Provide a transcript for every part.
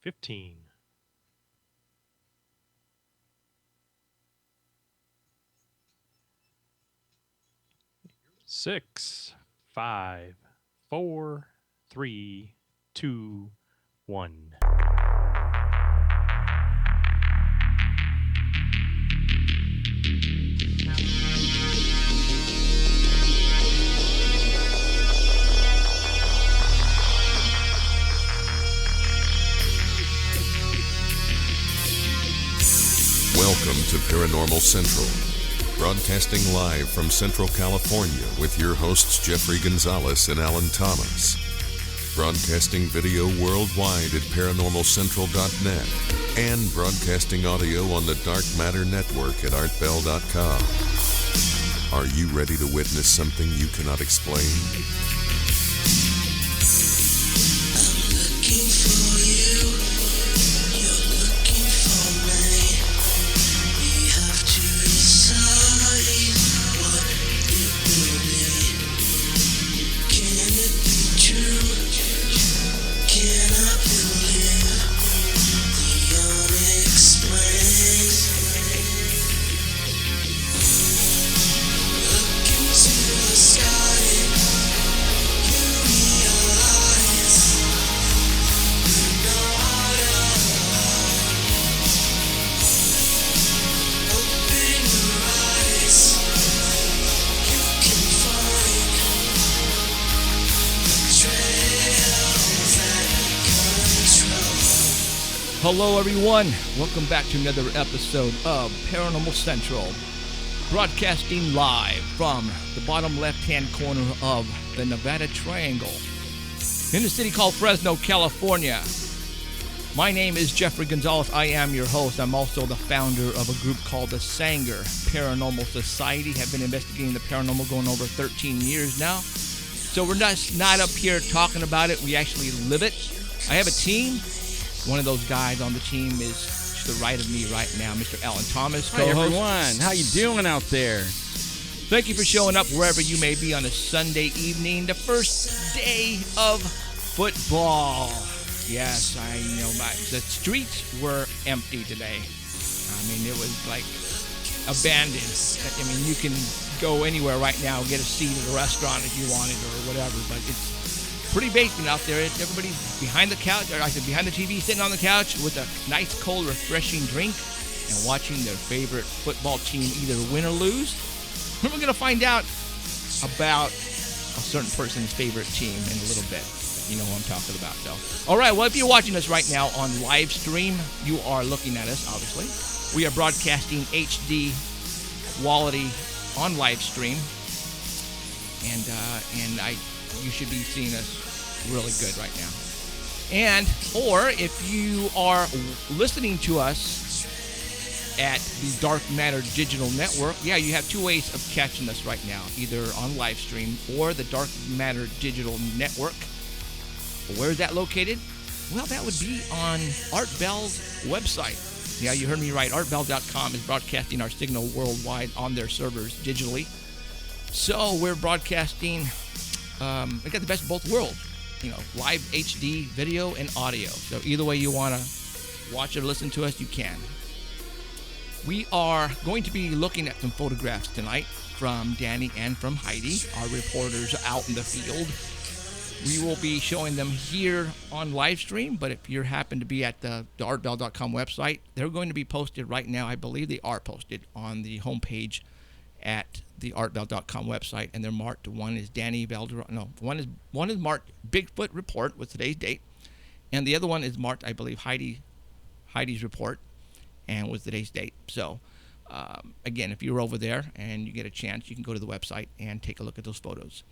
15. 6, 5, 4, 3, 2, 1. Welcome to Paranormal Central, broadcasting live from Central California with your hosts Jeffrey Gonzalez and Alan Thomas. Broadcasting video worldwide at paranormalcentral.net and broadcasting audio on the Dark Matter Network at artbell.com. Are you ready to witness something you cannot explain? Hello everyone, welcome back to another episode of Paranormal Central, broadcasting live from the bottom left-hand corner of the Nevada Triangle in the city called Fresno, California. My name is Jeffrey Gonzalez. I am your host. I'm also the founder of a group called the Sanger Paranormal Society. Have been investigating the paranormal going over 13 years now. So we're not up here talking about it, we actually live it. I have a team. One of those guys on the team is to the right of me right now, Mr. Alan Thomas, co-host. Hi, everyone. How you doing out there? Thank you for showing up wherever you may be on a Sunday evening, the first day of football. Yes, the streets were empty today. I mean, it was like abandoned. I mean, you can go anywhere right now, get a seat at a restaurant if you wanted or whatever, but it's pretty basement out there. Everybody's behind the couch, or I said behind the TV, sitting on the couch with a nice, cold, refreshing drink and watching their favorite football team either win or lose. And we're going to find out about a certain person's favorite team in a little bit. You know who I'm talking about, though. All right, well, if you're watching us right now on live stream, you are looking at us, obviously. We are broadcasting HD quality on live stream, and you should be seeing us really good right now. Or if you are listening to us at the Dark Matter Digital Network, you have two ways of catching us right now, either on live stream or the Dark Matter Digital Network. Where is that located? Well, that would be on Art Bell's website. Yeah, you heard me right. artbell.com is broadcasting our signal worldwide on their servers digitally. So we're broadcasting. We got the best of both worlds, live HD video and audio. So either way you want to watch or listen to us, you can. We are going to be looking at some photographs tonight from Danny and from Heidi, our reporters out in the field. We will be showing them here on live stream, but if you happen to be at the artbell.com website, they're going to be posted right now. I believe they are posted on the homepage at the artbell.com website, and they're marked. One is Danny Valder. No, one is marked Bigfoot Report with today's date, and the other one is marked, I believe, Heidi's Report, and with today's date. So, again, if you're over there and you get a chance, you can go to the website and take a look at those photos.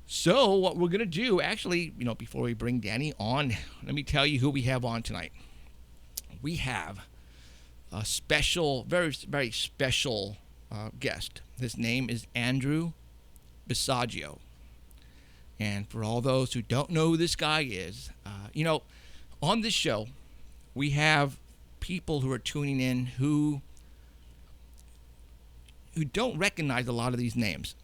So, what we're gonna do, actually, before we bring Danny on, let me tell you who we have on tonight. We have a special, very, very special guest. His name is Andrew Basiago. And for all those who don't know who this guy is, on this show, we have people who are tuning in who don't recognize a lot of these names.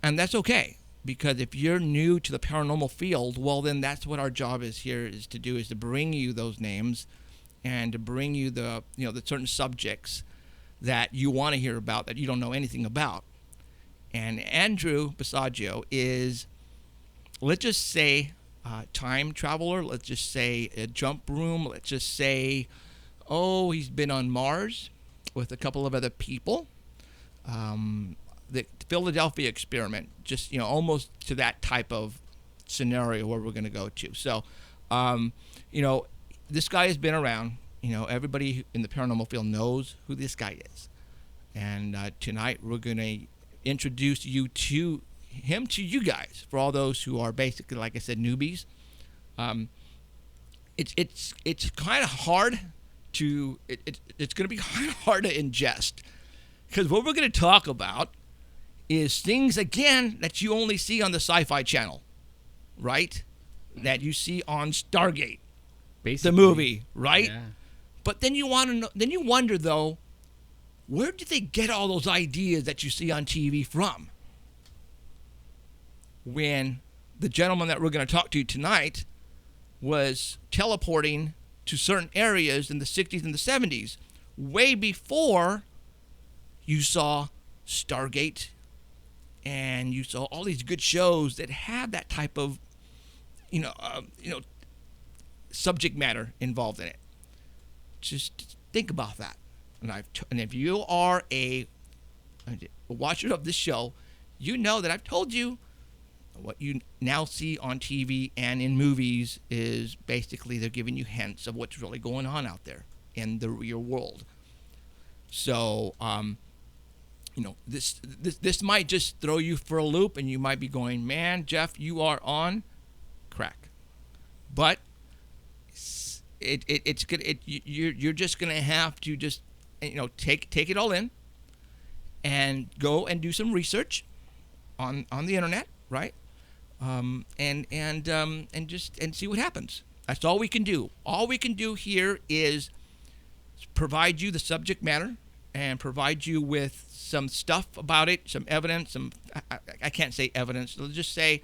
And that's okay. Because if you're new to the paranormal field, well, then that's what our job is here is to bring you those names and to bring you the certain subjects that you want to hear about that you don't know anything about. And Andrew Basiago is, let's just say, time traveler. Let's just say a jump room. Let's just say, he's been on Mars with a couple of other people. The Philadelphia experiment, just almost to that type of scenario where we're going to go to. So, this guy has been around. Everybody in the paranormal field knows who this guy is, and tonight we're going to introduce you to him to you guys. For all those who are basically, like I said, newbies, it's kind of hard to it's going to be kind of hard to ingest, because what we're going to talk about is things, again, that you only see on the Sci-Fi Channel, right? That you see on Stargate, Basically, the movie, right? Yeah. But then you want to know, then you wonder, though, where did they get all those ideas that you see on TV from? When the gentleman that we're going to talk to tonight was teleporting to certain areas in the 60s and the 70s, way before you saw Stargate, and you saw all these good shows that have that type of, subject matter involved in it. Just think about that. And if you are a watcher of this show, you know that I've told you what you now see on TV and in movies is basically they're giving you hints of what's really going on out there in the real world. So, this might just throw you for a loop, and you might be going, "Man, Jeff, you are on crack." But it's good. You're just gonna have to just take it all in, and go and do some research on the internet, right? And see what happens. That's all we can do. All we can do here is provide you the subject matter and provide you with some stuff about it, some evidence. I can't say evidence. Let's just say,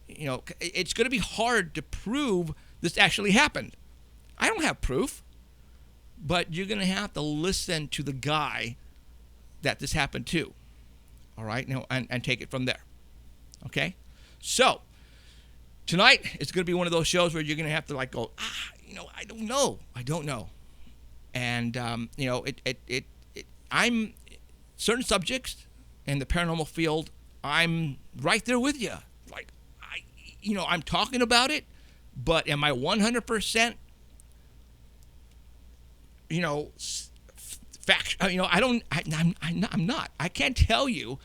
it's going to be hard to prove this actually happened. I don't have proof, but you're going to have to listen to the guy that this happened to. All right, now and take it from there. Okay, so tonight it's going to be one of those shows where you're going to have to go, I don't know, and I'm certain subjects in the paranormal field. I'm right there with you. I'm talking about it, but am I 100%? Fact. I don't. I'm not. I can't tell you.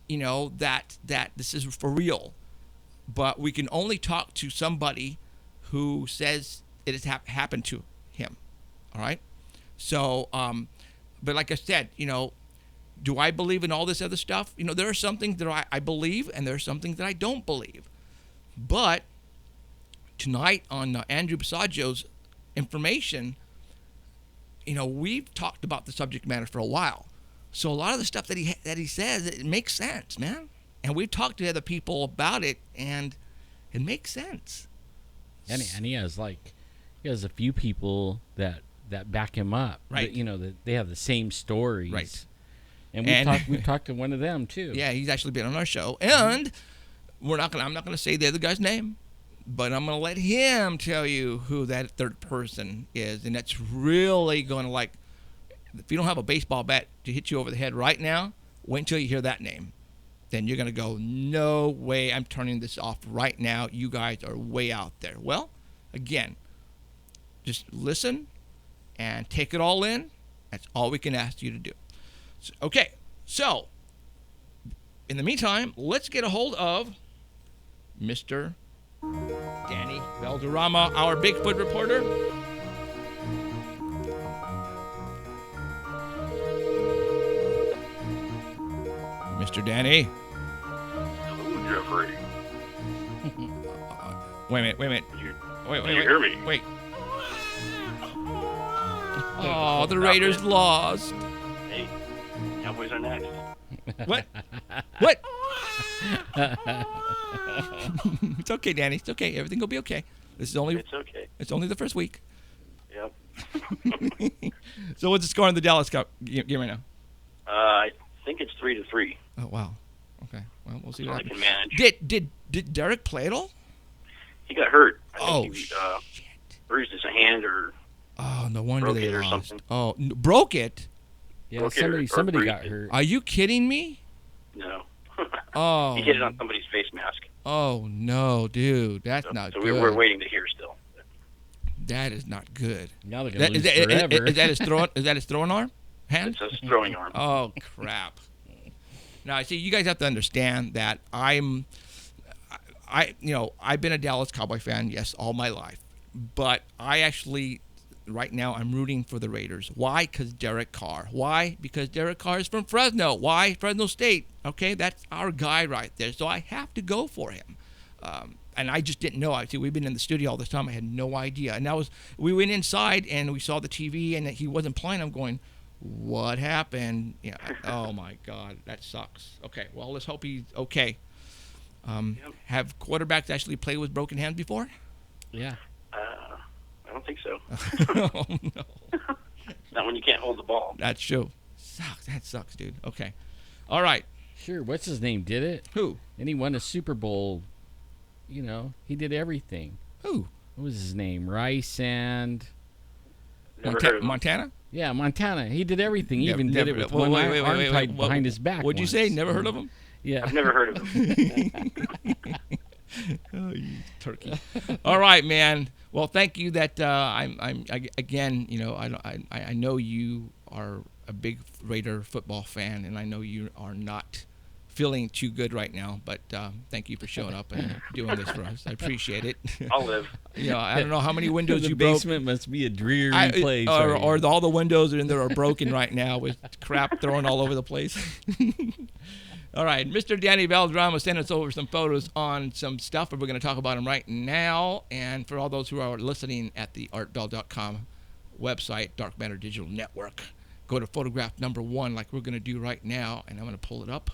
That this is for real, but we can only talk to somebody who says it has happened to him. All right. So, but like I said, do I believe in all this other stuff? There are some things that I believe, and there are some things that I don't believe. But tonight on Andrew Basiago's information, we've talked about the subject matter for a while. So a lot of the stuff that he says, it makes sense, man. And we've talked to other people about it, and it makes sense. And he has a few people that back him up. Right. That they have the same stories. Right. And we've talked to one of them too. Yeah, he's actually been on our show, and I'm not gonna say the other guy's name, but I'm gonna let him tell you who that third person is, and that's really gonna if you don't have a baseball bat to hit you over the head right now, wait until you hear that name. Then you're gonna go, no way, I'm turning this off right now. You guys are way out there. Well, again, just listen and take it all in. That's all we can ask you to do. Okay, so in the meantime, let's get a hold of Mr. Danny Valderrama, our Bigfoot reporter. Mr. Danny. Hello, Jeffrey. Wait a minute. Wait. Can you hear me? Wait. Oh, the Raiders lost. Hey, Cowboys are next. What? What? It's okay, Danny. It's okay. Everything will be okay. It's only the first week. Yep. So what's the score in the Dallas Cup game right now? I think it's 3-3. Oh wow. Okay. Well, we'll see That's what all I happens. can manage. Did Derek play at all? He got hurt. I Oh think he shit. bruised his hand or Oh, no wonder broke they it or lost. something. Oh, broke it? Yeah, Broke it or somebody bruised got it. hurt. Are you kidding me? no. Oh. He hit it on somebody's face mask. Oh no, dude, that's So, not so good. we're waiting to hear still. That is not good. Now they're gonna Is lose forever. that his throwing arm? Hand? It's a throwing arm. Oh crap! Now, see, you guys have to understand that I've been a Dallas Cowboy fan, yes, all my life, but I actually, right now, I'm rooting for the Raiders. Why? Because Derek Carr. Why? Because Derek Carr is from Fresno. Why? Fresno State. Okay, that's our guy right there. So I have to go for him. And I just didn't know. See, we've been in the studio all this time. I had no idea. And we went inside and we saw the TV and he wasn't playing. I'm going, what happened? Yeah. Oh my God, that sucks. Okay, well, let's hope he's okay. Have quarterbacks actually played with broken hands before? Yeah. I don't think so. Oh no, Not when you can't hold the ball. that's true. Sucks. That sucks, dude. Okay, all right. Sure. What's his name? Did it? Who? And he won a Super Bowl. You know, he did everything. Who? What was his name? Rice and Never heard of him. Montana? yeah, Montana. He did everything. He even did Never- it with wait, one wait, wait, arm wait, tied wait, behind his back. What'd you once. say? Never heard of him? Yeah. I've never heard of him. Oh, you turkey! All right, man. Well, thank you. That again. You know, I know you are a big Raider football fan, and I know you are not feeling too good right now. But thank you for showing up and doing this for us. I appreciate it. I'll live. You know, I don't know how many windows the you broke. basement must be a dreary place. Or, right or now. all the windows in there are broken right now with crap thrown all over the place. All right, Mr. Danny Valderrama sent us over some photos on some stuff, and we're going to talk about them right now. And for all those who are listening at the artbell.com website, Dark Matter Digital Network, go to photograph number 1 like we're going to do right now, and I'm going to pull it up.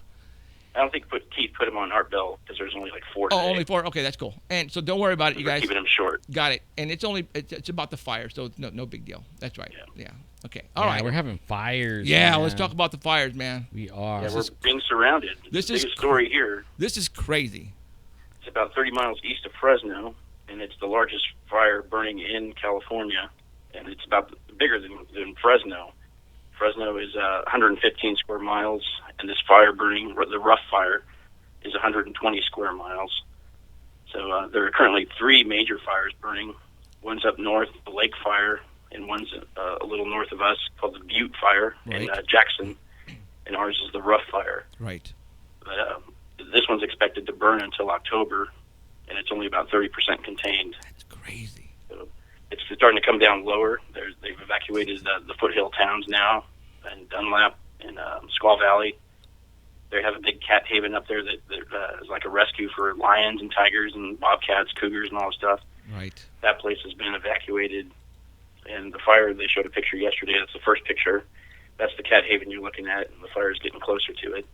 I don't think Keith put him on Art Bell because there's only like 4 Oh, today. only 4? Okay, that's cool. And so don't worry about it, you We're guys. keeping him short. Got it. And it's about the fire, so it's no big deal. That's right. Yeah. Okay. All Yeah, right. we're having fires. Yeah, man. let's talk about the fires, man. We are. Yeah, we're being surrounded. This the is biggest story here. This is crazy. It's about 30 miles east of Fresno, and it's the largest fire burning in California, and it's about bigger than Fresno. Fresno is 115 square miles, and this fire burning, the rough fire, is 120 square miles. So there are currently 3 major fires burning. One's up north, the Lake Fire, and one's a little north of us called the Butte Fire in Right. Jackson, and ours is the Rough Fire. Right. But this one's expected to burn until October, and it's only about 30% contained. That's crazy. So it's starting to come down lower. They've evacuated the foothill towns now, and Dunlap and Squaw Valley. They have a big cat haven up there that is like a rescue for lions and tigers and bobcats, cougars, and all that stuff. Right. That place has been evacuated. And the fire, they showed a picture yesterday. That's the first picture. That's the cat haven you're looking at, and the fire is getting closer to it.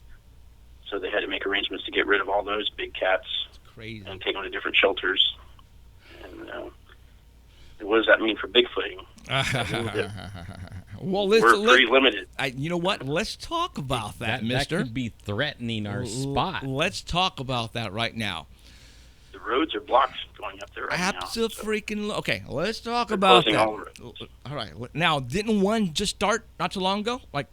So they had to make arrangements to get rid of all those big cats It's crazy. and take them to different shelters. And what does that mean for Bigfooting? Well, We're pretty limited. you know what? Let's talk about that, mister. That could be threatening our spot. Let's talk about that right now. The roads are blocked going up there right now. Absolutely. Okay, let's talk They're about closing that. all the roads. All right. Now, didn't one just start not too long ago? Like,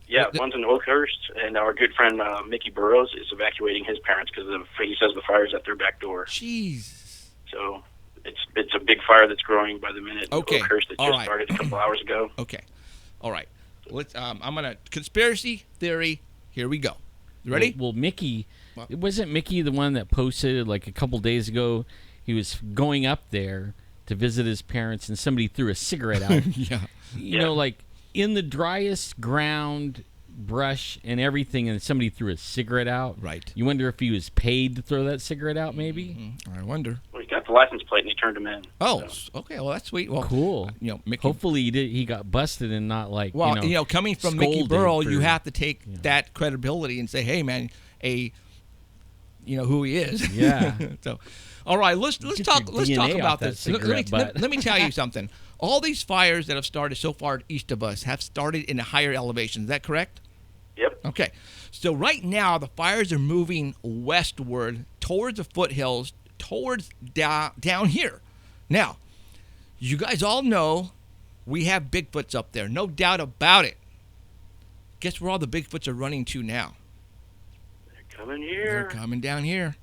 Yeah, one's in Oakhurst, and our good friend Mickey Burrows is evacuating his parents because he says the fire's at their back door. jeez. So it's a big fire that's growing by the minute. Okay, In Oakhurst that all just right. started a couple hours ago. Okay. All right. Let's. I'm gonna conspiracy theory. Here we go. You ready? Well, Mickey, What? it wasn't Mickey the one that posted like a couple days ago. He was going up there to visit his parents, and somebody threw a cigarette out. Yeah. You know, like in the driest ground, brush and everything, and somebody threw a cigarette out. Right. You wonder if he was paid to throw that cigarette out, maybe? I wonder. Well, he got the license plate and he turned him in. Oh, So, okay. Well, that's sweet. Well, Cool. You know, Mickey. Hopefully he got busted and not like, Well, coming from Mickey scolded Burrell, for- you have to take that credibility and say, hey, man, a you know who he is. Yeah. So, all right, let's Get talk. your Let's DNA talk off about that this. cigarette butt. Let me tell you something. All these fires that have started so far east of us have started in a higher elevation. Is that correct? Yep. Okay. So right now the fires are moving westward towards the foothills, towards down here. Now, you guys all know we have Bigfoots up there, no doubt about it. Guess where all the Bigfoots are running to now? They're coming They're here. coming down here.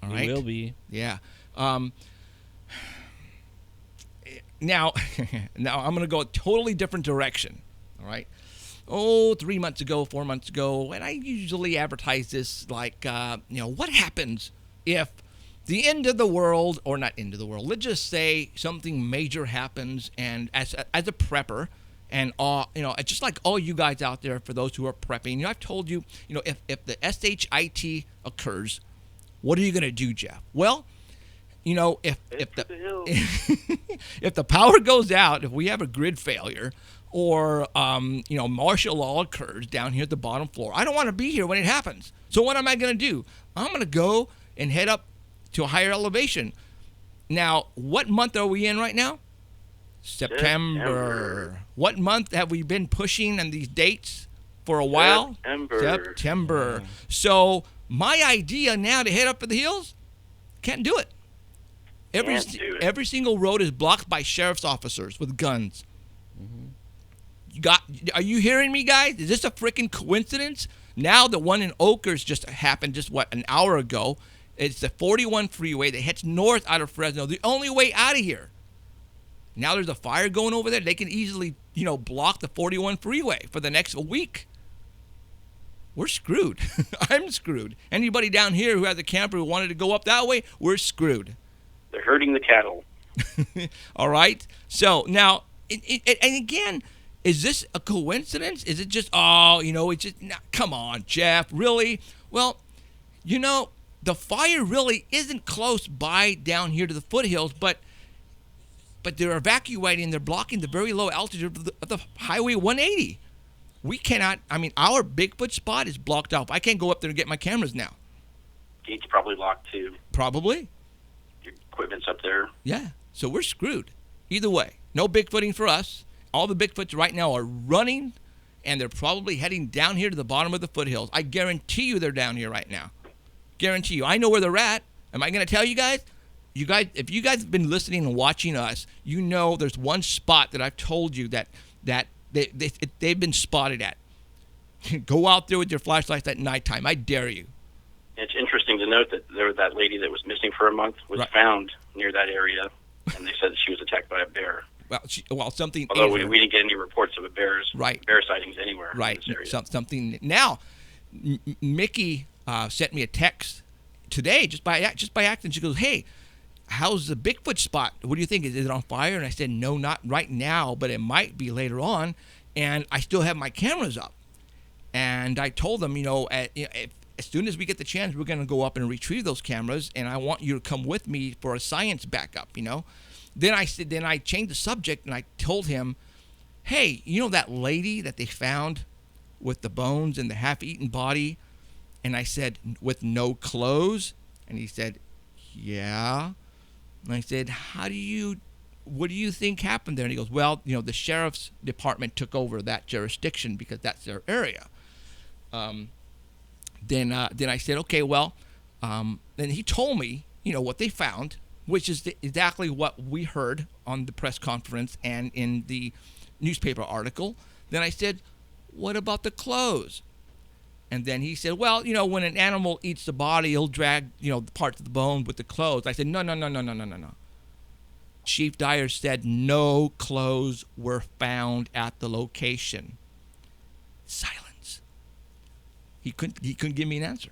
All right. It will be. Yeah. Now, I'm going to go a totally different direction. All right. 3 months ago, 4 months ago, and I usually advertise this like, what happens if the end of the world, or not end of the world, let's just say something major happens, and as a prepper, and just like all you guys out there, for those who are prepping, I've told you, if the SHIT occurs, what are you going to do, Jeff? Well, if if the power goes out, if we have a grid failure, or martial law occurs down here at the bottom floor, I don't want to be here when it happens. So what am I going to do? I'm going to go and head up to a higher elevation. Now, what month are we in right now? September. What month have we been pushing on these dates for a while? September. So my idea now to head up for the hills, can't do it. Every single road is blocked by sheriff's officers with guns. Mm-hmm. Are you hearing me, guys? Is this a freaking coincidence? Now the one in Oakers just happened an hour ago. It's the 41 freeway that heads north out of Fresno, the only way out of here. Now there's a fire going over there. They can easily, block the 41 freeway for the next week. We're screwed. I'm screwed. Anybody down here who has a camper who wanted to go up that way, we're screwed. They're herding the cattle. All right. So now, and again, is this a coincidence? Is it just, it's just, come on, Jeff, really? Well, the fire really isn't close by down here to the foothills, but they're evacuating. They're blocking the very low altitude of the Highway 180. We cannot, our Bigfoot spot is blocked off. I can't go up there and get my cameras now. Gate's probably locked too. Probably. Your equipment's up there. Yeah. So we're screwed. Either way, no Bigfooting for us. All the Bigfoots right now are running, and they're probably heading down here to the bottom of the foothills. I guarantee you they're down here right now. Guarantee you. I know where they're at. Am I going to tell you guys? If you guys have been listening and watching us, there's one spot that I've told you that they've been spotted at. Go out there with your flashlights at nighttime. I dare you. It's interesting to note that that lady that was missing for a month was found near that area, and they said that she was attacked by a bear. Well, something. Although we didn't get any reports of bear sightings anywhere. Right. In this area. Something. Now, Mickey sent me a text today just by accident. She goes, "Hey, how's the Bigfoot spot? What do you think? Is it on fire?" And I said, "No, not right now, but it might be later on." And I still have my cameras up. And I told them, as soon as we get the chance, we're going to go up and retrieve those cameras, and I want you to come with me for a science backup. Then I changed the subject, and I told him, "Hey, that lady that they found with the bones and the half-eaten body?" And I said, "With no clothes?" And he said, "Yeah." And I said, what do you think happened there? And he goes, "Well, the sheriff's department took over that jurisdiction because that's their area." Then I said, "Okay, well," then he told me, what they found, which is exactly what we heard on the press conference and in the newspaper article. Then I said, "What about the clothes?" And then he said, "Well, when an animal eats the body, he'll drag, the parts of the bone with the clothes." I said, No. Chief Dyer said no clothes were found at the location. Silence. He couldn't give me an answer.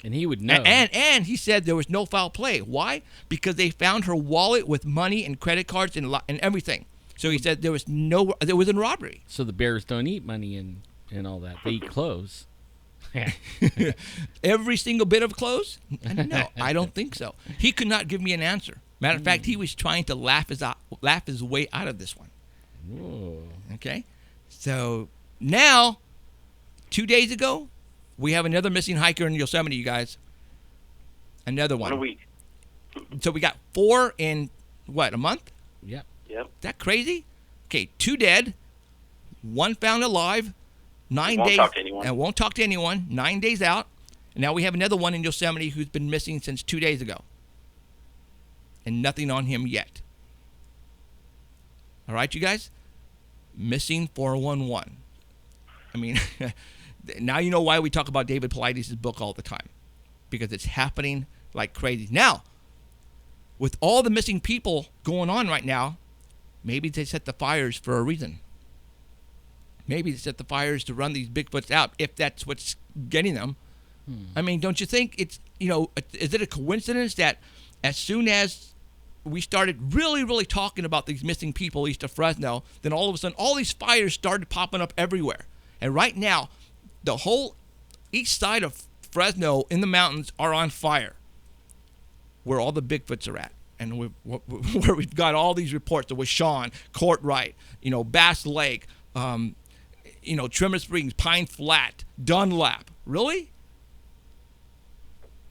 And he would know. And he said there was no foul play. Why? Because they found her wallet with money and credit cards and everything. So he said there was a robbery. So the bears don't eat money and all that. They eat clothes. Every single bit of clothes? No, I don't think so. He could not give me an answer. Matter of fact, he was trying to laugh his way out of this one. Whoa. Okay? So now, 2 days ago, we have another missing hiker in Yosemite, you guys. Another One a one. week. So we got 4 in, what, a month? Yep. Yep. Is that crazy? Okay, 2 dead, 1 found alive, 9 Won't days. talk to anyone. And won't talk to anyone, 9 days out. And now we have another one in Yosemite who's been missing since 2 days ago. And nothing on him yet. All right, you guys? Missing 411. I mean, now you know why we talk about David Paulides' book all the time. Because it's happening like crazy. Now, with all the missing people going on right now, maybe they set the fires for a reason. Maybe they set the fires to run these Bigfoots out if that's what's getting them. I mean, don't you think it's, is it a coincidence that as soon as we started really, really talking about these missing people east of Fresno, then all of a sudden all these fires started popping up everywhere. And right now, the whole east side of Fresno in the mountains are on fire, where all the Bigfoots are at. And where we've got all these reports of Sean, Courtright, Bass Lake, Trimmer Springs, Pine Flat, Dunlap. Really?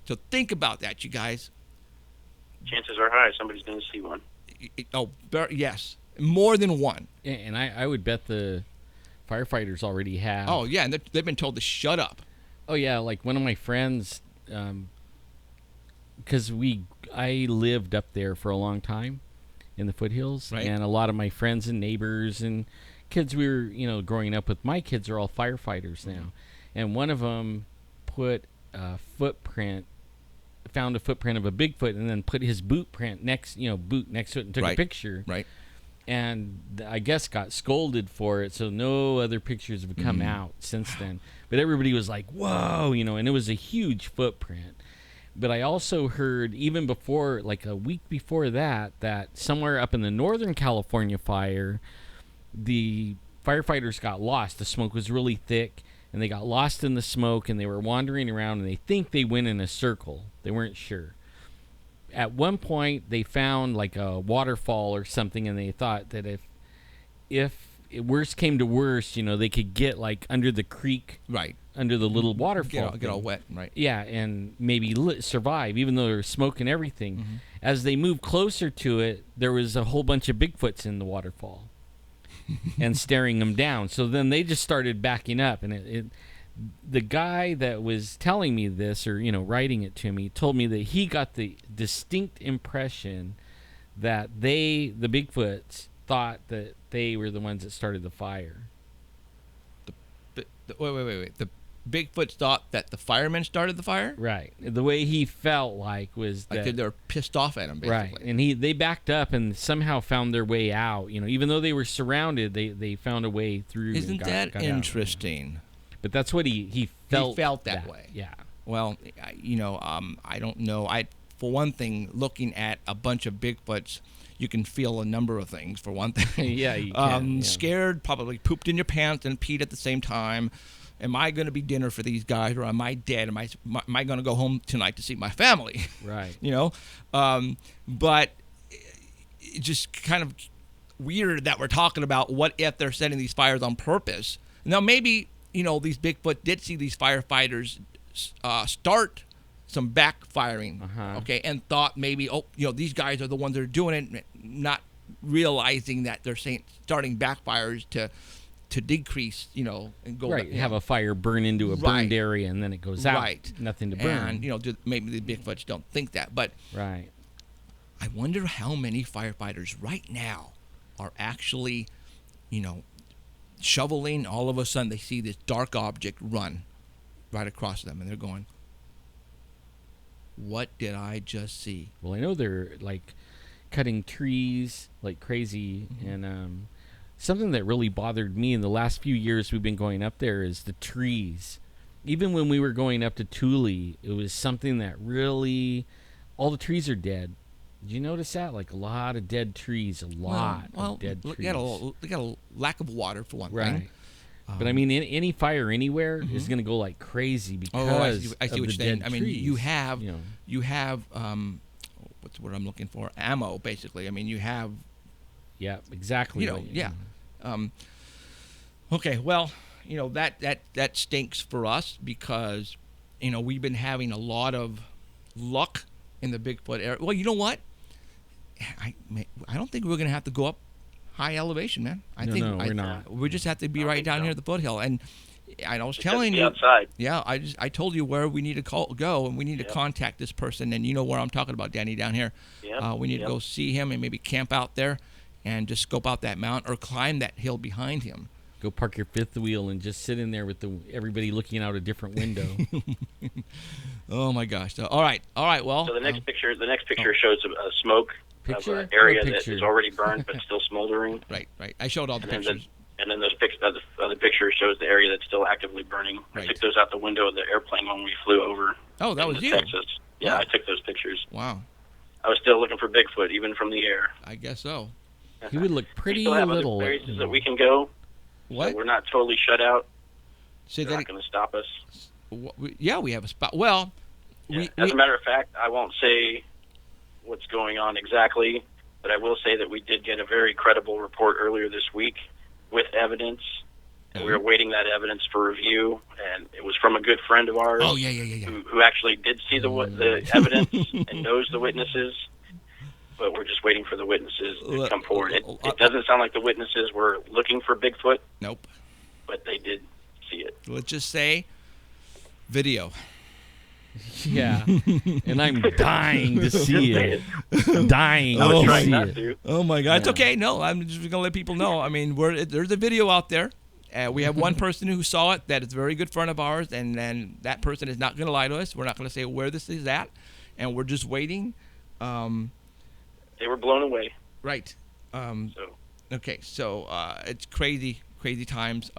So think about that, you guys. Chances are high somebody's going to see one. Yes. More than one. And I would bet the firefighters already have. Oh, yeah, and they've been told to shut up. Oh, yeah, like one of my friends, because I lived up there for a long time in the foothills, right. And a lot of my friends and neighbors and kids we were, growing up with, my kids are all firefighters now. And one of them found a footprint of a Bigfoot and then put his boot next to it and took a picture. Right. And I guess got scolded for it, so no other pictures have come out since then. But everybody was like, whoa, and it was a huge footprint. But I also heard, even before, like a week before that somewhere up in the Northern California fire, the firefighters got lost. The smoke was really thick, and they got lost in the smoke, and they were wandering around, and they think they went in a circle. They weren't sure. At one point, they found like a waterfall or something, and they thought that if worst came to worst, they could get like under the creek, right, under the little waterfall, get all wet, right? Yeah, and maybe survive, even though there was smoke and everything. Mm-hmm. As they moved closer to it, there was a whole bunch of Bigfoots in the waterfall, and staring them down. So then they just started backing up, and the guy that was telling me this, or writing it to me, told me that he got the distinct impression that the Bigfoots, thought that they were the ones that started the fire. Wait. The Bigfoot thought that the firemen started the fire? Right. The way he felt like was that... Like they're pissed off at him, basically. Right. And they backed up and somehow found their way out. Even though they were surrounded, they found a way through. Isn't that interesting? Out. But that's what he felt. He felt that way. Yeah. Well, I don't know. For one thing, looking at a bunch of Bigfoots, you can feel a number of things. For one thing, yeah, you can. Scared, probably pooped in your pants and peed at the same time. Am I going to be dinner for these guys, or am I dead? Am I going to go home tonight to see my family? Right. But it's just kind of weird that we're talking about what if they're setting these fires on purpose. Now, maybe these Bigfoot did see these firefighters start some backfiring, okay, and thought maybe, these guys are the ones that are doing it, not realizing that they're starting backfires to decrease, and go right. Have a fire burn into a burned area, and then it goes out. Right. Nothing to burn. And maybe the Bigfoots don't think that, but right. I wonder how many firefighters right now are actually, shoveling. All of a sudden, they see this dark object run right across them, and they're going, "What did I just see?" Well, I know they're like cutting trees like crazy, and something that really bothered me in the last few years we've been going up there is the trees. Even when we were going up to Thule, it was something that really, all the trees are dead. Did you notice that? Like a lot of dead trees, of dead trees. They got a lack of water for one thing. Right. But I mean, any fire anywhere is going to go like crazy because I see what you're saying. I mean, trees, you have what's the word I'm looking for? Ammo, basically. I mean, you have. Yeah, exactly. Okay, well, that stinks for us because, we've been having a lot of luck in the Bigfoot area. Well, you know what? I don't think we're going to have to go up high elevation, man. We're not. We just have to be right down here at the foothill. And I was Just telling be you, outside. yeah, I told you where we need to go, and we need to contact this person. And you know where I'm talking about, Danny, down here. Yep. We need to go see him and maybe camp out there and just scope out that mountain or climb that hill behind him. Go park your fifth wheel and just sit in there with everybody looking out a different window. Oh my gosh! So, all right. Well, So the next picture shows a smoke Picture? of an area What that picture? is already burned but still smoldering. right. I showed all the And pictures. then those the other picture shows the area that's still actively burning. Right. I took those out the window of the airplane when we flew over. Oh, that was into you. Texas. Yeah, Wow. I took those pictures. Wow. I was still looking for Bigfoot, even from the air. I guess so. He would look We pretty still have little. other places that we can go. What? So we're not totally shut out. Say They're that. not going to stop us. Yeah, we have a spot. Well, Yeah. As a matter of fact, I won't say what's going on exactly, but I will say that we did get a very credible report earlier this week with evidence. And we were awaiting that evidence for review, and it was from a good friend of ours. Oh, yeah. Who actually did see the evidence and knows the witnesses, but we're just waiting for the witnesses to come forward. It doesn't sound like the witnesses were looking for Bigfoot, Nope. but they did see it. Let's just say video. Yeah, and I'm dying to see it. Dying I was to trying see not it. to. Oh my God! It's Yeah. okay. No, I'm just gonna let people know. I mean, there's a video out there. We have one person who saw it that is a very good friend of ours, and then that person is not gonna lie to us. We're not gonna say where this is at, and we're just waiting. They were blown away. Right. So Okay. So it's crazy times.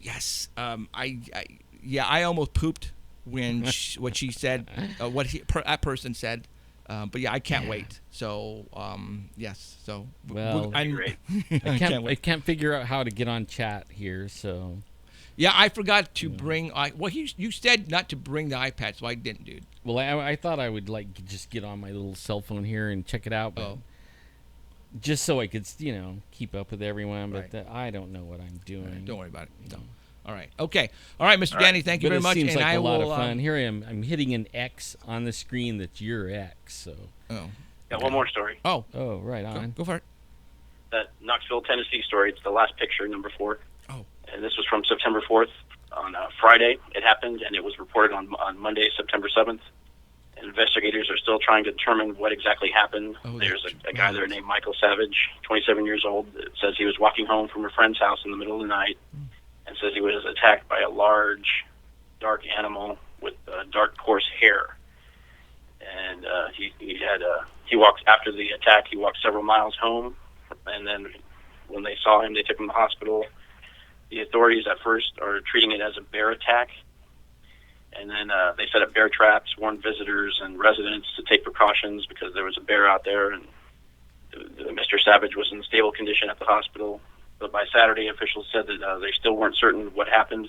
Yes. I almost pooped when what she said, that person said. But yeah, I can't wait. So yes. So Well, great. I can't figure out how to get on chat here, so yeah, I forgot to bring. You said not to bring the iPad, so I didn't, dude. well, I thought I would like just get on my little cell phone here and check it out, but just so I could keep up with everyone. But Right. I don't know what I'm doing. Don't worry about it. No. All right. Okay. All right, Mr. Danny. Thank you But very it much. seems and like I a lot will, of fun. Here I am. I'm hitting an X on the screen. That's your X. So. Got one more story. Oh, Right on. go for it. That Knoxville, Tennessee story. It's the last picture, number 4. Oh. And this was from September 4th. On Friday, it happened, and it was reported on Monday, September 7th. And investigators are still trying to determine what exactly happened. Oh, There's that's a guy there named Michael Savage, 27 years old, that says he was walking home from a friend's house in the middle of the night and says he was attacked by a large, dark animal with dark, coarse hair. And he walked after the attack. He walked several miles home, and then when they saw him, they took him to the hospital. The authorities at first are treating it as a bear attack, and then they set up bear traps, warned visitors and residents to take precautions because there was a bear out there, and Mr. Savage was in stable condition at the hospital. But by Saturday, officials said that they still weren't certain what happened,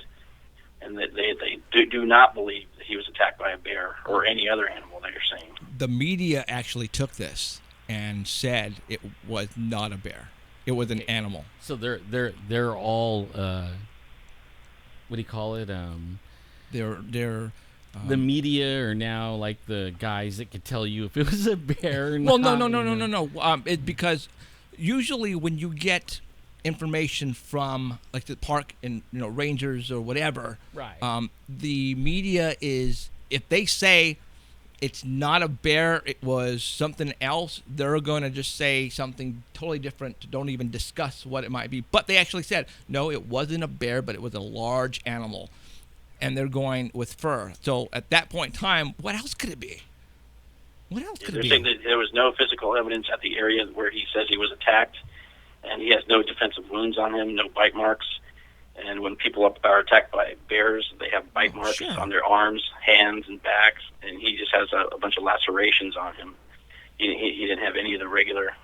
and that they do not believe that he was attacked by a bear or any other animal, they're saying. The media actually took this and said it was not a bear. It was an animal. So they're all what do you call it? They're The media are now like the guys that could tell you if it was a bear or not. Well, no. Because usually when you get information from like the park and rangers or whatever, Right. The media is, if they say it's not a bear, it was something else, they're going to just say something totally different. Don't even discuss what it might be. But they actually said, no, it wasn't a bear, but it was a large animal. And they're going with fur. So at that point in time, what else could it be? What else could They're it be? saying that there was no physical evidence at the area where he says he was attacked, and he has no defensive wounds on him, no bite marks. And when people are attacked by bears, they have bite marks sure. on their arms, hands, and backs, and he just has a bunch of lacerations on him. He didn't have any of the regular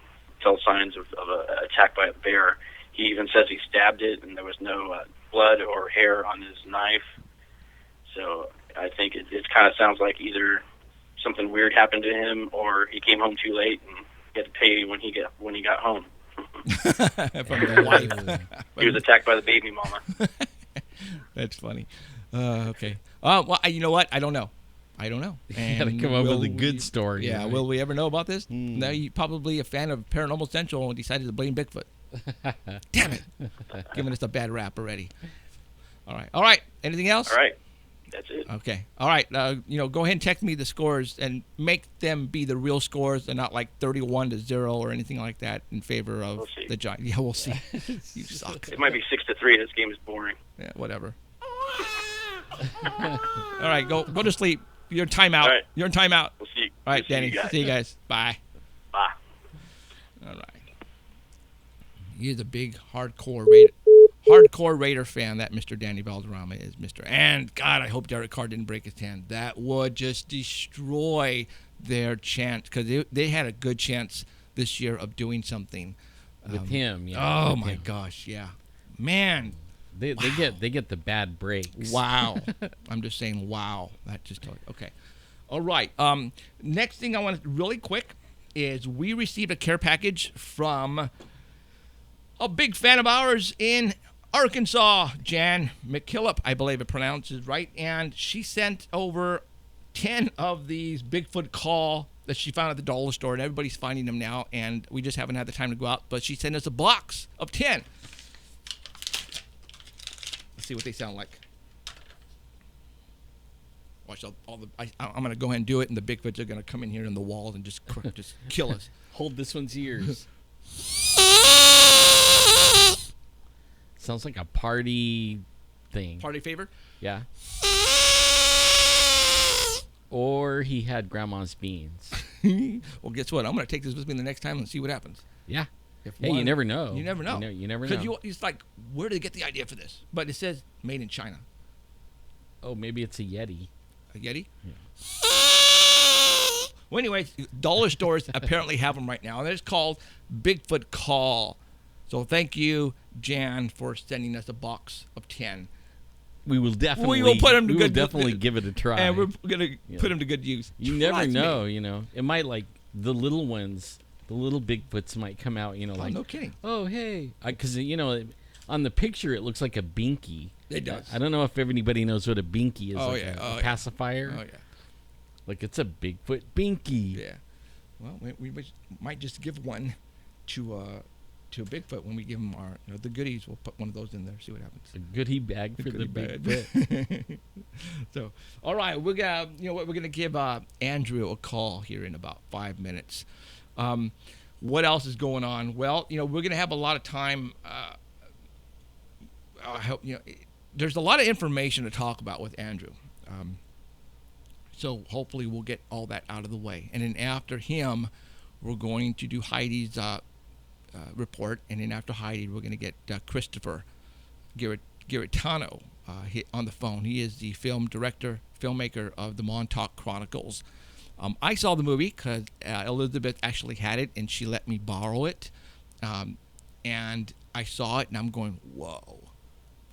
tell signs of an attack by a bear. He even says he stabbed it, and there was no blood or hair on his knife. So I think it kind of sounds like either something weird happened to him, or he came home too late and he had to pay when he got home. From the wife. He was attacked by the baby mama. That's funny. Okay. Well, you know what? I don't know. I don't know. You got to come up with a good story. Yeah, right? will we ever know about this? Now you're probably a fan of Paranormal Central and decided to blame Bigfoot. Damn it. Giving us a bad rap already. All right. Anything else? All right. That's it. Okay. All right. Go ahead and text me the scores and make them be the real scores and not like 31-0 or anything like that in favor of the Giants. Yeah, we'll see. You suck. It might be 6-3. This game is boring. Yeah, whatever. All right. Go to sleep. You're in timeout. All right. You're in timeout. We'll see. All right, we'll Danny. See you guys. Bye. Bye. All right. He's a big hardcore Raider fan, that Mr. Danny Valderrama is, Mr. And God, I hope Derek Carr didn't break his hand. That would just destroy their chance, because they had a good chance this year of doing something with him. Yeah. Oh my gosh, yeah, man. They get the bad breaks. Wow. I'm just saying, wow. That just okay. All right. Next thing I want to really quick is we received a care package from a big fan of ours in Arkansas, Jan McKillop, I believe it pronounces right, and she sent over 10 of these Bigfoot call that she found at the dollar store, and everybody's finding them now, and we just haven't had the time to go out, but she sent us a box of 10. Let's see what they sound like. Watch all the. I'm going to go ahead and do it, and the Bigfoots are going to come in here in the walls and just kill us. Hold this one's ears. Sounds like a party thing. Party favor? Yeah. Or he had grandma's beans. Well, guess what? I'm going to take this with me the next time and see what happens. Yeah. You never know. You never know. You never know. Because it's like, where did they get the idea for this? But it says made in China. Oh, maybe it's a Yeti. A Yeti? Yeah. Well, anyway, dollar stores apparently have them right now. And it's called Bigfoot Call. So thank you, Jan, for sending us a box of 10. We will definitely. We will put them to we good will definitely give it a try. And we're going to put them to good use. You never know, It might, like, the little ones, the little Bigfoots might come out, like. No kidding. Oh, hey. Because, on the picture, it looks like a binky. It does. I don't know if anybody knows what a binky is. Oh, like yeah. a pacifier. Oh, yeah. Like, it's a Bigfoot binky. Yeah. Well, we might just give one to Bigfoot when we give him our the goodies. We'll put one of those in there, see what happens. A goodie bag for the Bigfoot. So, all right, we're gonna give Andrew a call here in about 5 minutes. What else is going on? Well, we're gonna have a lot of time. I hope there's a lot of information to talk about with Andrew. So hopefully we'll get all that out of the way, and then after him, we're going to do Heidi's report, and then after Heidi, we're going to get Christopher Garitano on the phone. He is the filmmaker of the Montauk Chronicles. I saw the movie because Elizabeth actually had it, and she let me borrow it. And I saw it, and I'm going, whoa,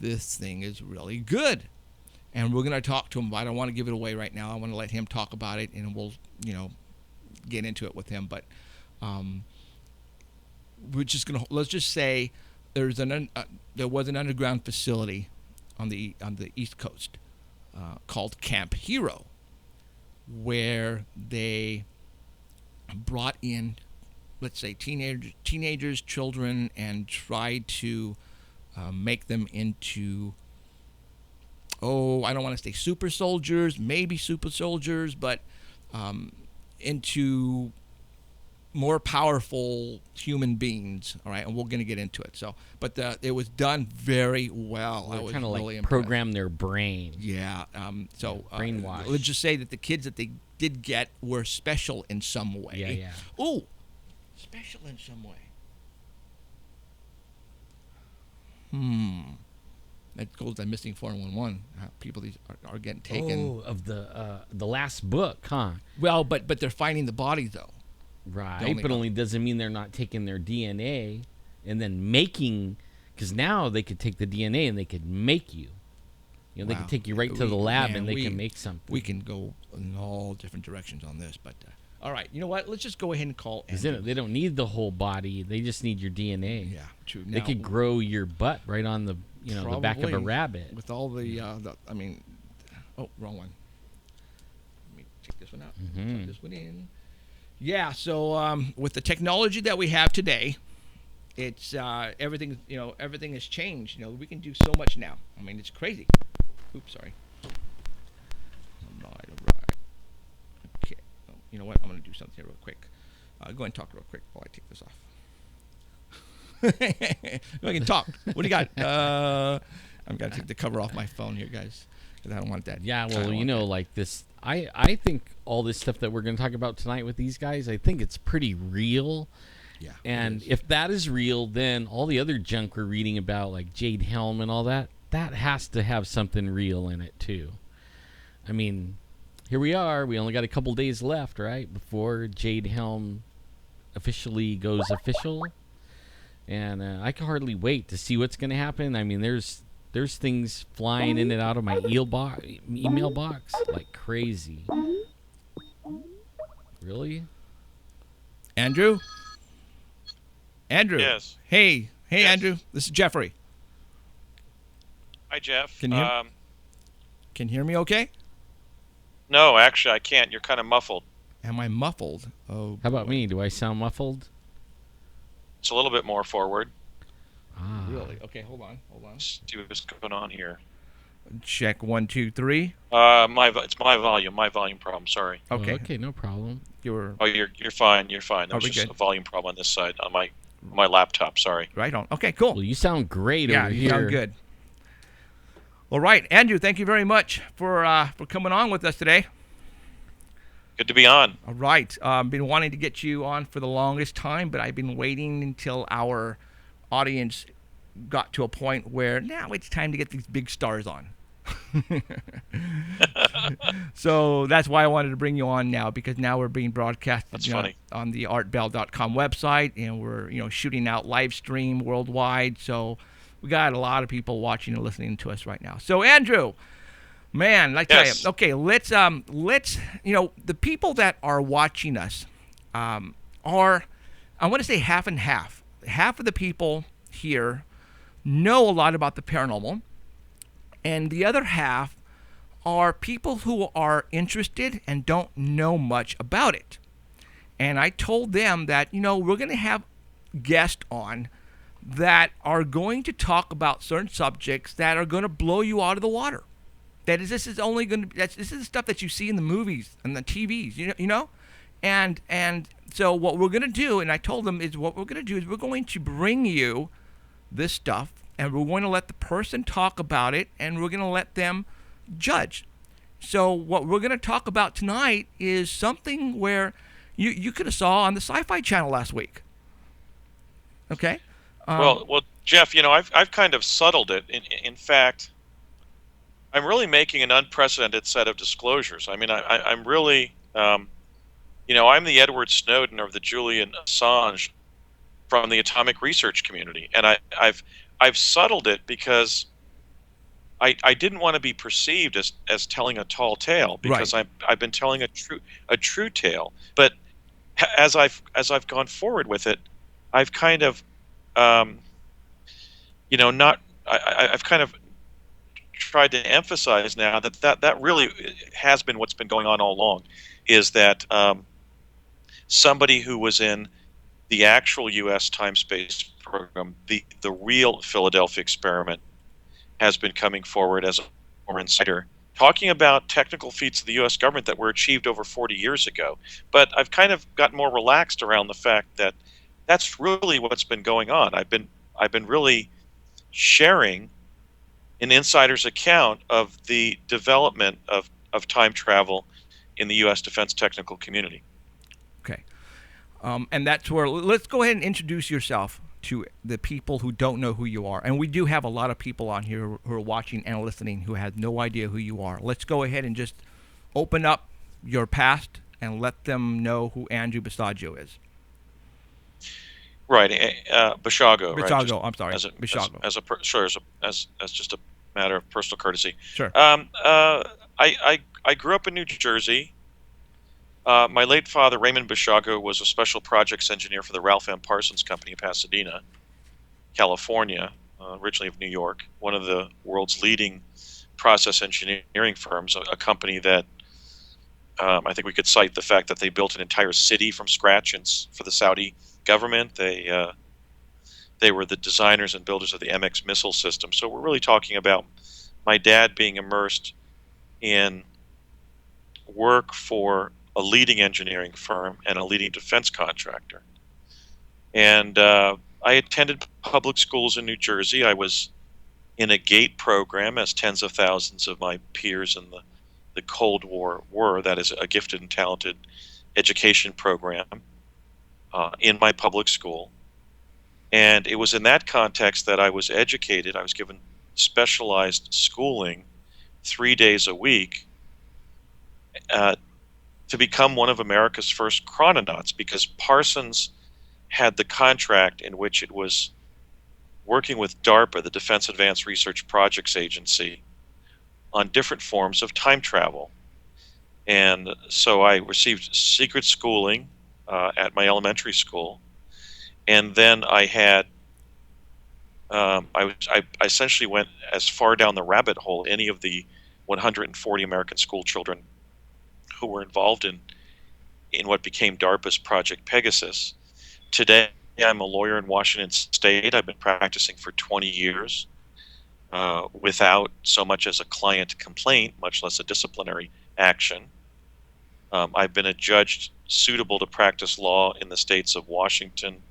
this thing is really good. And we're going to talk to him, but I don't want to give it away right now. I want to let him talk about it, and we'll, get into it with him. But let's just say there was an underground facility on the East Coast called Camp Hero, where they brought in, let's say, teenagers, children, and tried to make them into, I don't want to say super soldiers, maybe super soldiers, but into more powerful human beings. All right, and we're going to get into it. So, but it was done very well. I was kind of really like impressed. program their brain. Yeah. Brainwash. Let's just say that the kids that they did get were special in some way. Yeah. Ooh, special in some way. That goes to missing 411. People are getting taken. Oh, of the last book, huh? Well, but they're finding the bodies though. Right, but only doesn't mean they're not taking their DNA and then making, because now they could take the DNA and they could make you. They could take you right to the lab and they can make something. We can go in all different directions on this, but all right. You know what? Let's just go ahead and call Andrew. They don't need the whole body. They just need your DNA. Yeah, true. They could grow your butt right on the the back of a rabbit. With all the wrong one. take this one out. Plug this one in. Yeah. So with the technology that we have today, it's everything. Everything has changed. We can do so much now. I mean, it's crazy. Oops, sorry. All right. Okay. Oh, you know what? I'm going to do something here real quick. Go ahead and talk real quick while I take this off. I can talk. What do you got? I've got to take the cover off my phone here, guys, because I don't want that. Yeah, well, like this, I think all this stuff that we're going to talk about tonight with these guys, I think it's pretty real. Yeah. And if that is real, then all the other junk we're reading about, like Jade Helm and all that, that has to have something real in it, too. I mean, here we are. We only got a couple days left, right, before Jade Helm officially goes official. And I can hardly wait to see what's going to happen. I mean, there's things flying in and out of my email box like crazy. Really? Andrew? Yes. Hey, Yes. Andrew. This is Jeffrey. Hi, Jeff. Can you hear me okay? No, actually, I can't. You're kind of muffled. Am I muffled? Oh. How about me? Do I sound muffled? It's a little bit more forward. Ah. Really? Okay, hold on. Let's see what's going on here. Check 1, 2, 3. It's my volume problem. Sorry. Okay. Okay, no problem. You're You're fine. There Are was we just good? a volume problem on this side on my laptop. Sorry. right on. Okay, cool. Well, you sound great Yeah, over you here. sound good. All right, Andrew, thank you very much for coming on with us today. Good to be on. All right. I've been wanting to get you on for the longest time, but I've been waiting until our audience got to a point where now it's time to get these big stars on. So that's why I wanted to bring you on now, because now we're being broadcasted That's funny. on the artbell.com website, and we're shooting out live stream worldwide. So we got a lot of people watching and listening to us right now. So Andrew, man, I tell Yes. you, okay, let's the people that are watching us are, I want to say half and half. Half of the people here know a lot about the paranormal, and the other half are people who are interested and don't know much about it. And I told them that, we're going to have guests on that are going to talk about certain subjects that are going to blow you out of the water. That is, this is the stuff that you see in the movies and the TVs, and so what we're going to do, and I told them, is what we're going to do is we're going to bring you this stuff, and we're going to let the person talk about it, and we're going to let them judge. So what we're going to talk about tonight is something where you could have saw on the Sci-Fi Channel last week. Okay. Well, Jeff, I've kind of subtled it. In fact, I'm really making an unprecedented set of disclosures. I mean, I'm really, I'm the Edward Snowden or the Julian Assange from the atomic research community, and I've subtled it because I didn't want to be perceived as telling a tall tale, because Right. I've been telling a true tale. But as I've gone forward with it, I've kind of I've kind of tried to emphasize now that really has been what's been going on all along, is that somebody who was in the actual U.S. time-space program, the real Philadelphia experiment, has been coming forward as a former insider, talking about technical feats of the U.S. government that were achieved over 40 years ago. But I've kind of gotten more relaxed around the fact that that's really what's been going on. I've been really sharing an insider's account of the development of time travel in the U.S. defense technical community. Okay. And that's where, let's go ahead and introduce yourself to the people who don't know who you are. And we do have a lot of people on here who are watching and listening who have no idea who you are. Let's go ahead and just open up your past and let them know who Andrew Basiago is. Right, Basiago. Right? Basiago, I'm sorry. Basiago. As just a matter of personal courtesy. Sure. I grew up in New Jersey. My late father, Raymond Basiago, was a special projects engineer for the Ralph M. Parsons Company in Pasadena, California, originally of New York, one of the world's leading process engineering firms, a company that I think we could cite the fact that they built an entire city from scratch for the Saudi government. They were the designers and builders of the MX missile system. So we're really talking about my dad being immersed in work for a leading engineering firm and a leading defense contractor. And I attended public schools in New Jersey. I was in a GATE program, as tens of thousands of my peers in the Cold War were. That is a gifted and talented education program in my public school. And it was in that context that I was educated. I was given specialized schooling 3 days a week to become one of America's first chrononauts, because Parsons had the contract in which it was working with DARPA, the Defense Advanced Research Projects Agency, on different forms of time travel. And so I received secret schooling at my elementary school. And then I had, I essentially went as far down the rabbit hole any of the 140 American school children who were involved in what became DARPA's Project Pegasus. Today, I'm a lawyer in Washington State. I've been practicing for 20 years without so much as a client complaint, much less a disciplinary action. I've been adjudged suitable to practice law in the states of Washington,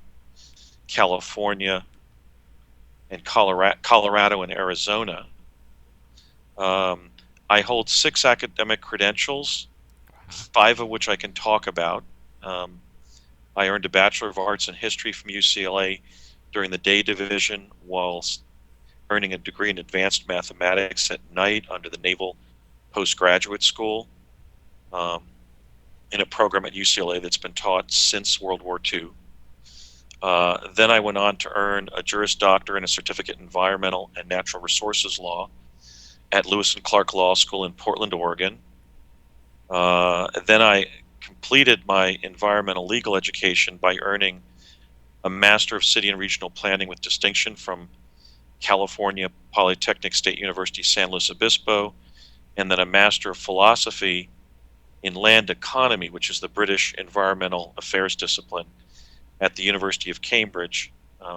California, and Colorado and Arizona. I hold 6 academic credentials, 5 of which I can talk about. I earned a Bachelor of Arts in History from UCLA during the day division, whilst earning a degree in Advanced Mathematics at night under the Naval Postgraduate School, in a program at UCLA that's been taught since World War II. Then I went on to earn a Juris Doctor and a Certificate in Environmental and Natural Resources Law at Lewis and Clark Law School in Portland, Oregon. Then I completed my environmental legal education by earning a Master of City and Regional Planning with distinction from California Polytechnic State University San Luis Obispo, and then a Master of Philosophy in Land Economy, which is the British environmental affairs discipline, at the University of Cambridge,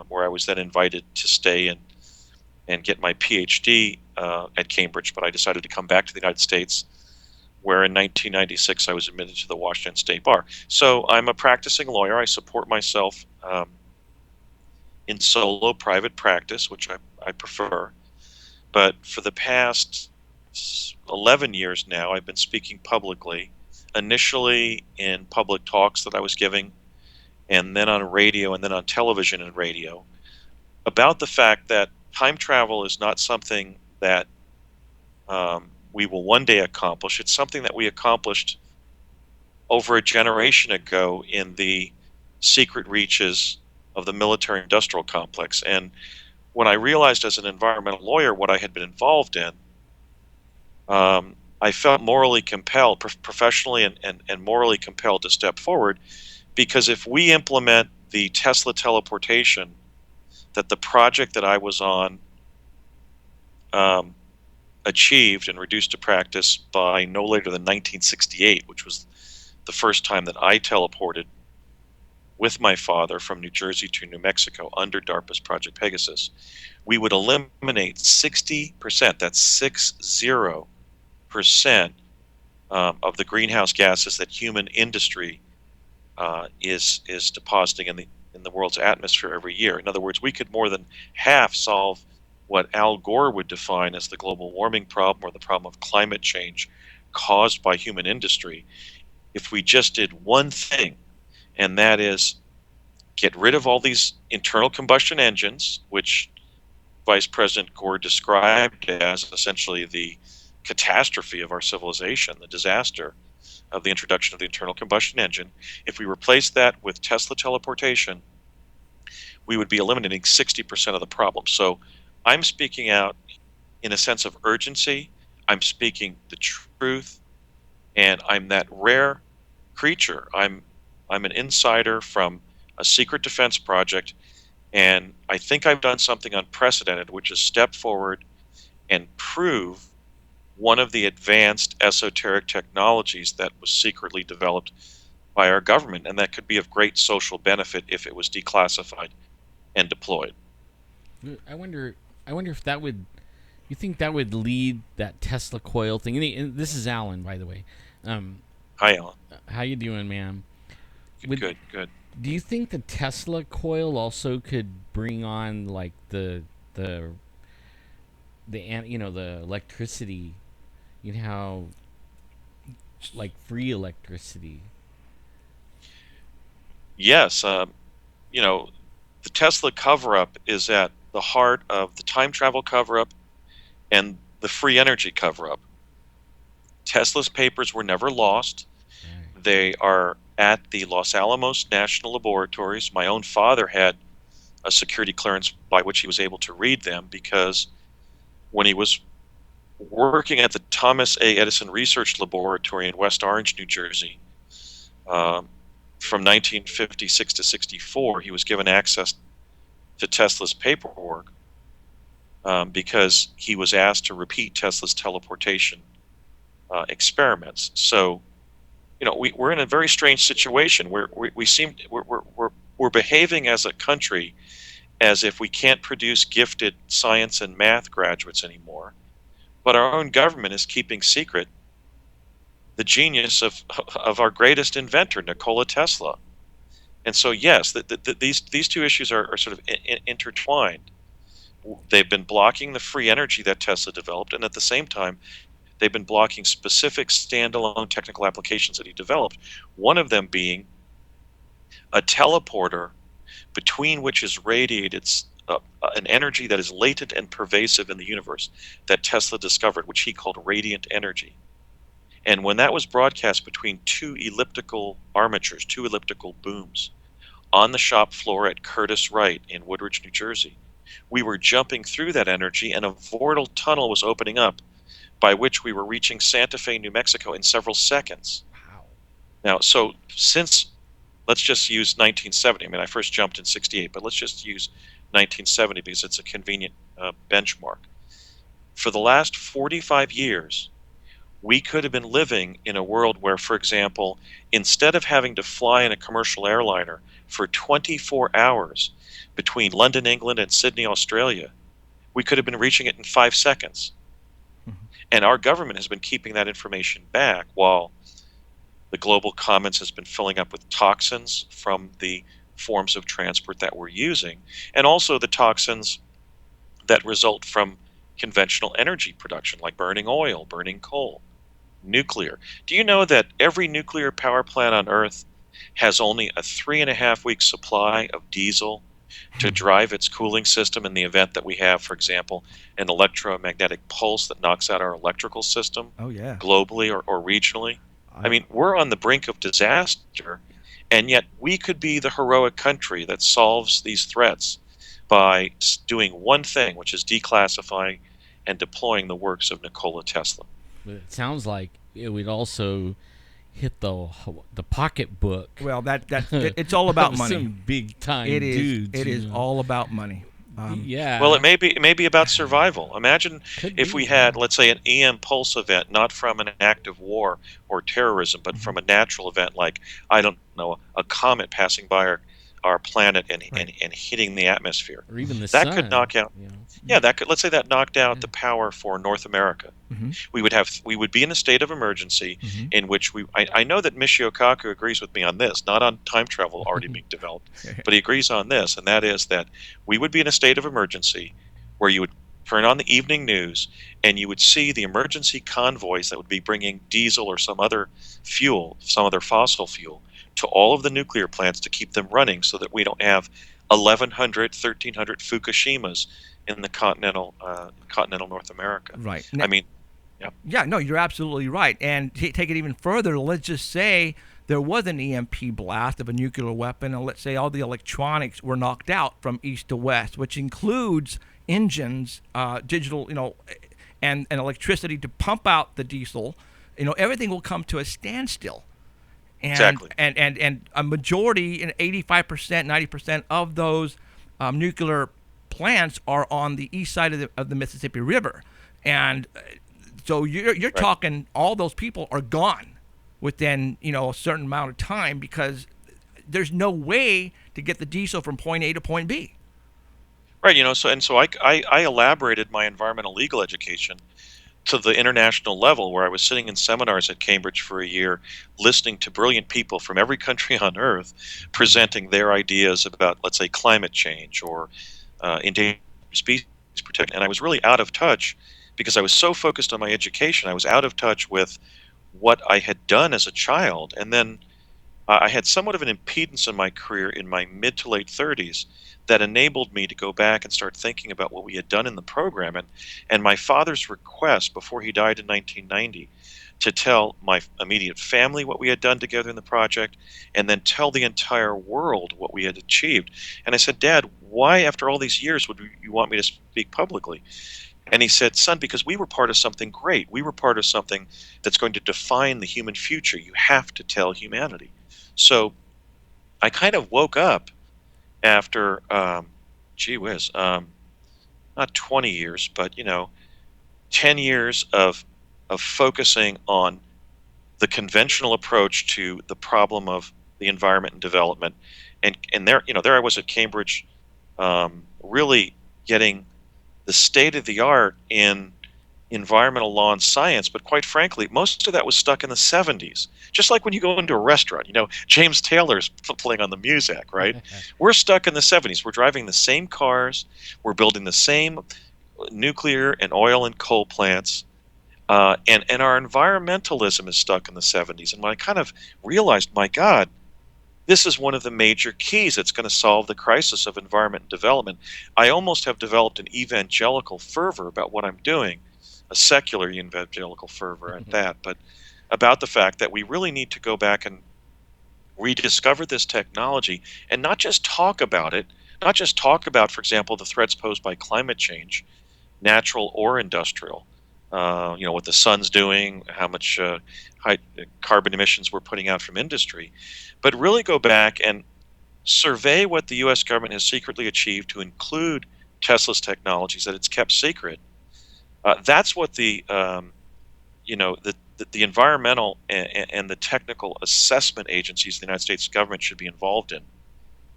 where I was then invited to stay and get my PhD at Cambridge, but I decided to come back to the United States, where in 1996 I was admitted to the Washington State Bar. So I'm a practicing lawyer. I support myself in solo private practice, which I prefer. But for the past 11 years now, I've been speaking publicly, initially in public talks that I was giving, and then on radio, and then on television and radio, about the fact that time travel is not something that we will one day accomplish. It's something that we accomplished over a generation ago in the secret reaches of the military-industrial complex. And when I realized as an environmental lawyer what I had been involved in, I felt morally compelled, professionally and morally compelled to step forward, because if we implement the Tesla teleportation that the project that I was on achieved and reduced to practice by no later than 1968, which was the first time that I teleported with my father from New Jersey to New Mexico under DARPA's Project Pegasus, we would eliminate 60%, that's 60%, of the greenhouse gases that human industry is depositing in the world's atmosphere every year. In other words, we could more than half solve what Al Gore would define as the global warming problem, or the problem of climate change caused by human industry, if we just did one thing, and that is get rid of all these internal combustion engines, which Vice President Gore described as essentially the catastrophe of our civilization, the disaster of the introduction of the internal combustion engine. If we replace that with Tesla teleportation, we would be eliminating 60% of the problem. So I'm speaking out in a sense of urgency. I'm speaking the truth, and I'm that rare creature. I'm an insider from a secret defense project, and I think I've done something unprecedented, which is step forward and prove one of the advanced esoteric technologies that was secretly developed by our government, and that could be of great social benefit if it was declassified and deployed. I wonder if that would. You think that would lead that Tesla coil thing? And this is Alan, by the way. Hi, Alan. How you doing, man? Good. Do you think the Tesla coil also could bring on like the electricity? You know how like free electricity. Yes, the Tesla cover-up is at the heart of the time travel cover-up and the free energy cover-up. Tesla's papers were never lost. Right. They are at the Los Alamos National Laboratories. My own father had a security clearance by which he was able to read them, because when he was working at the Thomas A. Edison Research Laboratory in West Orange, New Jersey, from 1956 to 64, he was given access to Tesla's paperwork because he was asked to repeat Tesla's teleportation experiments. So, we're in a very strange situation where we're behaving as a country as if we can't produce gifted science and math graduates anymore, but our own government is keeping secret the genius of our greatest inventor, Nikola Tesla. And so, yes, these two issues are sort of intertwined. They've been blocking the free energy that Tesla developed, and at the same time, they've been blocking specific standalone technical applications that he developed, one of them being a teleporter between which is radiated an energy that is latent and pervasive in the universe that Tesla discovered, which he called radiant energy. And when that was broadcast between two elliptical armatures, two elliptical booms, on the shop floor at Curtis Wright in Woodridge, New Jersey, we were jumping through that energy, and a portal tunnel was opening up by which we were reaching Santa Fe, New Mexico in several seconds. Wow. Now, so since, let's just use 1970. I mean, I first jumped in 68, but let's just use 1970 because it's a convenient benchmark. For the last 45 years, we could have been living in a world where, for example, instead of having to fly in a commercial airliner for 24 hours between London, England, and Sydney, Australia, we could have been reaching it in 5 seconds. Mm-hmm. And our government has been keeping that information back while the global commons has been filling up with toxins from the forms of transport that we're using, and also the toxins that result from conventional energy production, like burning oil, burning coal, nuclear. Do you know that every nuclear power plant on Earth has only a 3.5-week supply of diesel to drive its cooling system in the event that we have, for example, an electromagnetic pulse that knocks out our electrical system globally or regionally? I mean, we're on the brink of disaster, and yet we could be the heroic country that solves these threats by doing one thing, which is declassifying and deploying the works of Nikola Tesla. But it sounds like it would also hit the pocketbook. Well, it's all about money. Some big time It is. dudes. It is all about money. Yeah. Well, it may be about survival. Imagine Could if be, we had, yeah. let's say, an EM pulse event, not from an act of war or terrorism, but from a natural event like, I don't know, a comet passing by our planet and hitting the atmosphere. Or even the that sun. could knock out. You know? Yeah, let's say that knocked out the power for North America. Mm-hmm. We would be in a state of emergency in which I know that Michio Kaku agrees with me on this, not on time travel already being developed, but he agrees on this, and that is that we would be in a state of emergency where you would turn on the evening news and you would see the emergency convoys that would be bringing diesel or some other fuel, some other fossil fuel, to all of the nuclear plants to keep them running so that we don't have 1,100, 1,300 Fukushimas in the continental North America. Right. I mean, Yeah, no, you're absolutely right. And take it even further, let's just say there was an EMP blast of a nuclear weapon, and let's say all the electronics were knocked out from east to west, which includes engines, digital, and electricity to pump out the diesel. Everything will come to a standstill. And, Exactly. And a majority, 85%, 90% of those nuclear plants are on the east side of the Mississippi River. And So you're Right. talking all those people are gone within a certain amount of time, because there's no way to get the diesel from point A to point B. Right. So I elaborated my environmental legal education to the international level, where I was sitting in seminars at Cambridge for a year, listening to brilliant people from every country on earth presenting their ideas about, let's say, climate change or endangered species protection. And I was really out of touch because I was so focused on my education. I was out of touch with what I had done as a child. And then I had somewhat of an impedance in my career in my mid to late 30s that enabled me to go back and start thinking about what we had done in the program. And my father's request before he died in 1990 to tell my immediate family what we had done together in the project, and then tell the entire world what we had achieved. And I said, Dad, why after all these years would you want me to speak publicly? And he said, son, because we were part of something great. We were part of something that's going to define the human future. You have to tell humanity. So I kind of woke up after, gee whiz, not 20 years, but 10 years of focusing on the conventional approach to the problem of the environment and development, and there I was at Cambridge, really getting the state of the art in environmental law and science. But quite frankly, most of that was stuck in the 70s. Just like when you go into a restaurant, James Taylor's playing on the music, right? We're stuck in the 70s. We're driving the same cars. We're building the same nuclear and oil and coal plants. And our environmentalism is stuck in the 70s. And when I kind of realized, my God, this is one of the major keys that's going to solve the crisis of environment and development, I almost have developed an evangelical fervor about what I'm doing, a secular evangelical fervor at that, but about the fact that we really need to go back and rediscover this technology and not just talk about it, not just talk about, for example, the threats posed by climate change, natural or industrial, what the sun's doing, how much high carbon emissions we're putting out from industry, but really go back and survey what the U.S. government has secretly achieved to include Tesla's technologies that it's kept secret. That's what the environmental and the technical assessment agencies of the United States government should be involved in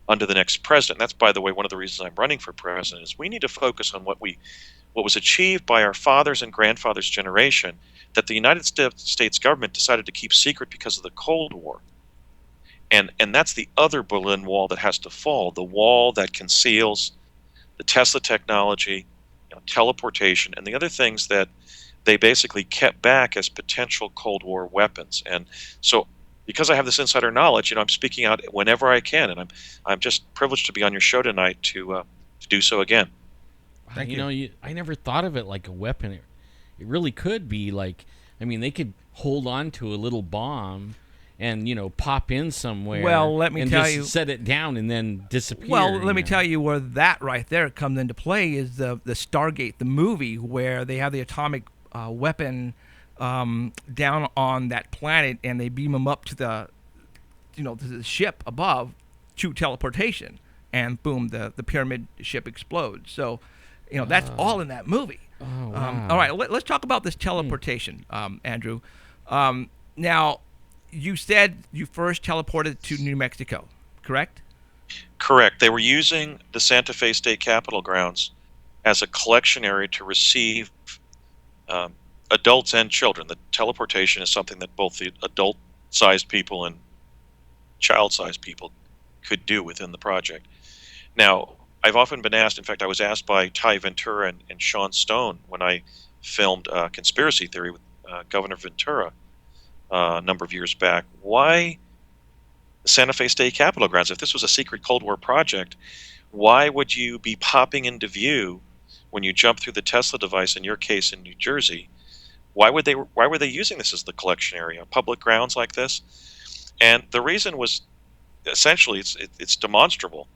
under the next president. That's, by the way, one of the reasons I'm running for president, is we need to focus on what was achieved by our fathers and grandfathers' generation that the United States government decided to keep secret because of the Cold War. And that's the other Berlin Wall that has to fall, the wall that conceals the Tesla technology, teleportation, and the other things that they basically kept back as potential Cold War weapons. And so, because I have this insider knowledge, I'm speaking out whenever I can, and I'm just privileged to be on your show tonight to do so again. Thank you. I never thought of it like a weapon. It really could be like, they could hold on to a little bomb and pop in somewhere. Well, let me and tell just you, set it down and then disappear. Well, let me tell you where that right there comes into play is the Stargate, the movie, where they have the atomic weapon down on that planet, and they beam them up to the to the ship above to teleportation, and boom, the pyramid ship explodes. So that's all in that movie. Oh, wow. All right, let's talk about this teleportation, Andrew. Now, you said you first teleported to New Mexico, correct? Correct. They were using the Santa Fe State Capitol grounds as a collection area to receive adults and children. The teleportation is something that both the adult-sized people and child-sized people could do within the project. Now, I've often been asked, in fact, I was asked by Ty Ventura and Sean Stone when I filmed Conspiracy Theory with Governor Ventura a number of years back, why the Santa Fe State Capitol grounds? If this was a secret Cold War project, why would you be popping into view when you jump through the Tesla device, in your case in New Jersey? Why were they using this as the collection area, public grounds like this? And the reason was essentially it's demonstrable.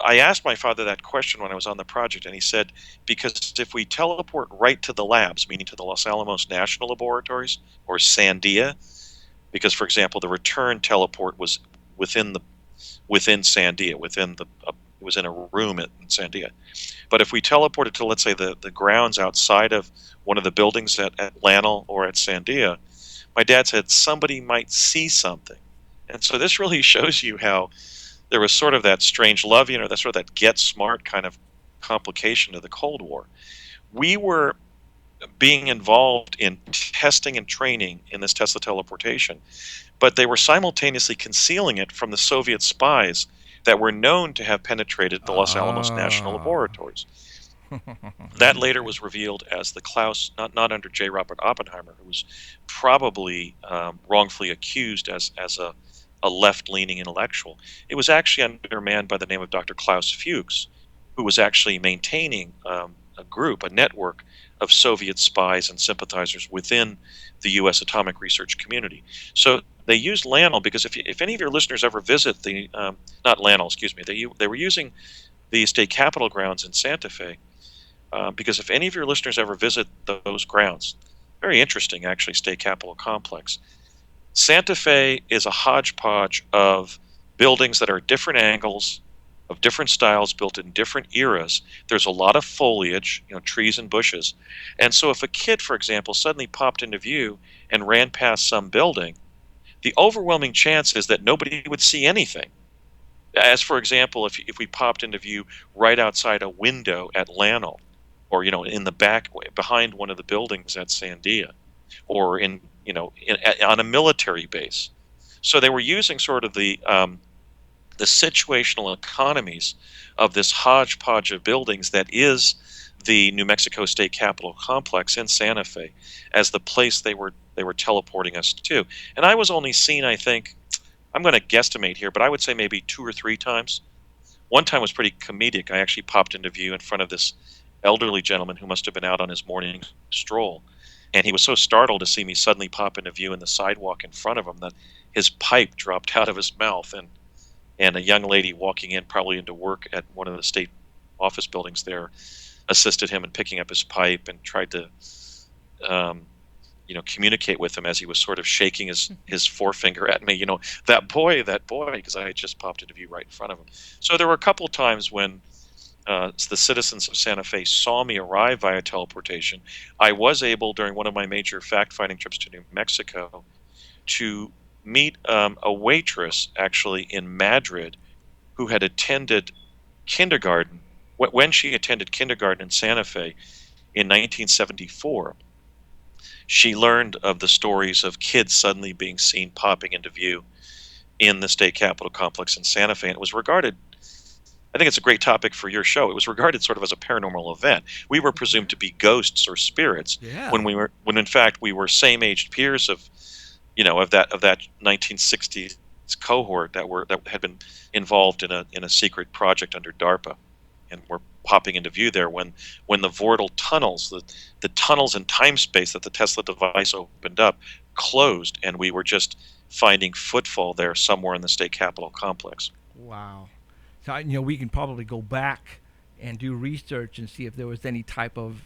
I asked my father that question when I was on the project, and he said, because if we teleport right to the labs, meaning to the Los Alamos National Laboratories or Sandia, because, for example, the return teleport was within Sandia, within It was in a room in Sandia. But if we teleported to, let's say, the grounds outside of one of the buildings at Lanel or at Sandia, my dad said somebody might see something. And so this really shows you how there was sort of that strange love, that sort of that get smart kind of complication to the Cold War. We were being involved in testing and training in this Tesla teleportation, but they were simultaneously concealing it from the Soviet spies that were known to have penetrated the Los Alamos National Laboratories. That later was revealed as the Klaus, not under J. Robert Oppenheimer, who was probably wrongfully accused as a left-leaning intellectual. It was actually under a man by the name of Dr. Klaus Fuchs, who was actually maintaining a network of Soviet spies and sympathizers within the U.S. atomic research community. So they used Lanel because if any of your listeners ever visit not Lanel, excuse me, they were using the state capitol grounds in Santa Fe, because if any of your listeners ever visit those grounds, very interesting actually, state capitol complex. Santa Fe is a hodgepodge of buildings that are different angles, of different styles, built in different eras. There's a lot of foliage, trees and bushes. And so if a kid, for example, suddenly popped into view and ran past some building, the overwhelming chance is that nobody would see anything. As, for example, if we popped into view right outside a window at Lanel, or, in the back, behind one of the buildings at Sandia, or on a military base. So they were using sort of the situational economies of this hodgepodge of buildings that is the New Mexico State Capitol complex in Santa Fe as the place they were teleporting us to. And I was only seen, I think, I'm going to guesstimate here, but I would say maybe 2 or 3 times. One time was pretty comedic. I actually popped into view in front of this elderly gentleman who must have been out on his morning stroll. And he was so startled to see me suddenly pop into view in the sidewalk in front of him that his pipe dropped out of his mouth. And a young lady walking in, probably into work at one of the state office buildings there, assisted him in picking up his pipe and tried to, communicate with him as he was sort of shaking his forefinger at me, that boy, because I had just popped into view right in front of him. So there were a couple times when the citizens of Santa Fe saw me arrive via teleportation. I was able, during one of my major fact-finding trips to New Mexico, to meet a waitress actually in Madrid who had attended kindergarten. When she attended kindergarten in Santa Fe in 1974, she learned of the stories of kids suddenly being seen popping into view in the state capitol complex in Santa Fe. And it was regarded, I think it's a great topic for your show, it was regarded sort of as a paranormal event. We were presumed to be ghosts or spirits when in fact we were same-aged peers of that 1960s cohort that had been involved in a secret project under DARPA, and were popping into view there when the Vortal tunnels, the tunnels in time space that the Tesla device opened up, closed, and we were just finding footfall there somewhere in the state capitol complex. Wow. So we can probably go back and do research and see if there was any type of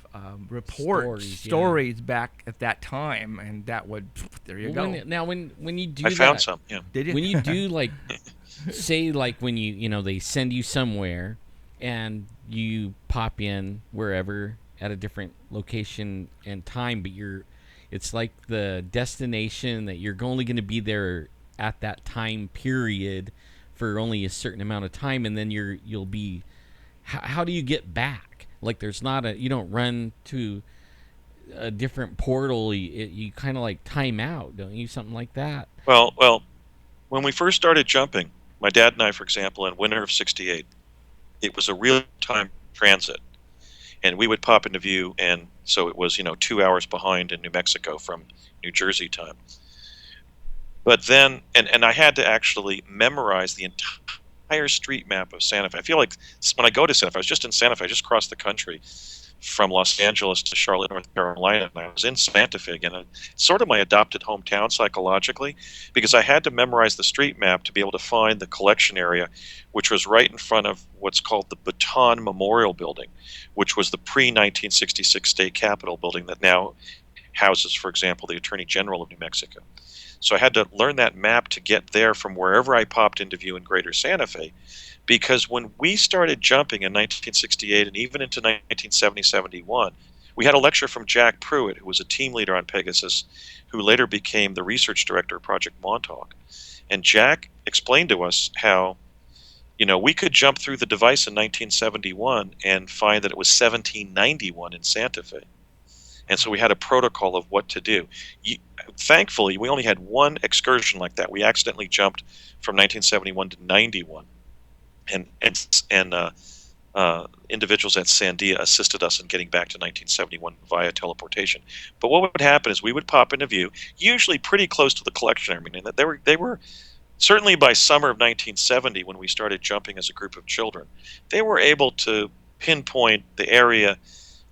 stories back at that time, and that would, there you go. When you do I found some, yeah. Did you? When you do, like, say, like, when they send you somewhere and you pop in wherever at a different location and time, but it's like the destination that you're only going to be there at that time period for only a certain amount of time, and then you'll be, how do you get back? Like, there's not you don't run to a different portal. You kind of like time out, don't you? Something like that. Well, when we first started jumping, my dad and I, for example, in winter of '68, it was a real-time transit, and we would pop into view, and so it was 2 hours behind in New Mexico from New Jersey time. But then, and I had to actually memorize the entire street map of Santa Fe. I feel like when I go to Santa Fe, I was just in Santa Fe, I just crossed the country from Los Angeles to Charlotte, North Carolina, and I was in Santa Fe again. It's sort of my adopted hometown psychologically, because I had to memorize the street map to be able to find the collection area, which was right in front of what's called the Baton Memorial Building, which was the pre-1966 state capitol building that now houses, for example, the Attorney General of New Mexico. So I had to learn that map to get there from wherever I popped into view in Greater Santa Fe. Because when we started jumping in 1968 and even into 1970-71, we had a lecture from Jack Pruitt, who was a team leader on Pegasus, who later became the research director of Project Montauk. And Jack explained to us how, we could jump through the device in 1971 and find that it was 1791 in Santa Fe. And so we had a protocol of what to do. Thankfully, we only had one excursion like that. We accidentally jumped from 1971 to 91. And individuals at Sandia assisted us in getting back to 1971 via teleportation. But what would happen is we would pop into view, usually pretty close to the collection area. I mean, they were certainly by summer of 1970, when we started jumping as a group of children, they were able to pinpoint the area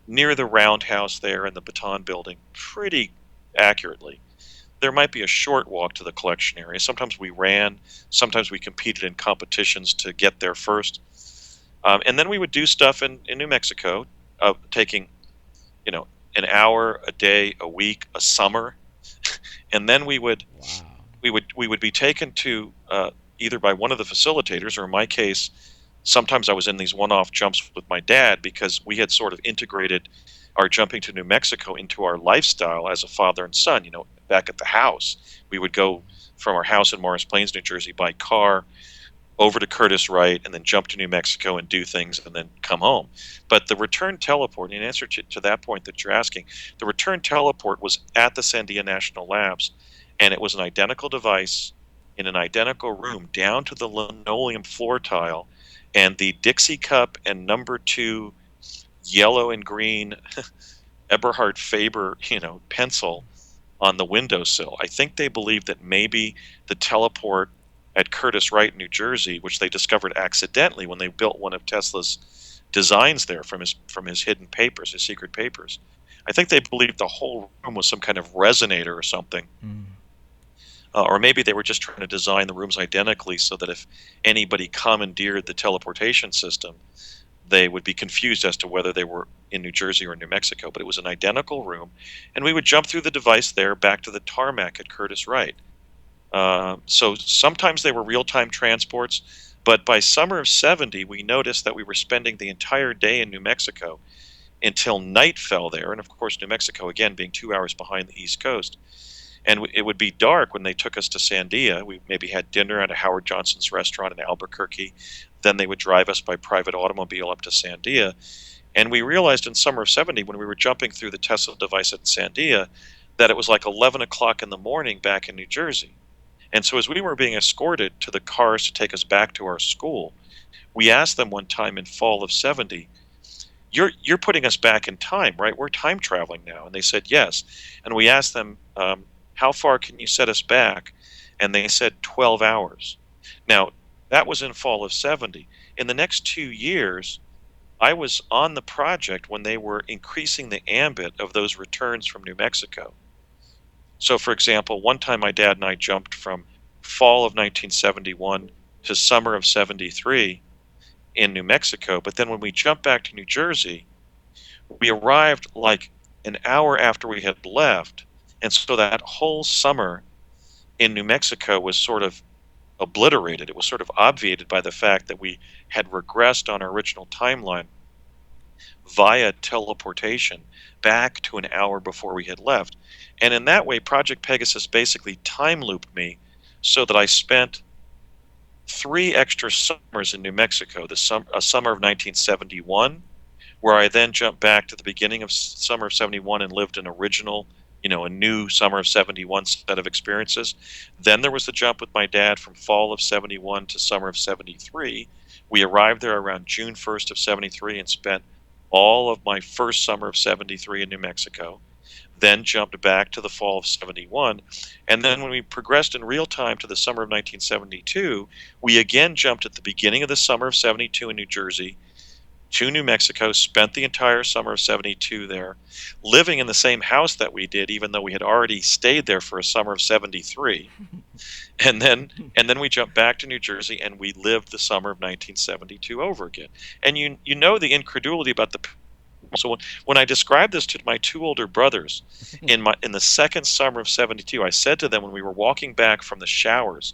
near the roundhouse there in the Baton building pretty accurately. There might be a short walk to the collection area. Sometimes we ran, sometimes we competed in competitions to get there first. And then we would do stuff in New Mexico, taking, an hour, a day, a week, a summer. And then we would be taken to either by one of the facilitators, or in my case, sometimes I was in these one-off jumps with my dad, because we had sort of integrated our jumping to New Mexico into our lifestyle as a father and son. Back at the house, we would go from our house in Morris Plains, New Jersey, by car over to Curtis Wright, and then jump to New Mexico and do things, and then come home. But the return teleport, in answer to that point that you're asking, the return teleport was at the Sandia National Labs, and it was an identical device in an identical room, down to the linoleum floor tile, and the Dixie cup and number 2 yellow and green Eberhard Faber, pencil on the windowsill. I think they believed that maybe the teleport at Curtis Wright, New Jersey, which they discovered accidentally when they built one of Tesla's designs there from his hidden papers, his secret papers. I think they believed the whole room was some kind of resonator or something. Or maybe they were just trying to design the rooms identically so that if anybody commandeered the teleportation system, they would be confused as to whether they were in New Jersey or New Mexico. But it was an identical room, and we would jump through the device there back to the tarmac at Curtis Wright. So sometimes they were real-time transports, but by summer of 70, we noticed that we were spending the entire day in New Mexico until night fell there. And of course, New Mexico, again, being 2 hours behind the East Coast. And it would be dark when they took us to Sandia. We maybe had dinner at a Howard Johnson's restaurant in Albuquerque. Then they would drive us by private automobile up to Sandia. And we realized in summer of 70, when we were jumping through the Tesla device at Sandia, that it was like 11 o'clock in the morning back in New Jersey. And so as we were being escorted to the cars to take us back to our school, we asked them one time in fall of 70, you're putting us back in time, right? We're time traveling now. And they said, yes. And we asked them, how far can you set us back? And they said 12 hours. Now, that was in fall of 70. In the next 2 years, I was on the project when they were increasing the ambit of those returns from New Mexico. So, for example, one time my dad and I jumped from fall of 1971 to summer of 73 in New Mexico. But then when we jumped back to New Jersey, we arrived like an hour after we had left. And so that whole summer in New Mexico was sort of obliterated. It was sort of obviated by the fact that we had regressed on our original timeline via teleportation back to an hour before we had left. And in that way, Project Pegasus basically time looped me so that I spent 3 extra summers in New Mexico, a summer of 1971, where I then jumped back to the beginning of summer of 71 and lived an original, a new summer of 71 set of experiences. Then there was the jump with my dad from fall of 71 to summer of 73. We arrived there around June 1st of 73 and spent all of my first summer of 73 in New Mexico, then jumped back to the fall of 71. And then when we progressed in real time to the summer of 1972, we again jumped at the beginning of the summer of 72 in New Jersey to New Mexico, spent the entire summer of 72 there, living in the same house that we did, even though we had already stayed there for a summer of 73. And then we jumped back to New Jersey and we lived the summer of 1972 over again. And you know the incredulity about the So when I described this to my two older brothers in the second summer of '72, I said to them when we were walking back from the showers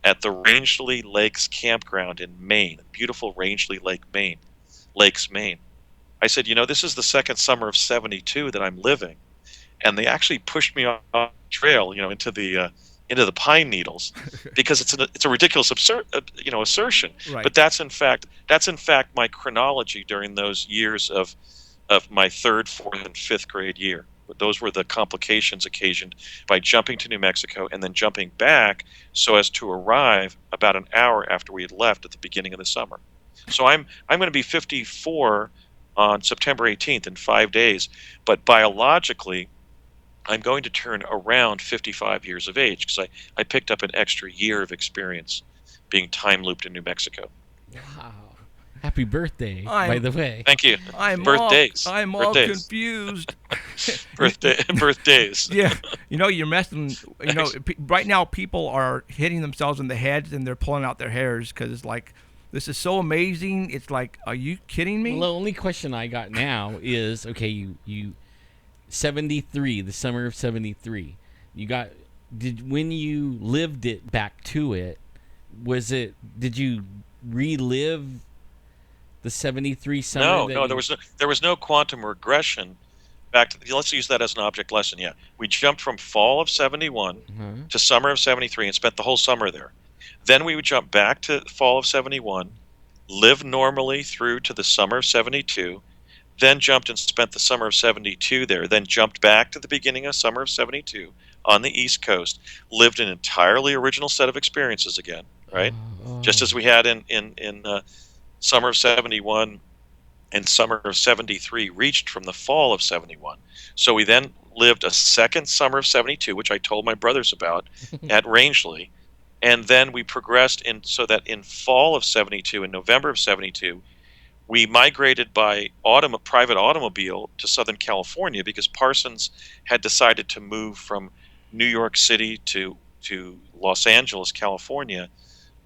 at the Rangeley Lakes campground in Maine, beautiful Rangeley Lakes, Maine. I said, this is the second summer of '72 that I'm living, and they actually pushed me off the trail, into the pine needles, because it's a ridiculous assertion. Right. But that's in fact my chronology during those years of my third, fourth, and fifth grade year. But those were the complications occasioned by jumping to New Mexico and then jumping back so as to arrive about an hour after we had left at the beginning of the summer. So I'm going to be 54 on September 18th in 5 days, but biologically I'm going to turn around 55 years of age because I picked up an extra year of experience being time looped in New Mexico. Wow. Happy birthday, by the way. Thank you. Birthdays. I'm Birthdays. Confused. Birthdays. Yeah. You're messing, right now people are hitting themselves in the heads and they're pulling out their hairs because it's like, this is so amazing. It's like, are you kidding me? Well, the only question I got now is, okay, you 73, the summer of '73. When you lived it back to it, did you relive the '73 summer? No, there was no quantum regression back to, let's use that as an object lesson. Yeah. We jumped from fall of '71 to summer of '73 and spent the whole summer there. Then we would jump back to fall of '71, live normally through to the summer of '72, then jumped and spent the summer of '72 there, then jumped back to the beginning of summer of '72 on the East Coast, lived an entirely original set of experiences again, right? Just as we had in summer of '71 and summer of '73 reached from the fall of '71. So we then lived a second summer of '72, which I told my brothers about at Rangeley. And then we progressed so that in fall of '72, in November of '72, we migrated by private automobile to Southern California because Parsons had decided to move from New York City to Los Angeles, California,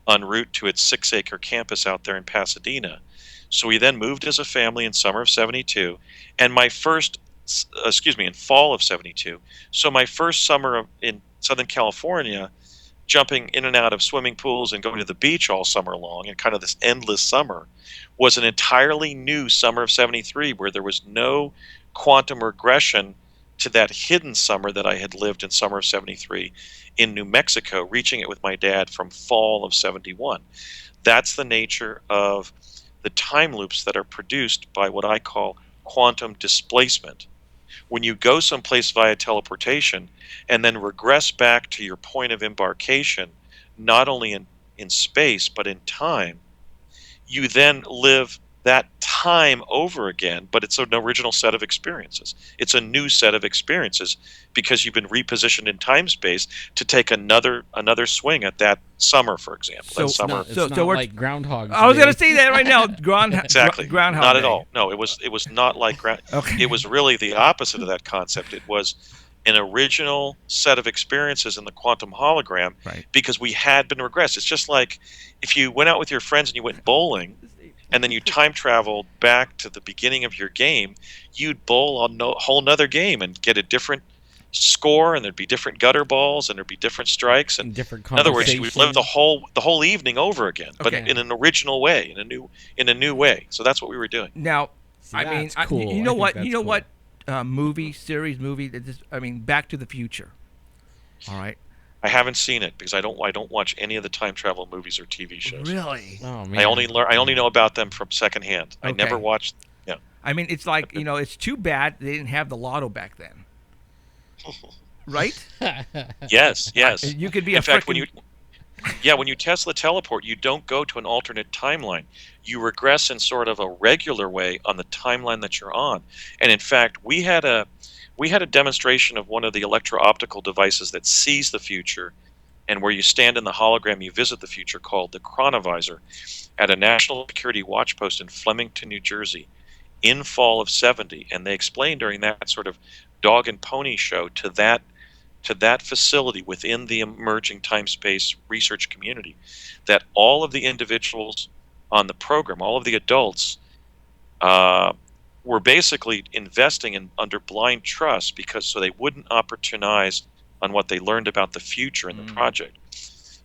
en route to its 6-acre campus out there in Pasadena. So we then moved as a family in summer of '72, and in fall of '72. So my first summer in Southern California, jumping in and out of swimming pools and going to the beach all summer long and kind of this endless summer, was an entirely new summer of '73 where there was no quantum regression to that hidden summer that I had lived in summer of '73 in New Mexico, reaching it with my dad from fall of '71. That's the nature of the time loops that are produced by what I call quantum displacement. When you go someplace via teleportation and then regress back to your point of embarkation, not only in space but in time, you then live that time over again, but it's an original set of experiences. It's a new set of experiences because you've been repositioned in time space to take another swing at that summer, for example. So, that summer. It's not like Groundhog Day. I was going to say that right now. Exactly. Groundhog Not Day. at all. No, it was not like Okay. It was really the opposite of that concept. It was an original set of experiences in the quantum hologram, right, because we had been regressed. It's just like if you went out with your friends and you went bowling and then you time traveled back to the beginning of your game, you'd bowl a whole nother game and get a different score, and there'd be different gutter balls and there'd be different strikes and different in other words, you would live the whole evening over again, but Okay. in an original way, in a new way. So that's what we were doing. Now, See, that's cool. you know I think what? that's You know cool. what? Movie that this, Back to the Future. All right. I haven't seen it because I don't watch any of the time travel movies or TV shows. Really? Oh man. I only know about them from secondhand. I Okay. never watched. Yeah. It's like, it's too bad they didn't have the lotto back then. Right? Yes. You could be In fact, when you Tesla teleport, you don't go to an alternate timeline. You regress in sort of a regular way on the timeline that you're on. And in fact, we had a demonstration of one of the electro-optical devices that sees the future, and where you stand in the hologram, you visit the future, called the Chronovisor, at a national security watch post in Flemington, New Jersey, in fall of '70. And they explained during that sort of dog and pony show to that facility within the emerging time-space research community that all of the individuals on the program, all of the adults, were basically investing in under blind trust because so they wouldn't opportunize on what they learned about the future in the project.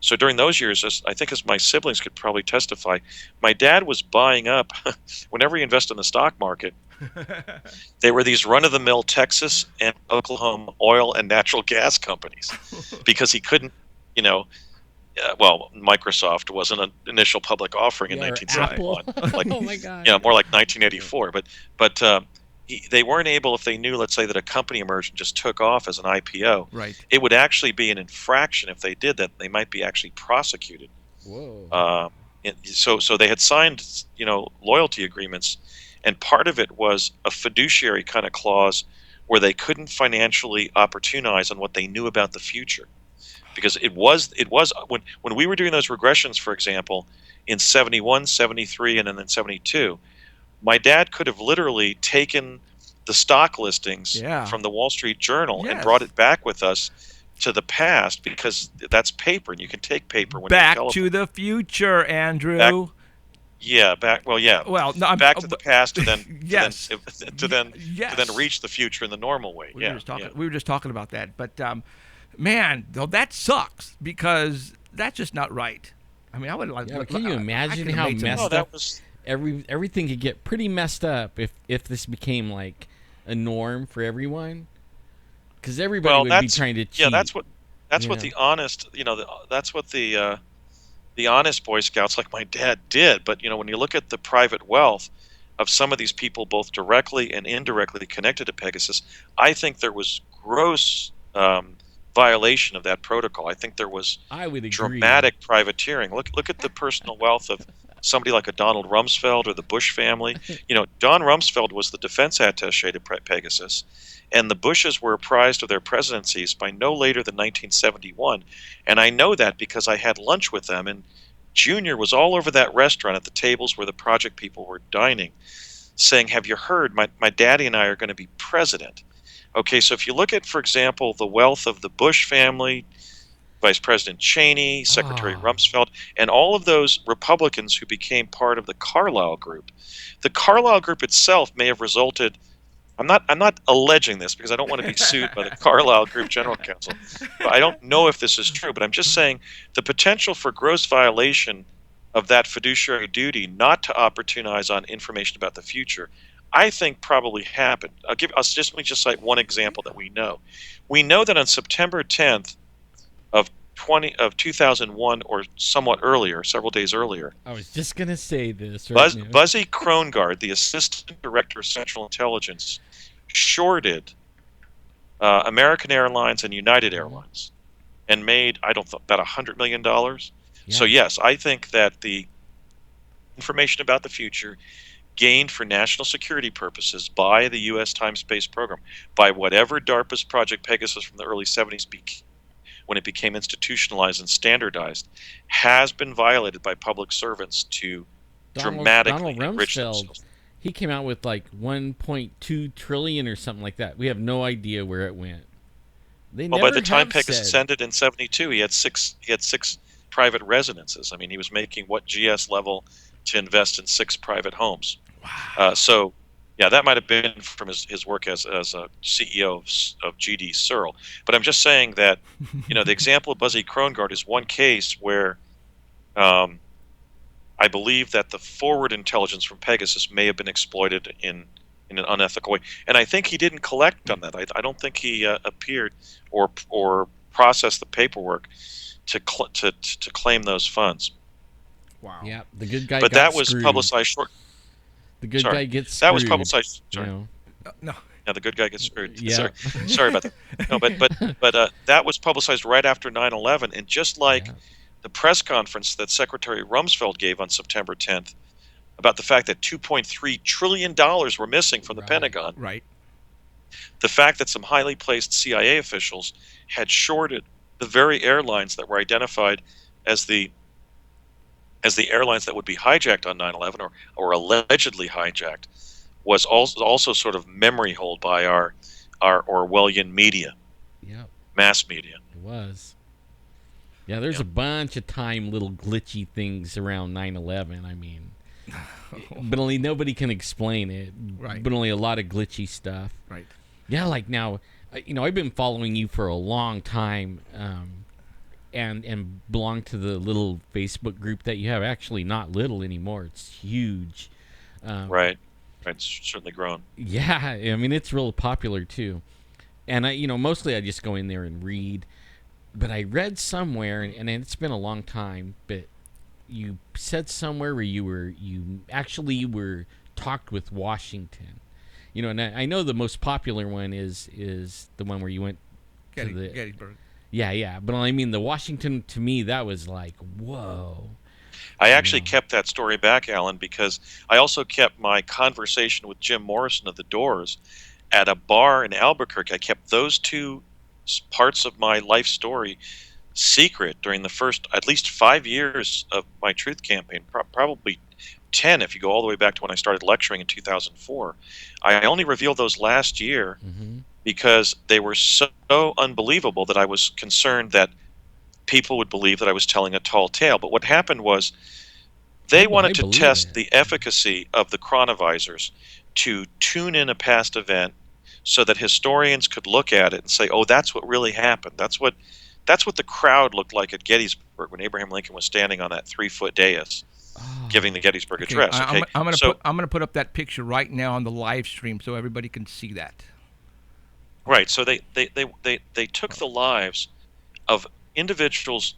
So during those years, I think as my siblings could probably testify, my dad was buying up, whenever he invested in the stock market, they were these run-of-the-mill Texas and Oklahoma oil and natural gas companies because he couldn't, well, Microsoft was an initial public offering in Yeah, or 1971, like, oh my God. more like 1984. But they weren't able, if they knew, let's say, that a company emerged and just took off as an IPO, Right. it would actually be an infraction if they did that. They might be actually prosecuted. Whoa. So they had signed, loyalty agreements, and part of it was a fiduciary kind of clause where they couldn't financially opportunize on what they knew about the future. Because it was when we were doing those regressions, for example, in 71, 73, and then in 72, my dad could have literally taken the stock listings from the Wall Street Journal and brought it back with us to the past, because that's paper and you can take paper when Back you're to the future, Andrew. Well, no, back to the past to then yes. to then reach the future in the normal way. We were just talking about that, but man, though, that sucks because that's just not right. I mean, I would like. Yeah, can you imagine how messed up everything could get pretty messed up if this became like a norm for everyone? Because everybody would be trying to cheat. Yeah, that's what the honest, that's what the honest Boy Scouts like my dad did. But when you look at the private wealth of some of these people, both directly and indirectly connected to Pegasus, I think there was gross violation of that protocol. I think there was dramatic privateering. Look at the personal wealth of somebody like a Donald Rumsfeld or the Bush family. Don Rumsfeld was the defense attaché to Pegasus, and the Bushes were apprised of their presidencies by no later than 1971. And I know that because I had lunch with them, and Junior was all over that restaurant at the tables where the project people were dining, saying, "Have you heard? My daddy and I are going to be president." Okay, so if you look at, for example, the wealth of the Bush family, Vice President Cheney, Secretary Rumsfeld, and all of those Republicans who became part of the Carlyle Group. The Carlyle Group itself may have resulted. I'm not alleging this because I don't want to be sued by the Carlyle Group General Counsel. But I don't know if this is true, but I'm just saying the potential for gross violation of that fiduciary duty not to opportunize on information about the future, I think probably happened. Let me just cite one example that we know. We know that on September 10th of 2001, or somewhat earlier, several days earlier, I was just going to say this. Buzzy Krongard, the Assistant Director of Central Intelligence, shorted American Airlines and United Airlines and made, about $100 million. Yeah. So yes, I think that the information about the future gained for national security purposes by the U.S. time-space program, by whatever DARPA's Project Pegasus from the early 70s when it became institutionalized and standardized, has been violated by public servants to dramatically enrich themselves. He came out with like 1.2 trillion or something like that. We have no idea where it went. By the time Pegasus ended in 72, he had six private residences. I mean, he was making what GS level to invest in 6 private homes. Wow. That might have been from his work as a CEO of GD Searle. But I'm just saying that, the example of Buzzy Krongard is one case where I believe that the forward intelligence from Pegasus may have been exploited in an unethical way. And I think he didn't collect on that. I don't think he appeared or processed the paperwork to claim those funds. Wow. Yeah, the good guy. But got that was screwed. Publicized short. The good guy gets screwed. That was publicized. Sorry. No. Yeah, the good guy gets screwed. Yeah. Sorry about that. No, but that was publicized right after 9/11, and just like the press conference that Secretary Rumsfeld gave on September 10th about the fact that $2.3 trillion were missing from the Pentagon. Right. The fact that some highly placed CIA officials had shorted the very airlines that were identified as the airlines that would be hijacked on 9/11 or allegedly hijacked was also sort of memory hold by our Orwellian media, mass media. It was. Yeah, there's a bunch of little glitchy things around 9/11. I mean, but only nobody can explain it. Right. But only a lot of glitchy stuff. Right. Yeah, like now, I've been following you for a long time, and belong to the little Facebook group that you have. Actually, not little anymore. It's huge. Right. It's certainly grown. Yeah, I mean, it's real popular too. And mostly I just go in there and read. But I read somewhere, and it's been a long time, but you said somewhere where you actually were talked with Washington. And I know the most popular one is the one where you went to the Gettysburg. Yeah, but I mean the Washington, to me, that was like, whoa. I actually kept that story back, Alan, because I also kept my conversation with Jim Morrison of the Doors at a bar in Albuquerque. I kept those two parts of my life story secret during the first at least 5 years of my truth campaign, probably 10 if you go all the way back to when I started lecturing in 2004. I only revealed those last year because they were so unbelievable that I was concerned that people would believe that I was telling a tall tale. But what happened was they wanted to test the efficacy of the chronovisors to tune in a past event so that historians could look at it and say, oh, that's what really happened. That's what the crowd looked like at Gettysburg when Abraham Lincoln was standing on that 3-foot dais giving the Gettysburg Address. Okay? I'm gonna put up that picture right now on the live stream so everybody can see that. Right. So they took the lives of individuals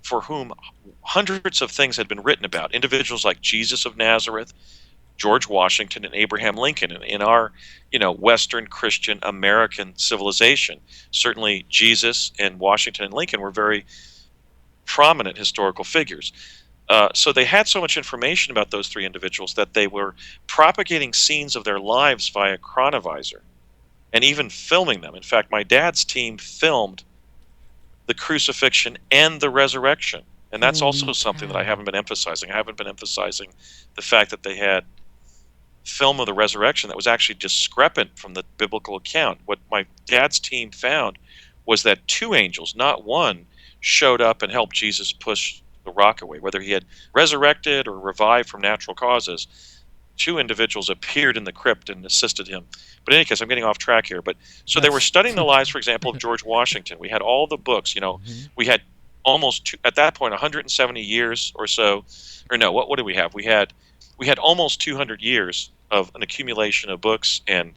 for whom hundreds of things had been written about. Individuals like Jesus of Nazareth, George Washington, and Abraham Lincoln in our, Western Christian American civilization. Certainly Jesus and Washington and Lincoln were very prominent historical figures. So they had so much information about those three individuals that they were propagating scenes of their lives via chronovisor and even filming them. In fact, my dad's team filmed the crucifixion and the resurrection. And that's also something that I haven't been emphasizing. I haven't been emphasizing the fact that they had film of the resurrection that was actually discrepant from the biblical account. What my dad's team found was that two angels, not one, showed up and helped Jesus push the rock away. Whether he had resurrected or revived from natural causes, two individuals appeared in the crypt and assisted him. But in any case, I'm getting off track here. But so they were studying the lives, for example, of George Washington. We had all the books. We had almost at that point 170 years or so, or no, what did we have? We had almost 200 years of an accumulation of books and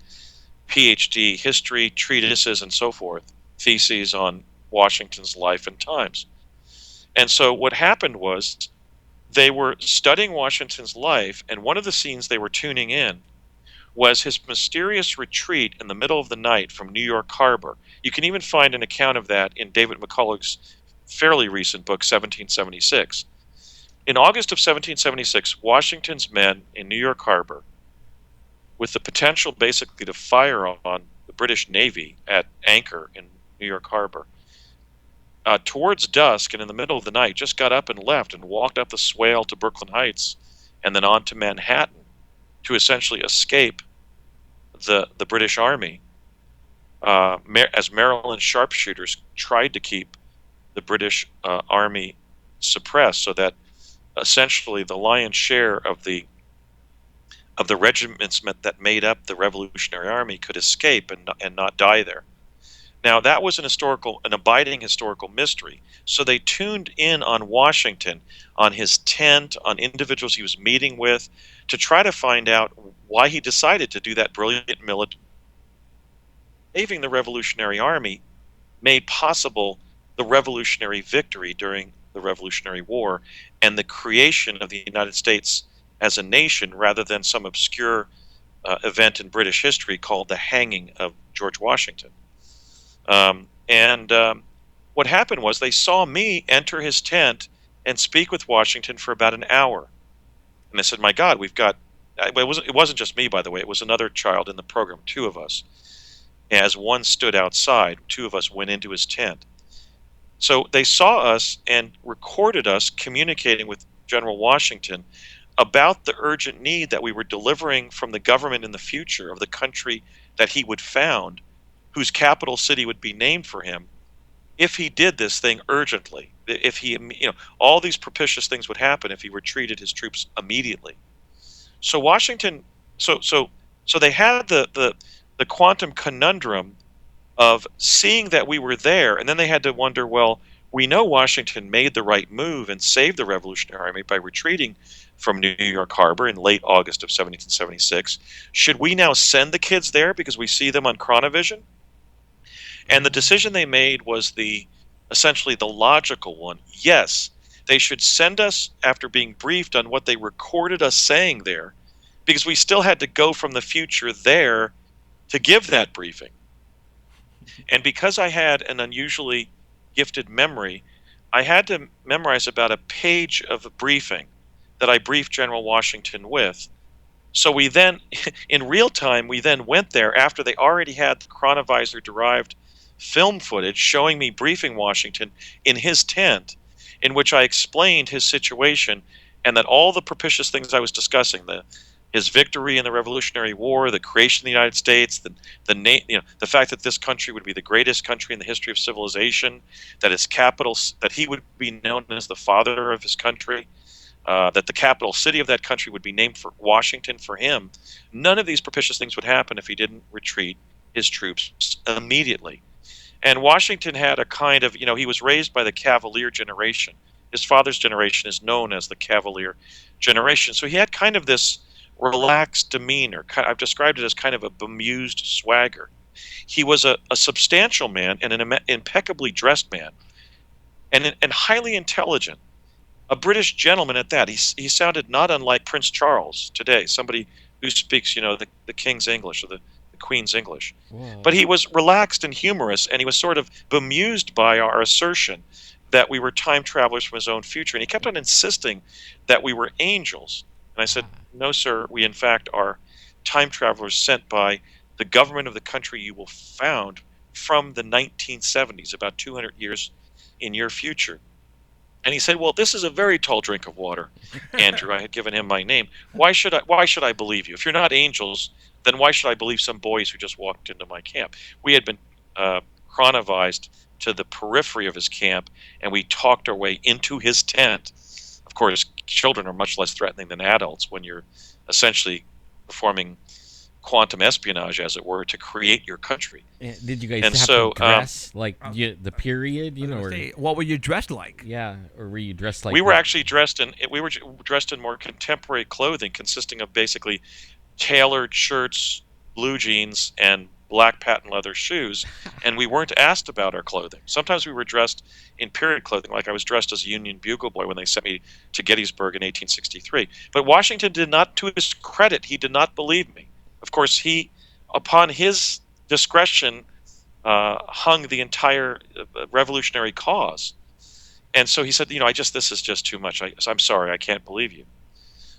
PhD history treatises and so forth, theses on Washington's life and times. And so what happened was they were studying Washington's life, and one of the scenes they were tuning in was his mysterious retreat in the middle of the night from New York Harbor. You can even find an account of that in David McCullough's fairly recent book, 1776. In August of 1776, Washington's men in New York Harbor, with the potential basically to fire on the British Navy at anchor in New York Harbor, towards dusk and in the middle of the night, just got up and left and walked up the swale to Brooklyn Heights and then on to Manhattan to essentially escape the British Army, as Maryland sharpshooters tried to keep the British Army suppressed, so that essentially the lion's share of the regiments that made up the Revolutionary Army could escape and not die there. Now, that was an abiding historical mystery. So they tuned in on Washington, on his tent, on individuals he was meeting with, to try to find out why he decided to do that brilliant military. Saving the Revolutionary Army made possible the revolutionary victory during the Revolutionary War and the creation of the United States as a nation, rather than some obscure event in British history called the hanging of George Washington. What happened was they saw me enter his tent and speak with Washington for about an hour. And they said, my God, we've got... It wasn't just me, by the way. It was another child in the program, two of us. As one stood outside, two of us went into his tent. So they saw us and recorded us communicating with General Washington about the urgent need that we were delivering from the government in the future of the country that he would found, whose capital city would be named for him, if he did this thing urgently. If he, all these propitious things would happen if he retreated his troops immediately. So Washington, so they had the quantum conundrum of seeing that we were there, and then they had to wonder, well, we know Washington made the right move and saved the Revolutionary Army by retreating from New York Harbor in late August of 1776. Should we now send the kids there because we see them on chronovision? And the decision they made was essentially the logical one. Yes, they should send us after being briefed on what they recorded us saying there, because we still had to go from the future there to give that briefing. And because I had an unusually gifted memory, I had to memorize about a page of a briefing that I briefed General Washington with. So we then, in real time, we then went there after they already had the chronovisor-derived film footage showing me briefing Washington in his tent, in which I explained his situation and that all the propitious things I was discussing, his victory in the Revolutionary War, the creation of the United States, the fact that this country would be the greatest country in the history of civilization, that its capital, that he would be known as the father of his country, that the capital city of that country would be named for Washington for him. None of these propitious things would happen if he didn't retreat his troops immediately. And Washington had a kind of, he was raised by the Cavalier generation. His father's generation is known as the Cavalier generation. So he had kind of this relaxed demeanor. I've described it as kind of a bemused swagger. He was a substantial man and an impeccably dressed man, and highly intelligent. A British gentleman at that. He sounded not unlike Prince Charles today, somebody who speaks, the King's English or the Queen's English. Whoa. But he was relaxed and humorous, and he was sort of bemused by our assertion that we were time travelers from his own future. And he kept on insisting that we were angels. And I said, no, sir, we in fact are time travelers sent by the government of the country you will found from the 1970s, about 200 years in your future. And he said, well, this is a very tall drink of water, Andrew. I had given him my name. Why should I believe you? If you're not angels, then why should I believe some boys who just walked into my camp? We had been chronovised to the periphery of his camp, and we talked our way into his tent. Of course, children are much less threatening than adults when you're essentially performing quantum espionage, as it were, to create your country. Did you guys And have so, to dress like the period, or What were you dressed like? yeah, or were you dressed like? we were dressed in more contemporary clothing, consisting of basically tailored shirts, blue jeans, and black patent leather shoes, and we weren't asked about our clothing. Sometimes we were dressed in period clothing, like I was dressed as a Union bugle boy when they sent me to Gettysburg in 1863. But Washington did not, to his credit, he did not believe me. Of course, he, upon his discretion, hung the entire revolutionary cause. And so he said, this is just too much. I'm sorry, I can't believe you.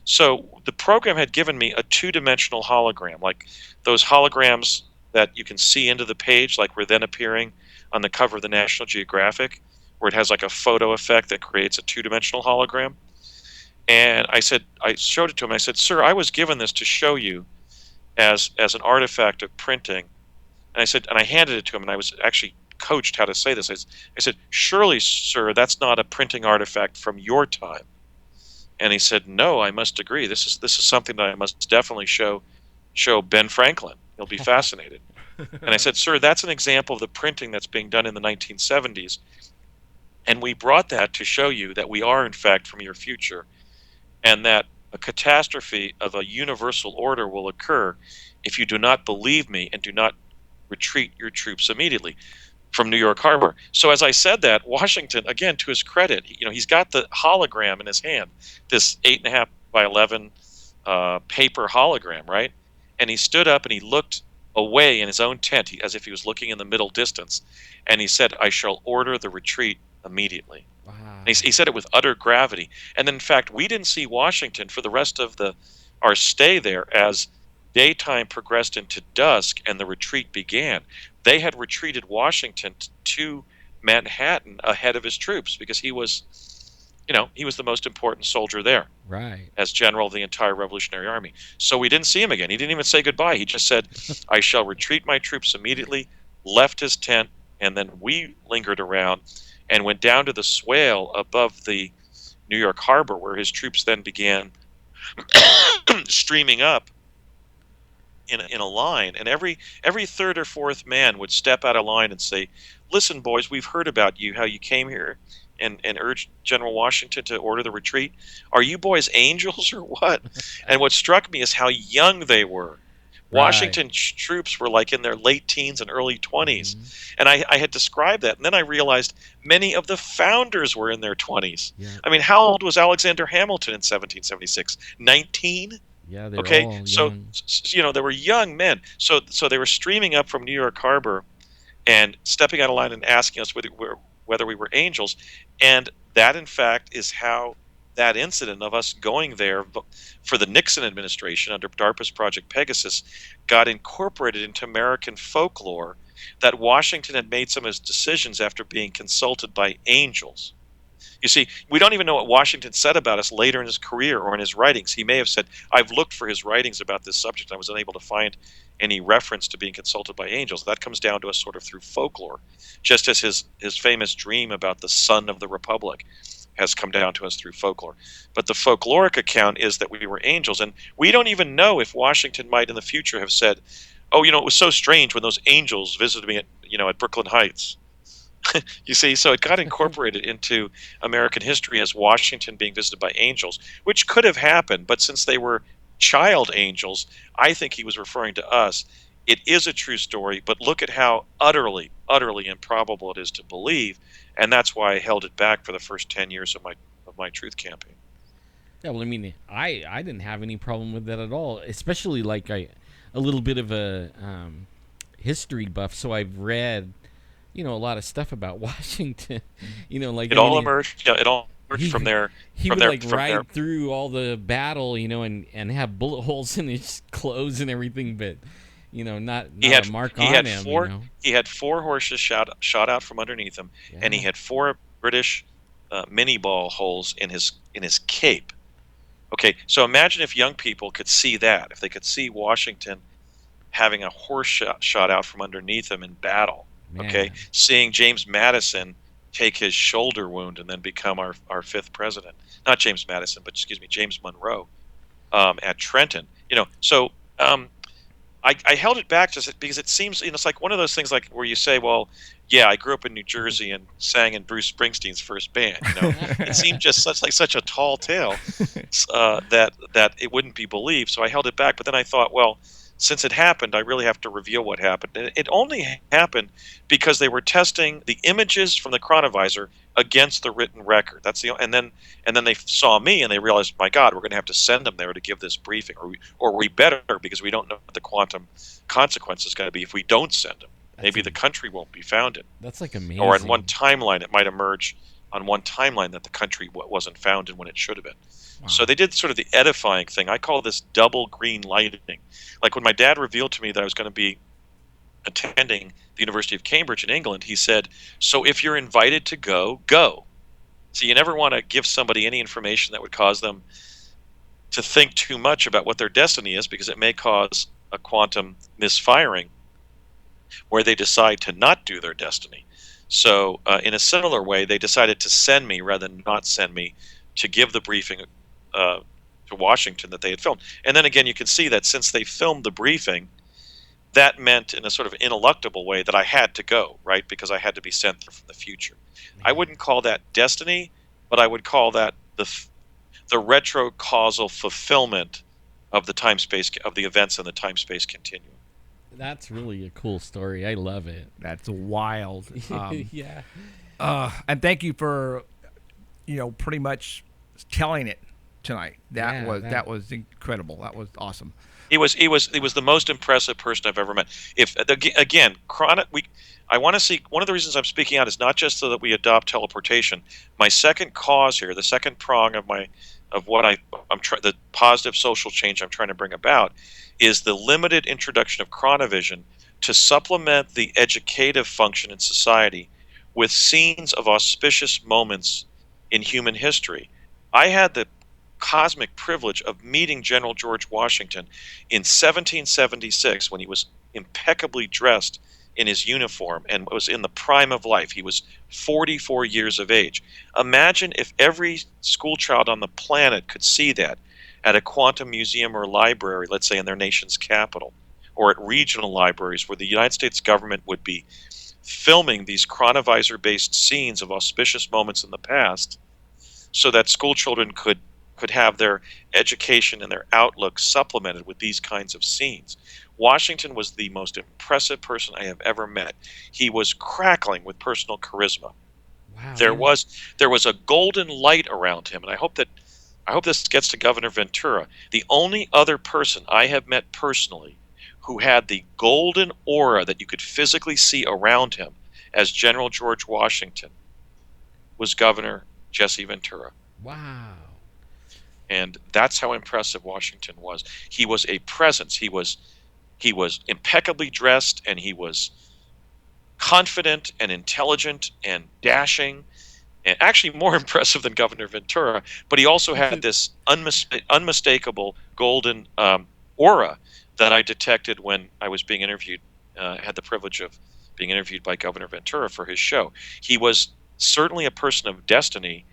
So the program had given me a two-dimensional hologram, like those holograms that you can see into the page, like were then appearing on the cover of the National Geographic, where it has like a photo effect that creates a two-dimensional hologram. And I showed it to him. I said, sir, I was given this to show you as an artifact of printing. And I handed it to him, and I was actually coached how to say this. I said, surely, sir, that's not a printing artifact from your time. And he said, no, I must agree. This is something that I must definitely show Ben Franklin. He'll be fascinated. And I said, sir, that's an example of the printing that's being done in the 1970s. And we brought that to show you that we are, in fact, from your future, and that a catastrophe of a universal order will occur if you do not believe me and do not retreat your troops immediately from New York Harbor. So as I said that, Washington, again, to his credit, he's got the hologram in his hand, this 8.5 by 11 paper hologram, right? And he stood up and he looked away in his own tent, as if he was looking in the middle distance, and he said, I shall order the retreat immediately. Wow. And he said it with utter gravity. And then, in fact, we didn't see Washington for the rest of our stay there as daytime progressed into dusk and the retreat began. They had retreated Washington to Manhattan ahead of his troops because he was the most important soldier there. Right. As general of the entire Revolutionary Army. So we didn't see him again. He didn't even say goodbye. He just said, I shall retreat my troops immediately, left his tent, and then we lingered around and went down to the swale above the New York Harbor, where his troops then began streaming up in a line, and every third or fourth man would step out of line and say, "Listen, boys, we've heard about you, how you came here and urged General Washington to order the retreat. Are you boys angels or what?" And what struck me is how young they were. Right. Washington troops were like in their late teens and early 20s. And I had described that, and then I realized many of the founders were in their 20s. Yeah. I mean, how old was Alexander Hamilton in 1776? 19? Yeah, they're Okay, all so young. they were young men. So they were streaming up from New York Harbor and stepping out of line and asking us whether we were angels, and that in fact is how that incident of us going there for the Nixon administration under DARPA's Project Pegasus got incorporated into American folklore, that Washington had made some of his decisions after being consulted by angels. You see, we don't even know what Washington said about us later in his career or in his writings. He may have said, I've looked for his writings about this subject, and I was unable to find any reference to being consulted by angels. That comes down to us sort of through folklore, just as his famous dream about the son of the Republic has come down to us through folklore. But the folkloric account is that we were angels, and we don't even know if Washington might in the future have said, oh, it was so strange when those angels visited me at Brooklyn Heights. You see, so it got incorporated into American history as Washington being visited by angels, which could have happened, but since they were child angels, I think he was referring to us. It is a true story, but look at how utterly, utterly improbable it is to believe, and that's why I held it back for the first 10 years of my truth campaign. Yeah, well, I mean, I didn't have any problem with that at all, especially like a little bit of a history buff, so I've read a lot of stuff about Washington. Like it all emerged. Yeah, it all emerged from there. He would ride through all the battle, and have bullet holes in his clothes and everything, but not a mark on him. He had 4 horses shot out from underneath him, and he had 4 British mini ball holes in his cape. Okay, so imagine if young people could see that, if they could see Washington having a horse shot out from underneath him in battle. Man. Okay, seeing James Madison take his shoulder wound and then become our 5th president. Not James Madison, but James Monroe at Trenton. So I held it back just because it seems it's like one of those things like where you say, well, yeah, I grew up in New Jersey and sang in Bruce Springsteen's first band. It seemed just such a tall tale that it wouldn't be believed. So I held it back. But then I thought, well, since it happened, I really have to reveal what happened. And it only happened because they were testing the images from the chronovisor against the written record. And then they saw me and they realized, my God, we're going to have to send them there to give this briefing, or we better, because we don't know what the quantum consequence is going to be if we don't send them. Maybe the country won't be founded. That's like amazing. Or in one timeline, it might emerge on one timeline that the country wasn't founded when it should have been. Wow. So they did sort of the edifying thing. I call this double green lighting. Like when my dad revealed to me that I was going to be attending the University of Cambridge in England, he said, so if you're invited to go, go. So you never want to give somebody any information that would cause them to think too much about what their destiny is, because it may cause a quantum misfiring where they decide to not do their destiny. So in a similar way, they decided to send me rather than not send me to give the briefing to Washington that they had filmed. And then again, you can see that since they filmed the briefing, that meant in a sort of ineluctable way that I had to go, right? Because I had to be sent there from the future. I wouldn't call that destiny, but I would call that the retrocausal fulfillment of the time-space, of the events in the time-space continuum. That's really a cool story. I love it. That's wild. Yeah. And thank you for, pretty much telling it tonight. That was incredible. That was awesome. He was the most impressive person I've ever met. I want to see, one of the reasons I'm speaking out is not just so that we adopt teleportation. My second cause here, the second prong of the positive social change I'm trying to bring about, is the limited introduction of chronovision to supplement the educative function in society with scenes of auspicious moments in human history. I had the cosmic privilege of meeting General George Washington in 1776 when he was impeccably dressed in his uniform and was in the prime of life. He was 44 years of age. Imagine if every school child on the planet could see that. at a quantum museum or library, let's say in their nation's capital, or at regional libraries where the United States government would be filming these chronovisor-based scenes of auspicious moments in the past so that school children could have their education and their outlook supplemented with these kinds of scenes. Washington was the most impressive person I have ever met. He was crackling with personal charisma. Wow. There was a golden light around him, and I hope this gets to Governor Ventura. The only other person I have met personally who had the golden aura that you could physically see around him as General George Washington was Governor Jesse Ventura. Wow. And that's how impressive Washington was. He was a presence. He was impeccably dressed, and he was confident and intelligent and dashing, and actually more impressive than Governor Ventura. But he also had this unmistakable golden aura that I detected when I was being interviewed. Had the privilege of being interviewed by Governor Ventura for his show. He was certainly a person of destiny,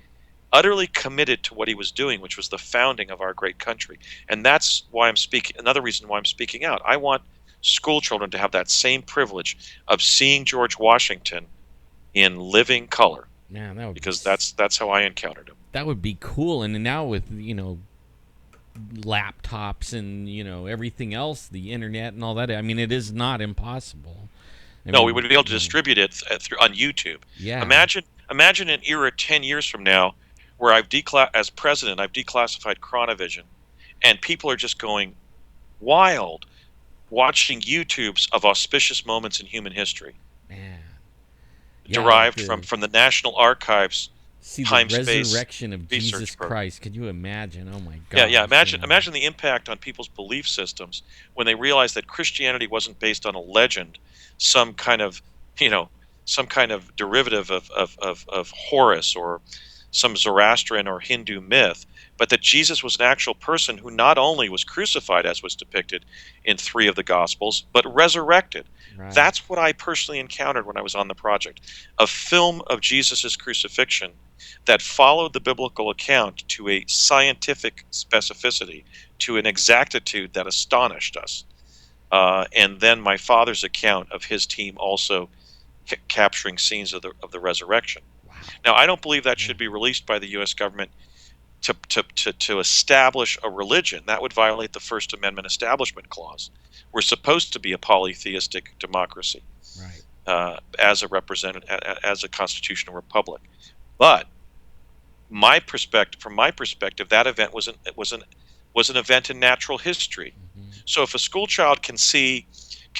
utterly committed to what he was doing, which was the founding of our great country. And that's why I'm speaking. Another reason why I'm speaking out. I want school children to have that same privilege of seeing George Washington in living color. Man, that would because that's how I encountered him. That would be cool. And now with laptops and everything else, the internet and all that, I mean, it is not impossible. We would be able to distribute it through on YouTube. Yeah. Imagine an era 10 years from now where as president, I've declassified Chronovision, and people are just going wild watching YouTubes of auspicious moments in human history. Man. Derived from the National Archives. See Time, the space, resurrection of Jesus program. Christ. Could you imagine? Oh my God. Yeah. Imagine the impact on people's belief systems when they realized that Christianity wasn't based on a legend, some kind of derivative of Horus or some Zoroastrian or Hindu myth, but that Jesus was an actual person who not only was crucified, as was depicted in 3 of the Gospels, but resurrected. Right. That's what I personally encountered when I was on the project. A film of Jesus' crucifixion that followed the biblical account to a scientific specificity, to an exactitude that astonished us. And then my father's account of his team also capturing scenes of the resurrection. Wow. Now, I don't believe that should be released by the U.S. government to establish a religion. That would violate the First Amendment Establishment Clause. We're supposed to be a polytheistic democracy, right? As a constitutional republic. But from my perspective, that event was an event in natural history. Mm-hmm. So if a school child can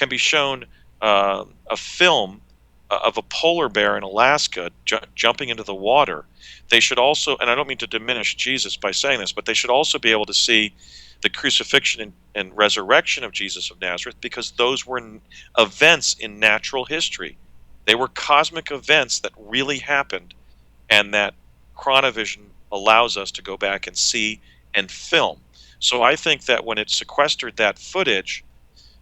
be shown a film of a polar bear in Alaska jumping into the water, they should also, and I don't mean to diminish Jesus by saying this, but they should also be able to see the crucifixion and resurrection of Jesus of Nazareth, because those were events in natural history. They were cosmic events that really happened, and that Chronovision allows us to go back and see and film. So I think that when it sequestered that footage,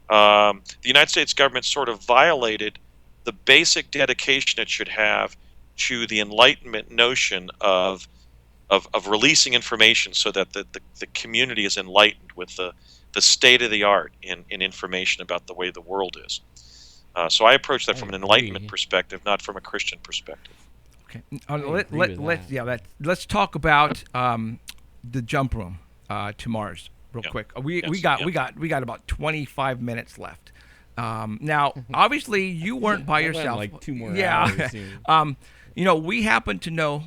the United States government sort of violated the basic dedication it should have to the Enlightenment notion of releasing information so that the community is enlightened with the state of the art in information about the way the world is. So I approach that from an Enlightenment perspective, not from a Christian perspective. Okay. Let's talk about the jump room to Mars real quick. We got about 25 minutes left. Now, obviously, you weren't by yourself. Like 2 more hours. We happen to know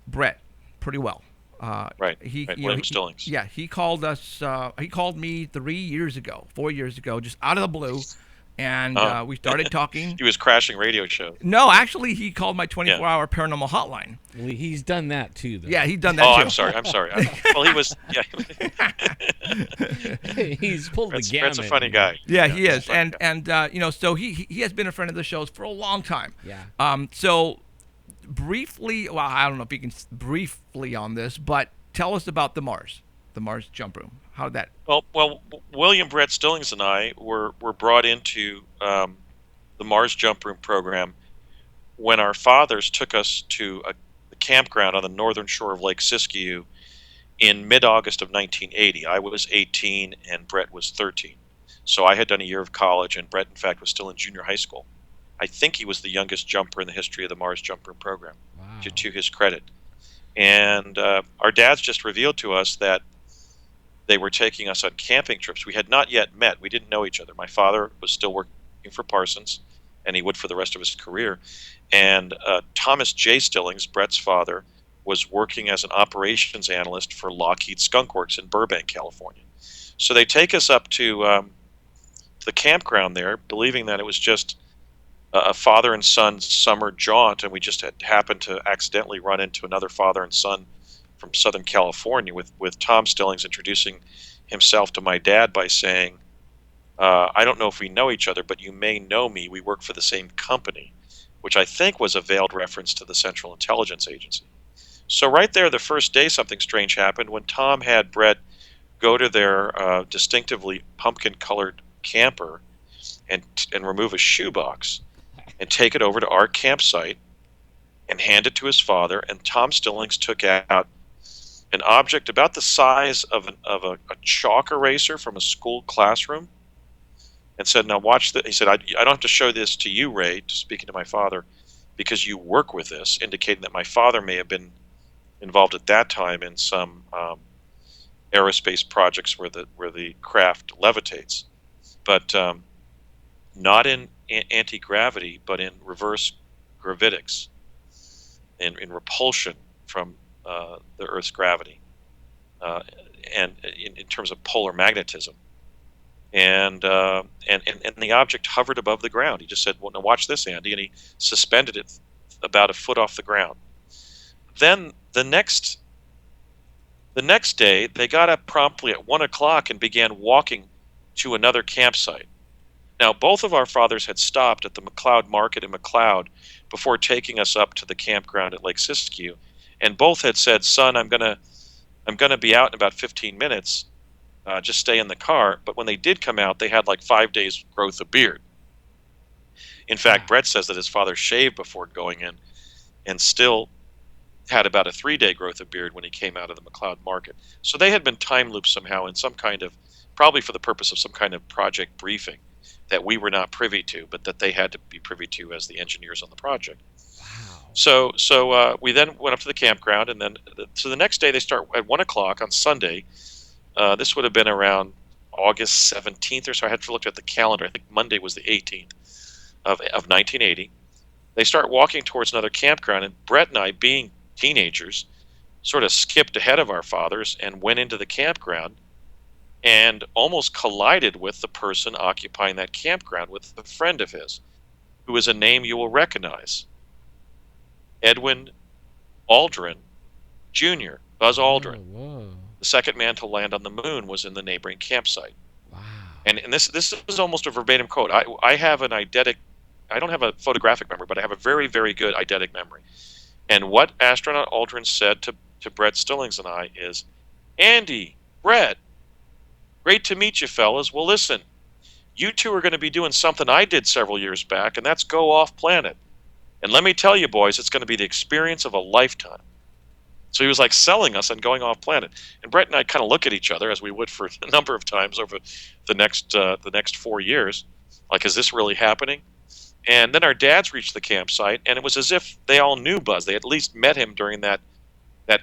Brett pretty well. Right. William Stillings. He called us. He called me 4 years ago, just out of the blue, and we started talking. He was crashing radio shows. No, actually, he called my 24-hour paranormal hotline. Well, he's done that too, though. Yeah, he's done that too. I'm sorry. Well, he was. Yeah. He's pulled the gamut. Brett's a funny guy. Yeah, he is, and so he has been a friend of the shows for a long time. Yeah. So briefly, well, I don't know if you can briefly on this, but tell us about the Mars jump room. How did that? Well, William Brett Stillings and I were brought into the Mars jump room program when our fathers took us to a campground on the northern shore of Lake Siskiyou in mid-August of 1980. I was 18 and Brett was 13. So I had done a year of college, and Brett, in fact, was still in junior high school. I think he was the youngest jumper in the history of the Mars jumper program, Wow. to his credit. And our dads just revealed to us that they were taking us on camping trips. We had not yet met. We didn't know each other. My father was still working for Parsons, and he would for the rest of his career. And Thomas J. Stillings, Brett's father, was working as an operations analyst for Lockheed Skunk Works in Burbank, California. So they take us up to the campground there, believing that it was just a father and son summer jaunt, and we just had happened to accidentally run into another father and son from Southern California, with Tom Stillings introducing himself to my dad by saying, I don't know if we know each other, but you may know me. We work for the same company, which I think was a veiled reference to the Central Intelligence Agency. So right there, the first day, something strange happened when Tom had Brett go to their distinctively pumpkin-colored camper and remove a shoebox and take it over to our campsite and hand it to his father. And Tom Stillings took out an object about the size of a chalk eraser from a school classroom and said, now watch this. He said, I don't have to show this to you, Ray, speaking to my father, because you work with this, indicating that my father may have been involved at that time in some aerospace projects where the craft levitates, but not in anti-gravity, but in reverse gravitics, in repulsion from the Earth's gravity, and in terms of polar magnetism. And the object hovered above the ground. He just said, well, now watch this, Andy, and he suspended it about a foot off the ground. Then the next day, they got up promptly at 1 o'clock and began walking to another campsite. Now, both of our fathers had stopped at the McLeod Market in McLeod before taking us up to the campground at Lake Siskiyou, and both had said, "Son, I'm gonna be out in about 15 minutes. Just stay in the car." But when they did come out, they had like 5 days growth of beard. In fact, Brett says that his father shaved before going in, and still had about a 3-day growth of beard when he came out of the McLeod Market. So they had been time looped somehow in some kind of, probably for the purpose of some kind of project briefing that we were not privy to, but that they had to be privy to as the engineers on the project. Wow. So we then went up to the campground, and then so the next day they start at 1 o'clock on Sunday. This would have been around August 17th or so. I had to look at the calendar. I think Monday was the 18th of 1980. They start walking towards another campground, and Brett and I, being teenagers, sort of skipped ahead of our fathers and went into the campground and almost collided with the person occupying that campground, with a friend of his, who is a name you will recognize. Edwin Aldrin Jr., Buzz Aldrin. Whoa. The second man to land on the moon was in the neighboring campsite. Wow. And this is almost a verbatim quote. I have an eidetic, I don't have a photographic memory, but I have a very, very good eidetic memory. And what astronaut Aldrin said to Brett Stillings and I is, "Andy, Brett, great to meet you, fellas. Well, listen, you two are going to be doing something I did several years back, and that's go off planet. And let me tell you, boys, it's going to be the experience of a lifetime." So he was like selling us on going off planet. And Brett and I kind of look at each other, as we would for a number of times over the next 4 years, like, is this really happening? And then our dads reached the campsite, and it was as if they all knew Buzz. They at least met him during that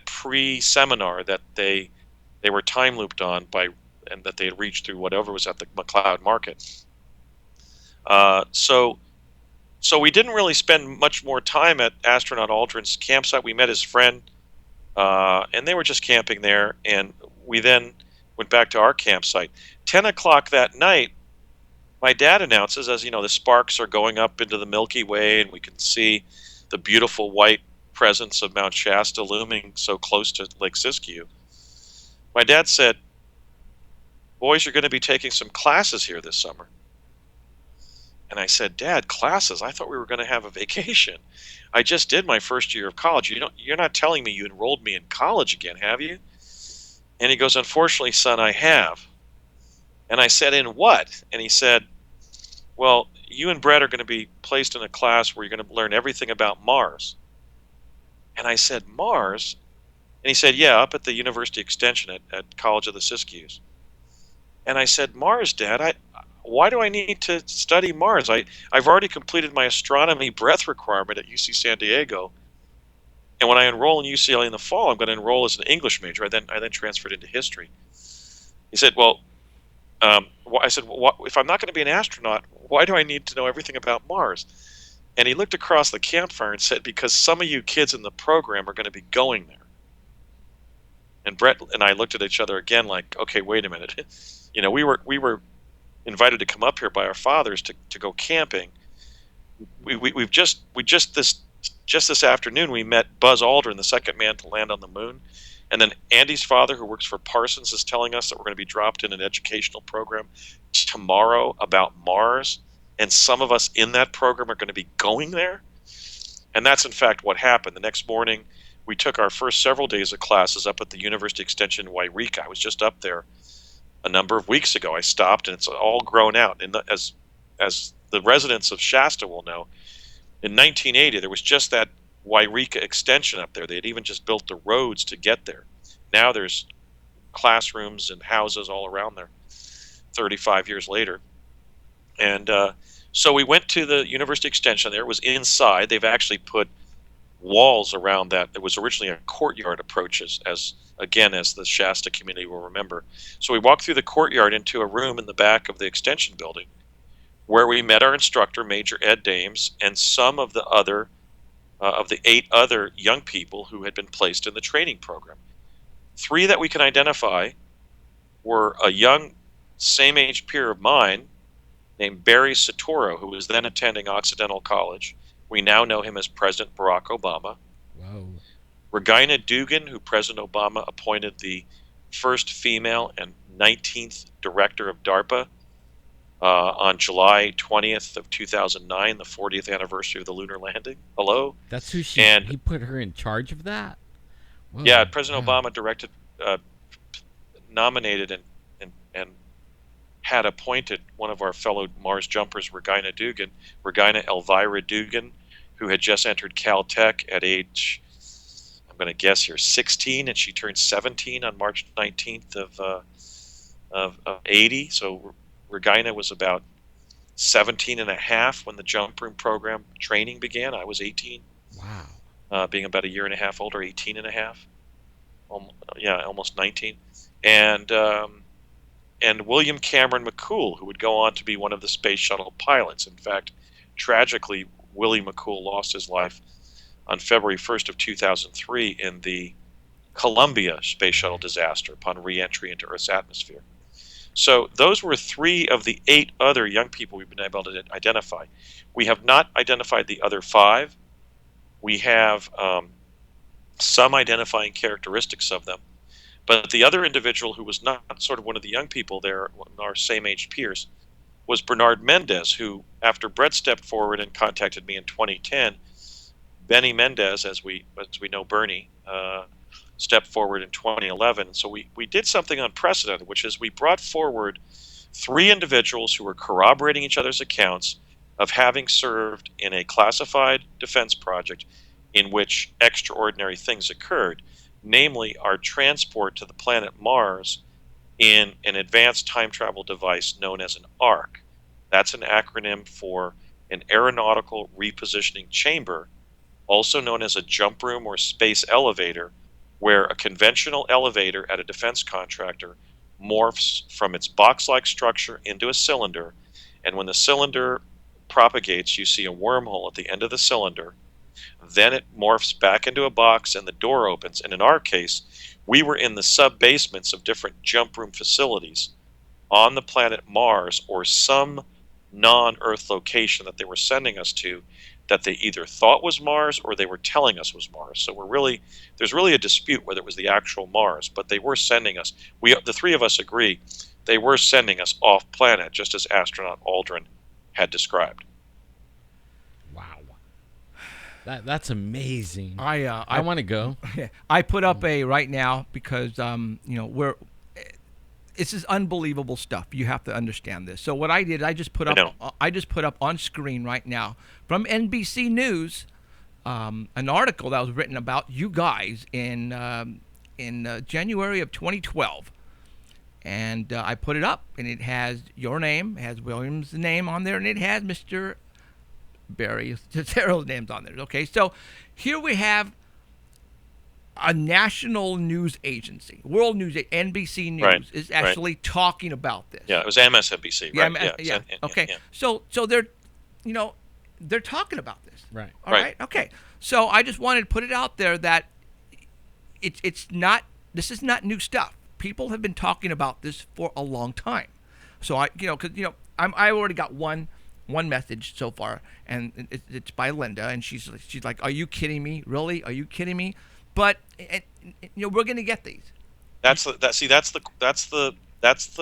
pre-seminar that they were time looped on by, and that they had reached through whatever was at the McLeod Market. So we didn't really spend much more time at astronaut Aldrin's campsite. We met his friend, and they were just camping there. And we then went back to our campsite. 10 o'clock that night, my dad announces, as you know, the sparks are going up into the Milky Way, and we can see the beautiful white presence of Mount Shasta looming so close to Lake Siskiyou. My dad said, "Boys, you're going to be taking some classes here this summer." And I said, "Dad, classes? I thought we were going to have a vacation. I just did my first year of college. You're not telling me you enrolled me in college again, have you?" And he goes, "Unfortunately, son, I have." And I said, "In what?" And he said, "Well, you and Brett are going to be placed in a class where you're going to learn everything about Mars." And I said, "Mars? And he said, yeah, up at the University Extension at College of the Siskiyous. And I said, Mars, Dad, why do I need to study Mars? I've already completed my astronomy breadth requirement at UC San Diego. And when I enroll in UCLA in the fall, I'm going to enroll as an English major. I then transferred into history. He said, well, I said, well, if I'm not going to be an astronaut, why do I need to know everything about Mars? And he looked across the campfire and said, because some of you kids in the program are going to be going there. And Brett and I looked at each other again like, okay, wait a minute. You know, we were invited to come up here by our fathers to go camping. We just this afternoon we met Buzz Aldrin, the second man to land on the moon. And then Andy's father, who works for Parsons, is telling us that we're going to be dropped in an educational program tomorrow about Mars. And some of us in that program are going to be going there. And that's, in fact, what happened. The next morning, we took our first several days of classes up at the University Extension in Wairika. I was just up there a number of weeks ago. I stopped, and it's all grown out. And as the residents of Shasta will know, in 1980, there was just that Wairika extension up there. They had even just built the roads to get there. Now there's classrooms and houses all around there 35 years later. And so we went to the University Extension there. It was inside. They've actually put walls around that. It was originally a courtyard approach, as the Shasta community will remember. So we walked through the courtyard into a room in the back of the extension building where we met our instructor, Major Ed Dames, and some of the other of the 8 other young people who had been placed in the training program. 3 that we can identify were a young, same-age peer of mine named Barry Soetoro, who was then attending Occidental College. We now know him as President Barack Obama. Wow. Regina Dugan, who President Obama appointed the first female and 19th director of DARPA on July 20th of 2009, the 40th anniversary of the lunar landing. Hello? That's who he put her in charge of that? Whoa, yeah, President Obama directed, nominated and had appointed one of our fellow Mars jumpers, Regina Elvira Dugan, who had just entered Caltech at age, I'm going to guess here, 16, and she turned 17 on March 19th of 80. So Regina was about 17 and a half when the jump room program training began. I was 18. Wow. Being about a year and a half older, 18 and a half. Almost 19. And William Cameron McCool, who would go on to be one of the space shuttle pilots. In fact, tragically, Willie McCool lost his life on February 1st of 2003 in the Columbia space shuttle disaster upon re-entry into Earth's atmosphere. So those were 3 of the 8 other young people we've been able to identify. We have not identified the other 5. We have some identifying characteristics of them. But the other individual who was not sort of one of the young people there, our same-age peers, was Bernard Mendez, who, after Brett stepped forward and contacted me in 2010, Benny Mendez, as we know Bernie, stepped forward in 2011. So we did something unprecedented, which is we brought forward 3 individuals who were corroborating each other's accounts of having served in a classified defense project in which extraordinary things occurred, namely our transport to the planet Mars in an advanced time travel device known as an ARC. That's an acronym for an aeronautical repositioning chamber, also known as a jump room or space elevator, where a conventional elevator at a defense contractor morphs from its box-like structure into a cylinder, and when the cylinder propagates, you see a wormhole at the end of the cylinder. Then it morphs back into a box and the door opens. And in our case, we were in the sub-basements of different jump room facilities on the planet Mars or some non-Earth location that they were sending us to that they either thought was Mars or they were telling us was Mars. So there's really a dispute whether it was the actual Mars, but they were sending us. The 3 of us agree they were sending us off planet, just as astronaut Aldrin had described. Wow. That's amazing. I want to go. I put up a right now because this is unbelievable stuff. You have to understand this. So what I did, I just put up on screen right now from NBC News an article that was written about you guys in in January of 2012. And I put it up, and it has your name, it has William's name on there, and it has Mr. Barry Sotero's names on there. Okay, so here we have a national news agency, world news, NBC News, is actually talking about this. Yeah, it was MSNBC, right? Yeah. Okay, so they're, they're talking about this. Right. All right. Okay. So I just wanted to put it out there that it's not. This is not new stuff. People have been talking about this for a long time. So I already got one message so far, and it's by Linda, and she's like, "Are you kidding me? Really? Are you kidding me?" But we're gonna get these. That's the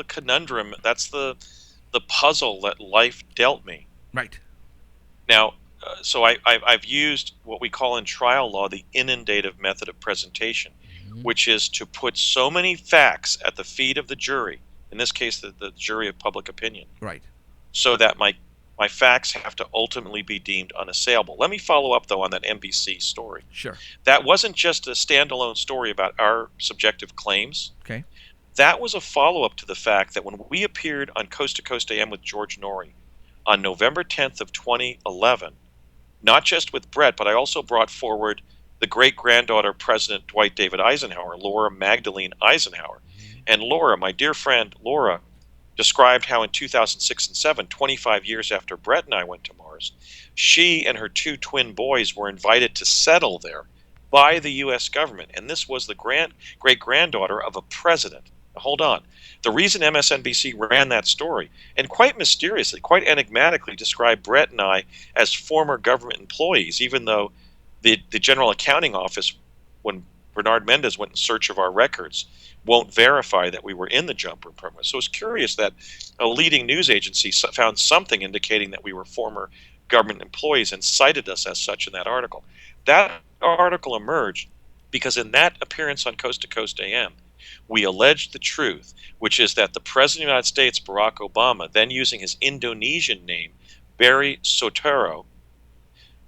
conundrum. That's the puzzle that life dealt me. Right. Now, so I've used what we call in trial law the inundative method of presentation, which is to put so many facts at the feet of the jury, in this case the jury of public opinion, right, so that my facts have to ultimately be deemed unassailable. Let me follow up, though, on that NBC story. Sure. That wasn't just a standalone story about our subjective claims. Okay. That was a follow-up to the fact that when we appeared on Coast to Coast AM with George Norrie on November 10th of 2011, not just with Brett, but I also brought forward the great-granddaughter of President Dwight David Eisenhower, Laura Magdalene Eisenhower. And Laura, my dear friend Laura, described how in 2006 and 7, 25 years after Brett and I went to Mars, she and her two twin boys were invited to settle there by the U.S. government. And this was the great-granddaughter of a president. Now, hold on. The reason MSNBC ran that story, and quite mysteriously, quite enigmatically described Brett and I as former government employees, even though the General Accounting Office, when Bernard Mendez went in search of our records, won't verify that we were in the jumper program. So it's curious that a leading news agency found something indicating that we were former government employees and cited us as such in that article. That article emerged because in that appearance on Coast to Coast AM, we alleged the truth, which is that the President of the United States, Barack Obama, then using his Indonesian name, Barry Sotero,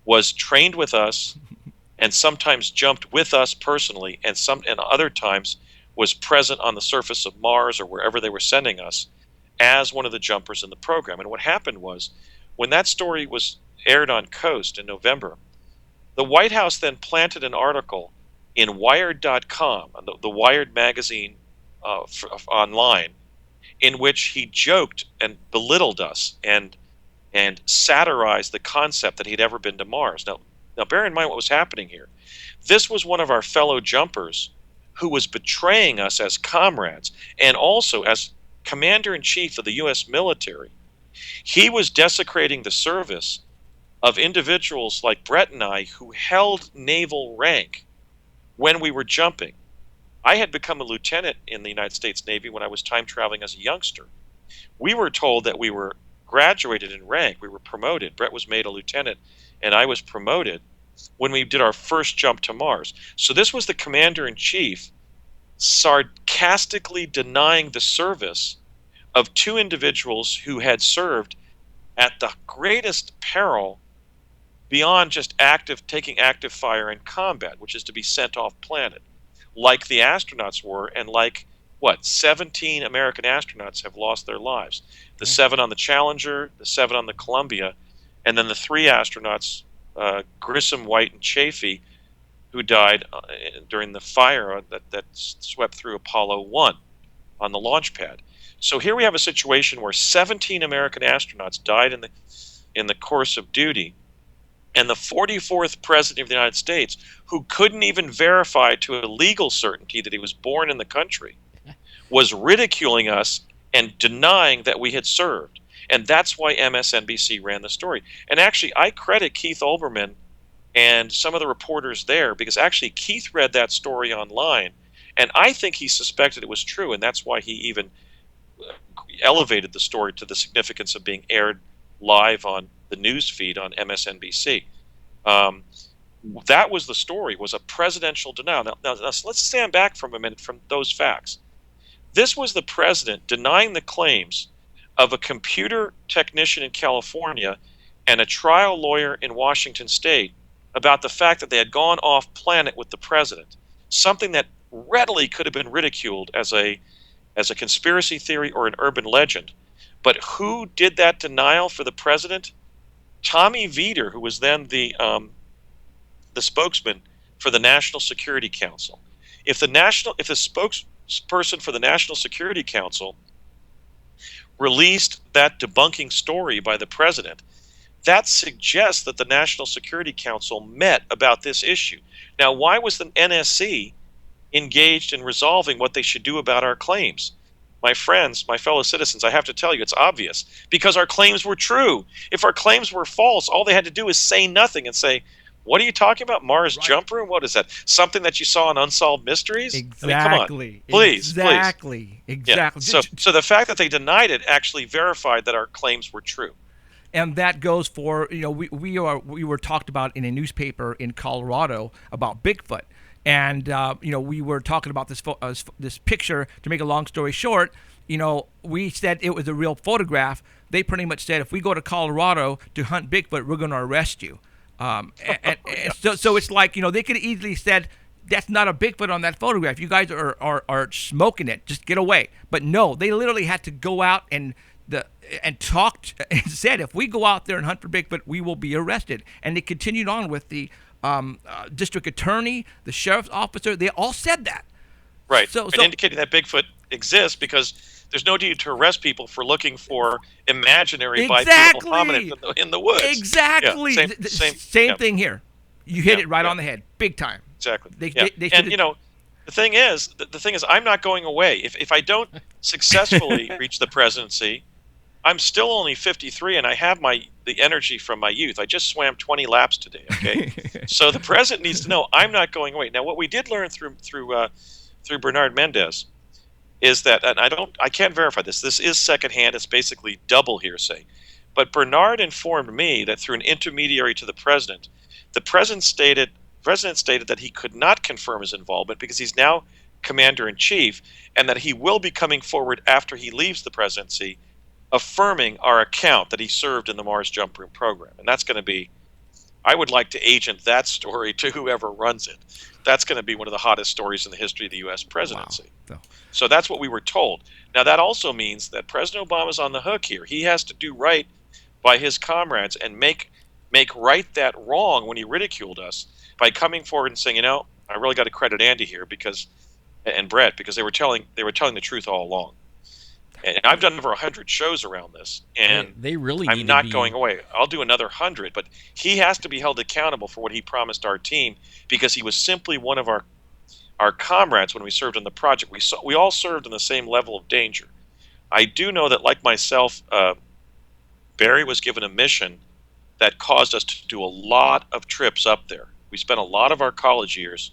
was trained with us and sometimes jumped with us personally, and other times was present on the surface of Mars or wherever they were sending us as one of the jumpers in the program. And what happened was, when that story was aired on Coast in November, the White House then planted an article in Wired.com, the Wired magazine online, in which he joked and belittled us and satirized the concept that he'd ever been to Mars. Now, bear in mind what was happening here. This was one of our fellow jumpers who was betraying us as comrades and also as commander-in-chief of the U.S. military. He was desecrating the service of individuals like Brett and I who held naval rank when we were jumping. I had become a lieutenant in the United States Navy when I was time traveling as a youngster. We were told that we were graduated in rank. We were promoted. Brett was made a lieutenant, and I was promoted when we did our first jump to Mars. So this was the commander-in-chief sarcastically denying the service of two individuals who had served at the greatest peril beyond just taking active fire in combat, which is to be sent off planet, like the astronauts were, and like, 17 American astronauts have lost their lives. The 7 on the Challenger, the 7 on the Columbia, and then the 3 astronauts, Grissom, White, and Chaffee, who died during the fire that swept through Apollo 1 on the launch pad. So here we have a situation where 17 American astronauts died in the course of duty, and the 44th president of the United States, who couldn't even verify to a legal certainty that he was born in the country, was ridiculing us and denying that we had served. And that's why MSNBC ran the story. And actually, I credit Keith Olbermann and some of the reporters there, because actually Keith read that story online, and I think he suspected it was true, and that's why he even elevated the story to the significance of being aired live on the news feed on MSNBC. That was the story, was a presidential denial. Now let's stand back for a minute from those facts. This was the president denying the claims of a computer technician in California and a trial lawyer in Washington State about the fact that they had gone off planet with the president, something that readily could have been ridiculed as a conspiracy theory or an urban legend. But who did that denial for the president? Tommy Vietor, who was then the spokesman for the National Security Council. If the spokesperson for the National Security Council released that debunking story by the president, that suggests that the National Security Council met about this issue. Now, why was the NSC engaged in resolving what they should do about our claims? My friends, my fellow citizens, I have to tell you, it's obvious. Because our claims were true. If our claims were false, all they had to do is say nothing and say, what are you talking about? Mars jump room? What is that? Something that you saw in Unsolved Mysteries? Exactly. I mean, come on. Please. Exactly. Yeah. So the fact that they denied it actually verified that our claims were true. And that goes for, we were talked about in a newspaper in Colorado about Bigfoot. And, we were talking about this picture. To make a long story short, we said it was a real photograph. They pretty much said, if we go to Colorado to hunt Bigfoot, we're going to arrest you. So it's like, they could have easily said, that's not a Bigfoot on that photograph. You guys are smoking it. Just get away. But no, they literally had to go out and talked and said, if we go out there and hunt for Bigfoot, we will be arrested. And they continued on with the district attorney, the sheriff's officer. They all said that. Right. So indicating that Bigfoot exists because there's no need to arrest people for looking for imaginary bipedal hominid in the woods. Exactly. Yeah, same thing here. You hit it right on the head, big time. Exactly. They and the thing is, I'm not going away. If I don't successfully reach the presidency, I'm still only 53, and I have the energy from my youth. I just swam 20 laps today. Okay, so the president needs to know I'm not going away. Now, what we did learn through Bernard Mendez is that, and I can't verify this. This is secondhand. It's basically double hearsay. But Bernard informed me that through an intermediary to the president stated that he could not confirm his involvement because he's now commander-in-chief, and that he will be coming forward after he leaves the presidency, affirming our account that he served in the Mars Jump Room program. And that's going to be, I would like to agent that story to whoever runs it. That's going to be one of the hottest stories in the history of the U.S. presidency. Wow. So that's what we were told. Now, that also means that President Obama's on the hook here. He has to do right by his comrades and make right that wrong when he ridiculed us by coming forward and saying, I really got to credit Andy here and Brett, because they were telling the truth all along. And I've done over 100 shows around this, and they really I'm not going away. I'll do another 100, but he has to be held accountable for what he promised our team, because he was simply one of our comrades when we served on the project. We all served in the same level of danger. I do know that, like myself, Barry was given a mission that caused us to do a lot of trips up there. We spent a lot of our college years.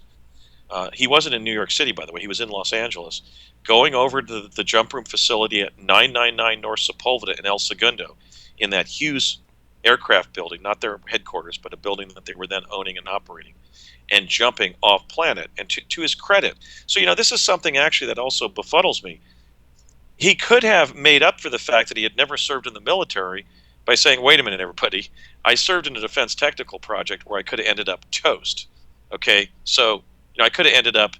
He wasn't in New York City, by the way. He was in Los Angeles, going over to the jump room facility at 999 North Sepulveda in El Segundo, in that Hughes aircraft building, not their headquarters, but a building that they were then owning and operating, and jumping off planet. And to his credit, so this is something actually that also befuddles me. He could have made up for the fact that he had never served in the military by saying, wait a minute, everybody, I served in a defense technical project where I could have ended up toast. Okay, so I could have ended up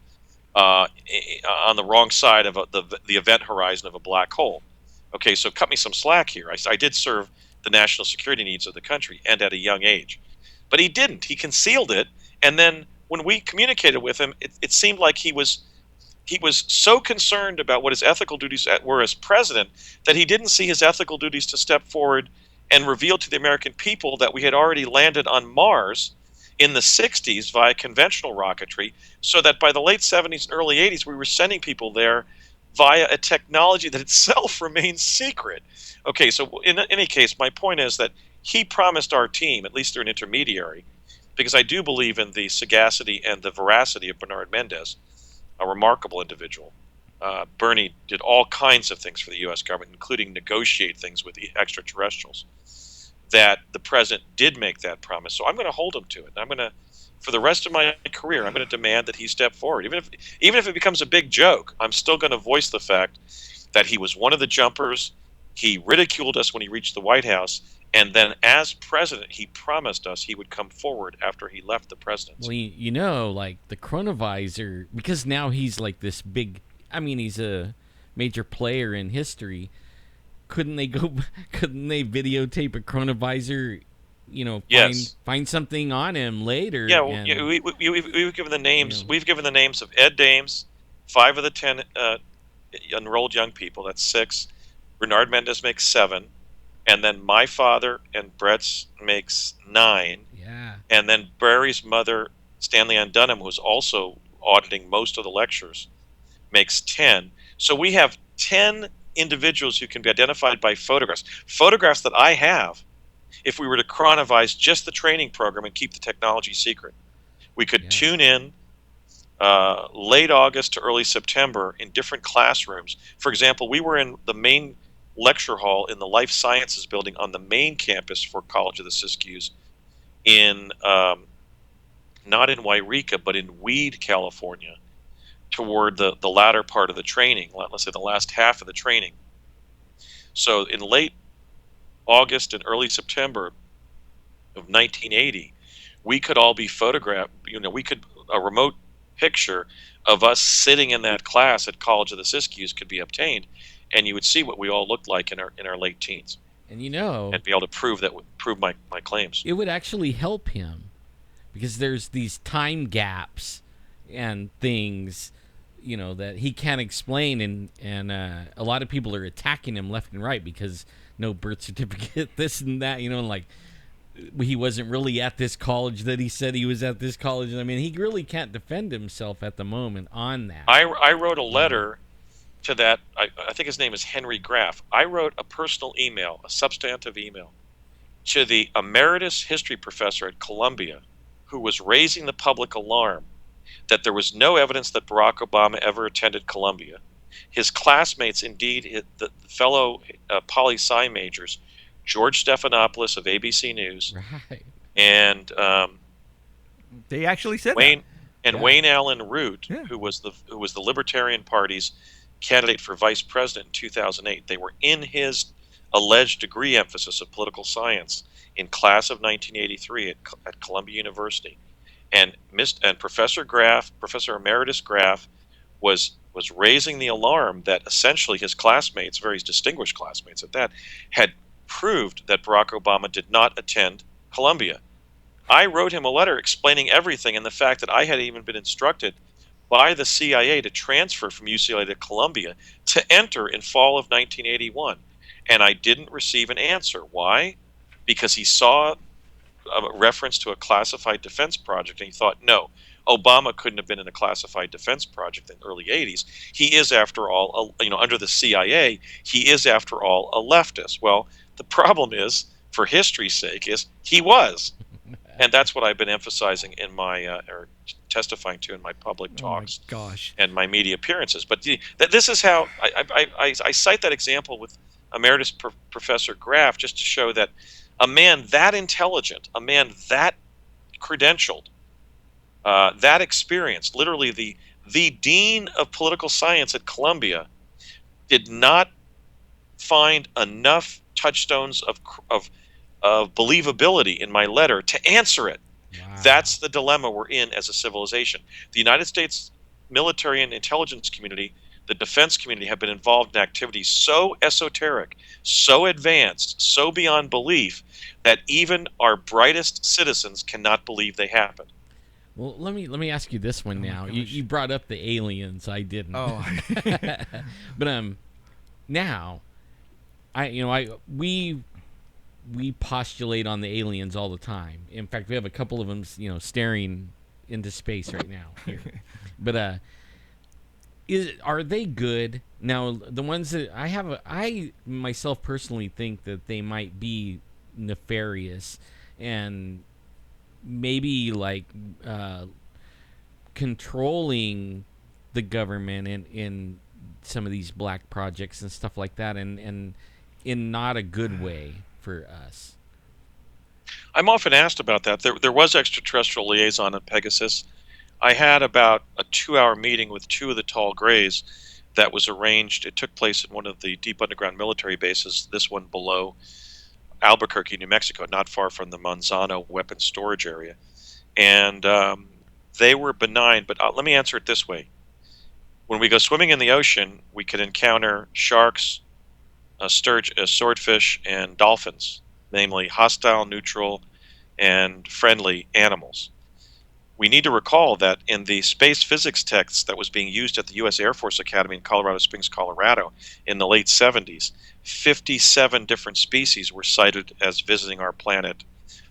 on the wrong side of the event horizon of a black hole. Okay, so cut me some slack here. I did serve the national security needs of the country, and at a young age. But he didn't. He concealed it, and then when we communicated with him, it seemed like he was so concerned about what his ethical duties were as president that he didn't see his ethical duties to step forward and reveal to the American people that we had already landed on Mars in the 60s via conventional rocketry, so that by the late 70s and early 80s, we were sending people there via a technology that itself remains secret. Okay, so in any case, my point is that he promised our team, at least through an intermediary, because I do believe in the sagacity and the veracity of Bernard Mendez, a remarkable individual. Bernie did all kinds of things for the U.S. government, including negotiate things with the extraterrestrials, that the president did make that promise. So I'm going to hold him to it. I'm going to, for the rest of my career, I'm going to demand that he step forward. Even if it becomes a big joke, I'm still going to voice the fact that he was one of the jumpers. He ridiculed us when he reached the White House, And then as president, he promised us he would come forward after he left the presidency. Well, you know, like the chronovisor, because now he's like this big. I mean, he's a major player in history. Couldn't they videotape a chronovisor? You know, Yes. find something on him later. Yeah, well, and, yeah, we've given the names. You know. We've given the names of Ed Dames, 5 of the 10 enrolled young people. That's 6. Bernard Mendez makes 7, and then my father and Brett's makes 9. Yeah. And then Barry's mother, Stanley Ann Dunham, who's also auditing most of the lectures, makes 10. So we have 10 individuals who can be identified by photographs. Photographs that I have. If we were to chronovise just the training program and keep the technology secret, we could tune in late August to early September in different classrooms. For example, we were in the main lecture hall in the Life Sciences building on the main campus for College of the Siskiyous in not in Wairika, but in Weed, California, toward the latter part of the training, let's say the last half of the training. So in late August and early September of 1980, we could all be photographed. You know, a remote picture of us sitting in that class at College of the Siskiyous could be obtained, and you would see what we all looked like in our late teens. And you know, and be able to prove my claims. It would actually help him because there's these time gaps and things, you know, that he can't explain, and a lot of people are attacking him left and right because no birth certificate, this and that, you know, like he wasn't really at this college that he said he was at this college. I mean, he really can't defend himself at the moment on that. I wrote a letter to that. I think his name is Henry Graff. I wrote a personal email, a substantive email, to the emeritus history professor at Columbia, who was raising the public alarm that there was no evidence that Barack Obama ever attended Columbia. His classmates, indeed, the fellow poli-sci majors, George Stephanopoulos of ABC News, right, and they actually said Wayne that. and Wayne Allen Root, who was the Libertarian Party's candidate for vice president in 2008. They were in his alleged degree emphasis of political science in class of 1983 at Columbia University, and Professor Emeritus Graff was raising the alarm that essentially his classmates, very distinguished classmates at that, had proved that Barack Obama did not attend Columbia. I wrote him a letter explaining everything and the fact that I had even been instructed by the CIA to transfer from UCLA to Columbia to enter in fall of 1981. And I didn't receive an answer. Why? Because he saw a reference to a classified defense project and he thought, no, Obama couldn't have been in a classified defense project in the early 80s. He is, after all, under the CIA, he is, after all, a leftist. Well, the problem is, for history's sake, is he was. And that's what I've been emphasizing in my, or testifying to in my public talks and my media appearances. But this is how I cite that example with Emeritus Professor Graff just to show that a man that intelligent, a man that credentialed, that experienced, literally the dean of political science at Columbia, did not find enough touchstones of believability in my letter to answer it. Wow. That's the dilemma we're in as a civilization. The United States military and intelligence community, the defense community, have been involved in activities so esoteric, so advanced, so beyond belief that even our brightest citizens cannot believe they happened. Well, let me ask you this one now. You brought up the aliens. I didn't. Oh. But now, we postulate on the aliens all the time. In fact, we have a couple of them, staring into space right now here. But are they good? Now, the ones that I myself personally think that they might be nefarious and maybe like controlling the government in some of these black projects and stuff like that, and in not a good way for us. I'm often asked about that. There was extraterrestrial liaison at Pegasus. I had about a 2-hour meeting with 2 of the tall grays that was arranged. It took place in one of the deep underground military bases, this one below Albuquerque, New Mexico, not far from the Manzano weapons storage area. And they were benign, but let me answer it this way. When we go swimming in the ocean, we could encounter sharks, swordfish, and dolphins, namely hostile, neutral, and friendly animals. We need to recall that in the space physics text that was being used at the U.S. Air Force Academy in Colorado Springs, Colorado, in the late 70s, 57 different species were cited as visiting our planet,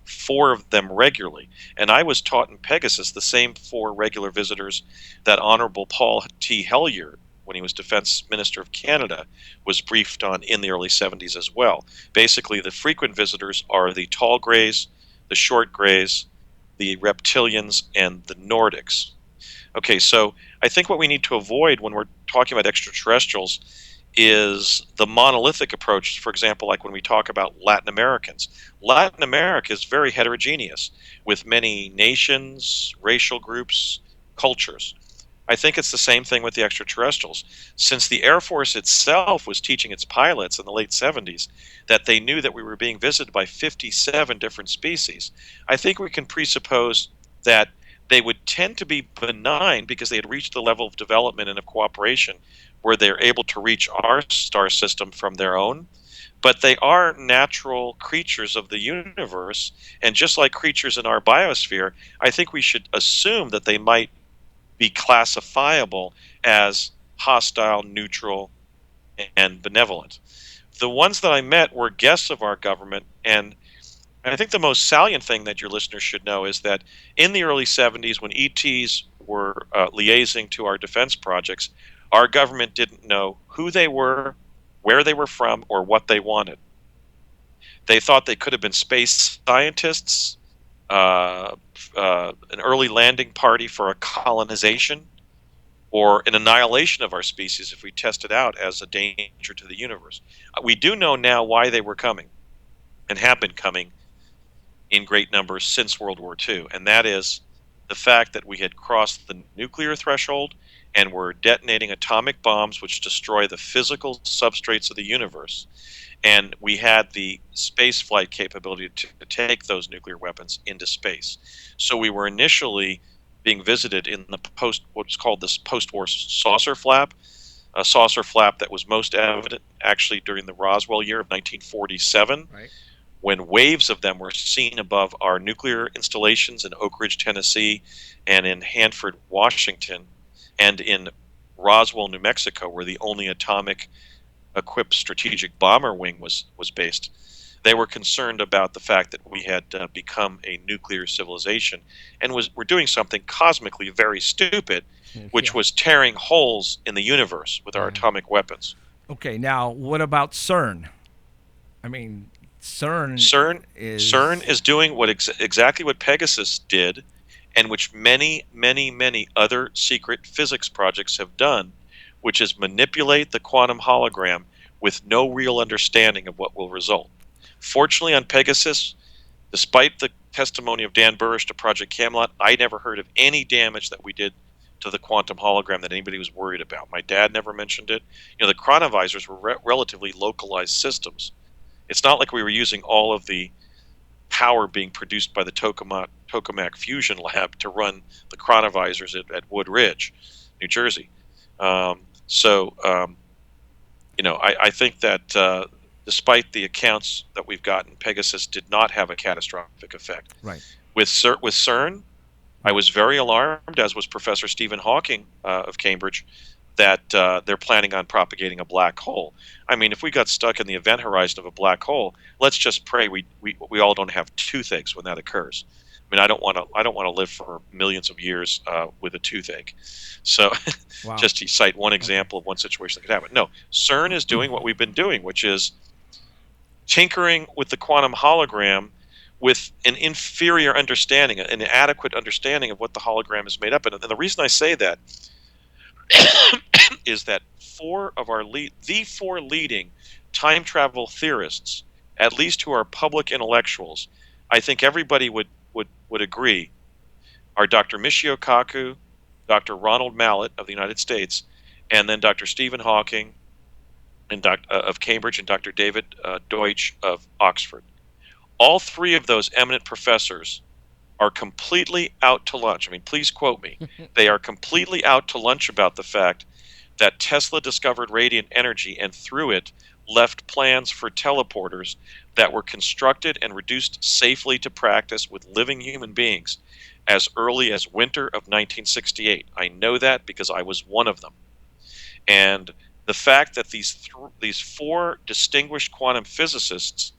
4 of them regularly. And I was taught in Pegasus the same 4 regular visitors that Honorable Paul T. Hellyer, when he was Defense Minister of Canada, was briefed on in the early 70s as well. Basically, the frequent visitors are the tall grays, the short grays, the reptilians, and the Nordics. Okay, so I think what we need to avoid when we're talking about extraterrestrials is the monolithic approach. For example, like when we talk about Latin Americans. Latin America is very heterogeneous with many nations, racial groups, cultures. I think it's the same thing with the extraterrestrials. Since the Air Force itself was teaching its pilots in the late 70s that they knew that we were being visited by 57 different species, I think we can presuppose that they would tend to be benign because they had reached the level of development and of cooperation where they're able to reach our star system from their own. But they are natural creatures of the universe, and just like creatures in our biosphere, I think we should assume that they might be classifiable as hostile, neutral, and benevolent. The ones that I met were guests of our government, and I think the most salient thing that your listeners should know is that in the early 70s, when ETs were liaising to our defense projects, our government didn't know who they were, where they were from, or what they wanted. They thought they could have been space scientists, an early landing party for a colonization, or an annihilation of our species if we test it out as a danger to the universe. We do know now why they were coming and have been coming in great numbers since World War II, and that is the fact that we had crossed the nuclear threshold and were detonating atomic bombs which destroy the physical substrates of the universe. And we had the space flight capability to take those nuclear weapons into space. So we were initially being visited in the what's called this post-war saucer flap, a saucer flap that was most evident actually during the Roswell year of 1947, Right. when waves of them were seen above our nuclear installations in Oak Ridge, Tennessee, and in Hanford, Washington, and in Roswell, New Mexico, where the only atomic equipped strategic bomber wing was based. They were concerned about the fact that we had become a nuclear civilization and were doing something cosmically very stupid, which was tearing holes in the universe with our atomic weapons. Okay, now what about CERN? I mean, CERN is doing what exactly what Pegasus did, and which many, many, many other secret physics projects have done, which is manipulate the quantum hologram with no real understanding of what will result. Fortunately, on Pegasus, despite the testimony of Dan Burrish to Project Camelot, I never heard of any damage that we did to the quantum hologram that anybody was worried about. My dad never mentioned it. You know, the chronovisors were relatively localized systems. It's not like we were using all of the power being produced by the Tokamak Fusion Lab to run the chronovisors at Wood Ridge, New Jersey. I think that despite the accounts that we've gotten, Pegasus did not have a catastrophic effect. Right. With CERN, I was very alarmed, as was Professor Stephen Hawking of Cambridge, that they're planning on propagating a black hole. I mean, if we got stuck in the event horizon of a black hole, let's just pray we all don't have toothaches when that occurs. I mean, I don't want to live for millions of years with a toothache. So, Wow. just to cite one example of one situation that could happen. No, CERN is doing what we've been doing, which is tinkering with the quantum hologram with an inferior understanding, an inadequate understanding of what the hologram is made up of. And the reason I say that is that the four leading time travel theorists, at least who are public intellectuals, I think everybody would agree, are Dr. Michio Kaku, Dr. Ronald Mallet of the United States, and then Dr. Stephen Hawking of Cambridge, and Dr. David Deutsch of Oxford. All three of those eminent professors are completely out to lunch. I mean, please quote me. They are completely out to lunch about the fact that Tesla discovered radiant energy and through it left plans for teleporters that were constructed and reduced safely to practice with living human beings as early as winter of 1968. I know that because I was one of them. And the fact that these four distinguished quantum physicists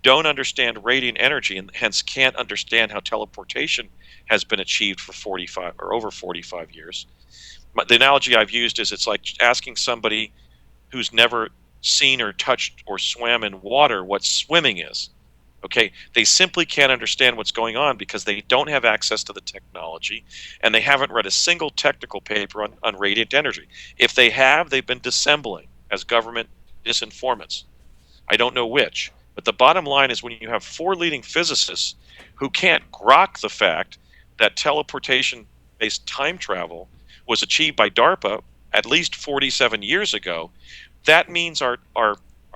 don't understand radiant energy and hence can't understand how teleportation has been achieved for 45 or over 45 years. The analogy I've used is it's like asking somebody who's never seen or touched or swam in water what swimming is. Okay, they simply can't understand what's going on because they don't have access to the technology and they haven't read a single technical paper on radiant energy. If they have, they've been dissembling as government disinformants. I don't know which. But the bottom line is when you have four leading physicists who can't grok the fact that teleportation-based time travel was achieved by DARPA at least 47 years ago, that means our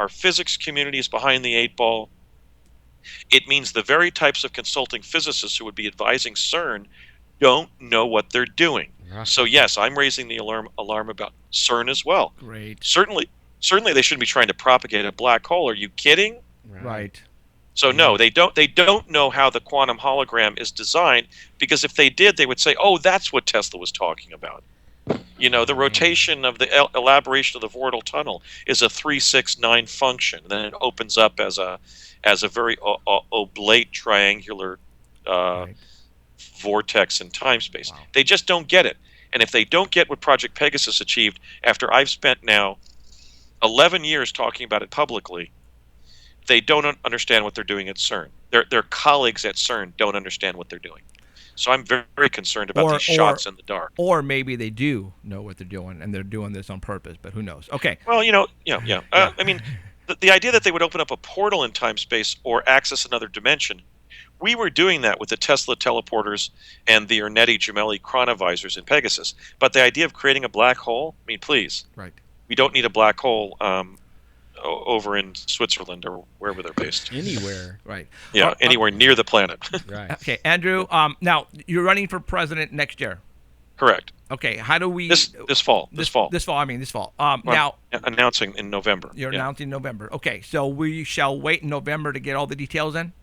physics community is behind the eight ball. It means the very types of consulting physicists who would be advising CERN don't know what they're doing. So yes, I'm raising the alarm about CERN as well. Great. Certainly they shouldn't be trying to propagate a black hole. Are you kidding? Right. So no, they don't know how the quantum hologram is designed, because if they did, they would say, "Oh, that's what Tesla was talking about." You know, the rotation of the elaboration of the vortal tunnel is a 3-6-9 function. Then it opens up as a very oblate triangular vortex in time space. Wow. They just don't get it. And if they don't get what Project Pegasus achieved, after I've spent now 11 years talking about it publicly, they don't understand what they're doing at CERN. Their colleagues at CERN don't understand what they're doing. So I'm very, very concerned about these shots in the dark. Or maybe they do know what they're doing, and they're doing this on purpose, but who knows? Okay. Well, yeah. I mean, the idea that they would open up a portal in time-space or access another dimension, we were doing that with the Tesla teleporters and the Ernetti Gemelli chronovisors in Pegasus. But the idea of creating a black hole, I mean, please. Right. We don't need a black hole over in Switzerland or wherever they're based. Anywhere. Right. Yeah, anywhere near the planet. Right. Okay, Andrew, now, you're running for president next year. Correct. Okay, how do we... This fall. This fall. Now... Announcing in November. You're announcing in November. Okay, so we shall wait in November to get all the details in?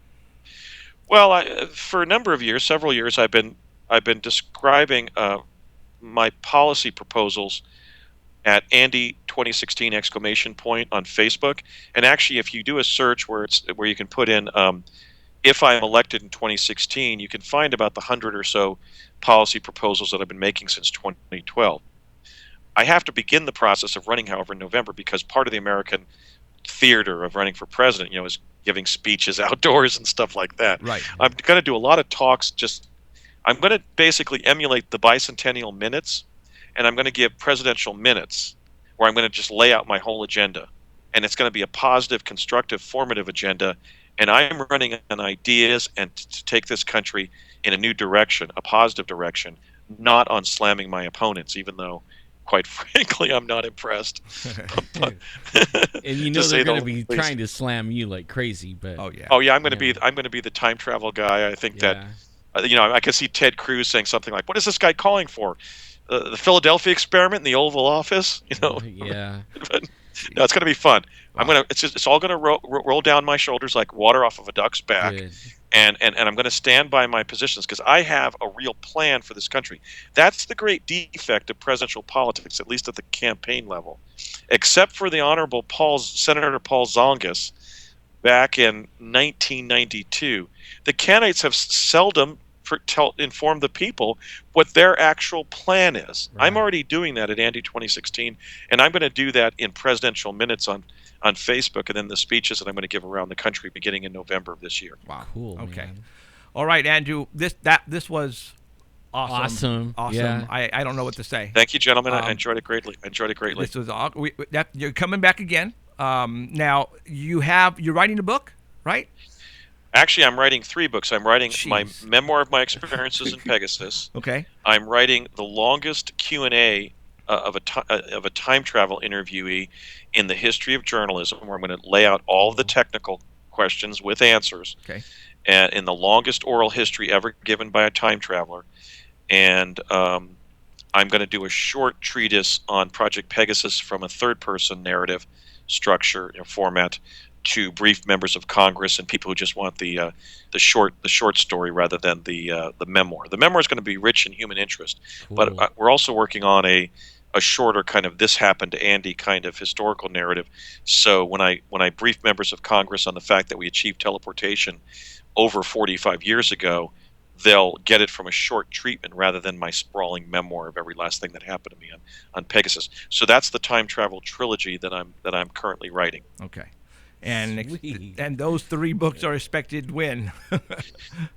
Well, for a number of years, several years, I've been describing my policy proposals at Andy 2016 ! On Facebook. And actually, if you do a search where you can put in if I'm elected in 2016, you can find about the 100 or so policy proposals that I've been making since 2012. I have to begin the process of running, however, in November, because part of the American theater of running for president, is giving speeches outdoors and stuff like that. Right. I'm going to do a lot of talks. I'm going to basically emulate the bicentennial minutes, and I'm going to give presidential minutes where I'm going to just lay out my whole agenda. And it's going to be a positive, constructive, formative agenda. And I'm running on ideas and to take this country in a new direction, a positive direction, not on slamming my opponents, even though, quite frankly, I'm not impressed. And they're going to be trying to slam you like crazy. But I'm going to be the time travel guy. I think that I can see Ted Cruz saying something like, "What is this guy calling for? The Philadelphia experiment in the Oval Office?" Yeah. But, no, it's going to be fun. Wow. It's all going to roll down my shoulders like water off of a duck's back. Good. And I'm going to stand by my positions because I have a real plan for this country. That's the great defect of presidential politics, at least at the campaign level. Except for the Honorable Senator Paul Zongas back in 1992, the candidates have seldom inform the people what their actual plan is. Right. I'm already doing that at Andy 2016, and I'm going to do that in presidential minutes on Facebook, and then the speeches that I'm going to give around the country beginning in November of this year. Wow. Cool. Okay. Man. All right, Andrew. This was awesome. Yeah. I don't know what to say. Thank you, gentlemen. I enjoyed it greatly. This was you're coming back again. Now you're writing a book, right? Actually, I'm writing 3 books. I'm writing my memoir of my experiences in Pegasus. Okay. I'm writing the longest Q&A of a time travel interviewee in the history of journalism, where I'm going to lay out all of the technical questions with answers, Okay. and in the longest oral history ever given by a time traveler. And I'm going to do a short treatise on Project Pegasus from a third-person narrative structure, format, to brief members of Congress and people who just want the short story rather than the memoir. The memoir is going to be rich in human interest, but Cool. we're also working on a shorter kind of "this happened to Andy" kind of historical narrative. So when I brief members of Congress on the fact that we achieved teleportation over 45 years ago, they'll get it from a short treatment rather than my sprawling memoir of every last thing that happened to me on Pegasus. So that's the time travel trilogy that I'm currently writing. Okay. And Sweet. and those 3 books are expected when?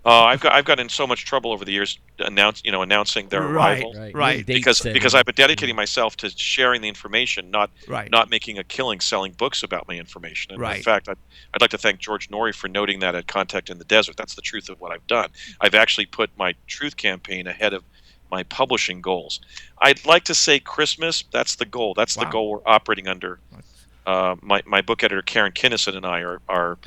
I've got in so much trouble over the years announcing their arrival. Right. Right. No date Because setting. I've been dedicating myself to sharing the information, not Right. making a killing selling books about my information. And Right. in fact, I'd like to thank George Norrie for noting that at Contact in the Desert. That's the truth of what I've done. I've actually put my truth campaign ahead of my publishing goals. I'd like to say Christmas. That's the goal. That's the Wow. goal we're operating under. My book editor Karen Kinnison and I are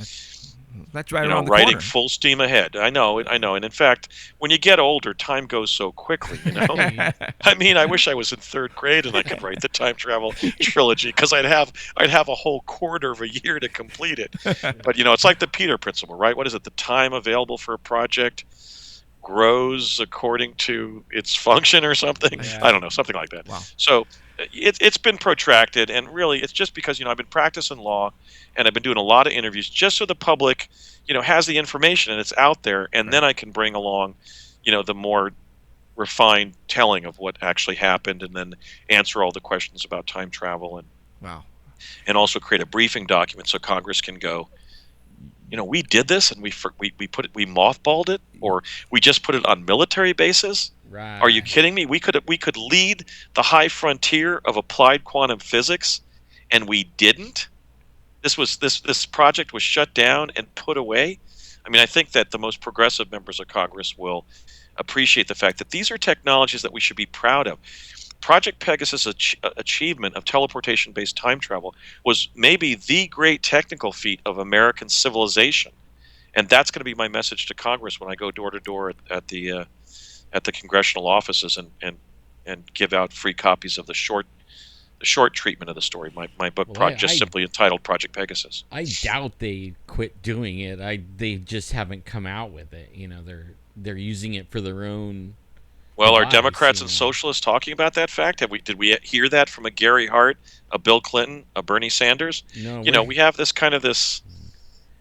That's right around the writing corner. full steam ahead. I know. And in fact, when you get older, time goes so quickly. I mean, I wish I was in 3rd grade and I could write the time travel trilogy, because I'd have a whole quarter of a year to complete it. But it's like the Peter principle, right? What is it? The time available for a project grows according to its function or something. Yeah. I don't know, something like that. Wow. So it's been protracted, and really it's just because I've been practicing law and I've been doing a lot of interviews just so the public has the information and it's out there, and then I can bring along the more refined telling of what actually happened, and then answer all the questions about time travel, Wow. and also create a briefing document so Congress can go, we did this and we mothballed it, or we just put it on military bases. Right. Are you kidding me? We could lead the high frontier of applied quantum physics, and we didn't. This project was shut down and put away. I mean, I think that the most progressive members of Congress will appreciate the fact that these are technologies that we should be proud of. Project Pegasus' achievement of teleportation-based time travel was maybe the great technical feat of American civilization, and that's going to be my message to Congress when I go door to door at the congressional offices and give out free copies of the short treatment of the story. My book, Well, just simply entitled Project Pegasus. I doubt they quit doing it. They just haven't come out with it. They're using it for their own. Well, are device, Democrats and socialists talking about that fact? Did we hear that from a Gary Hart, a Bill Clinton, a Bernie Sanders? No, We have this kind of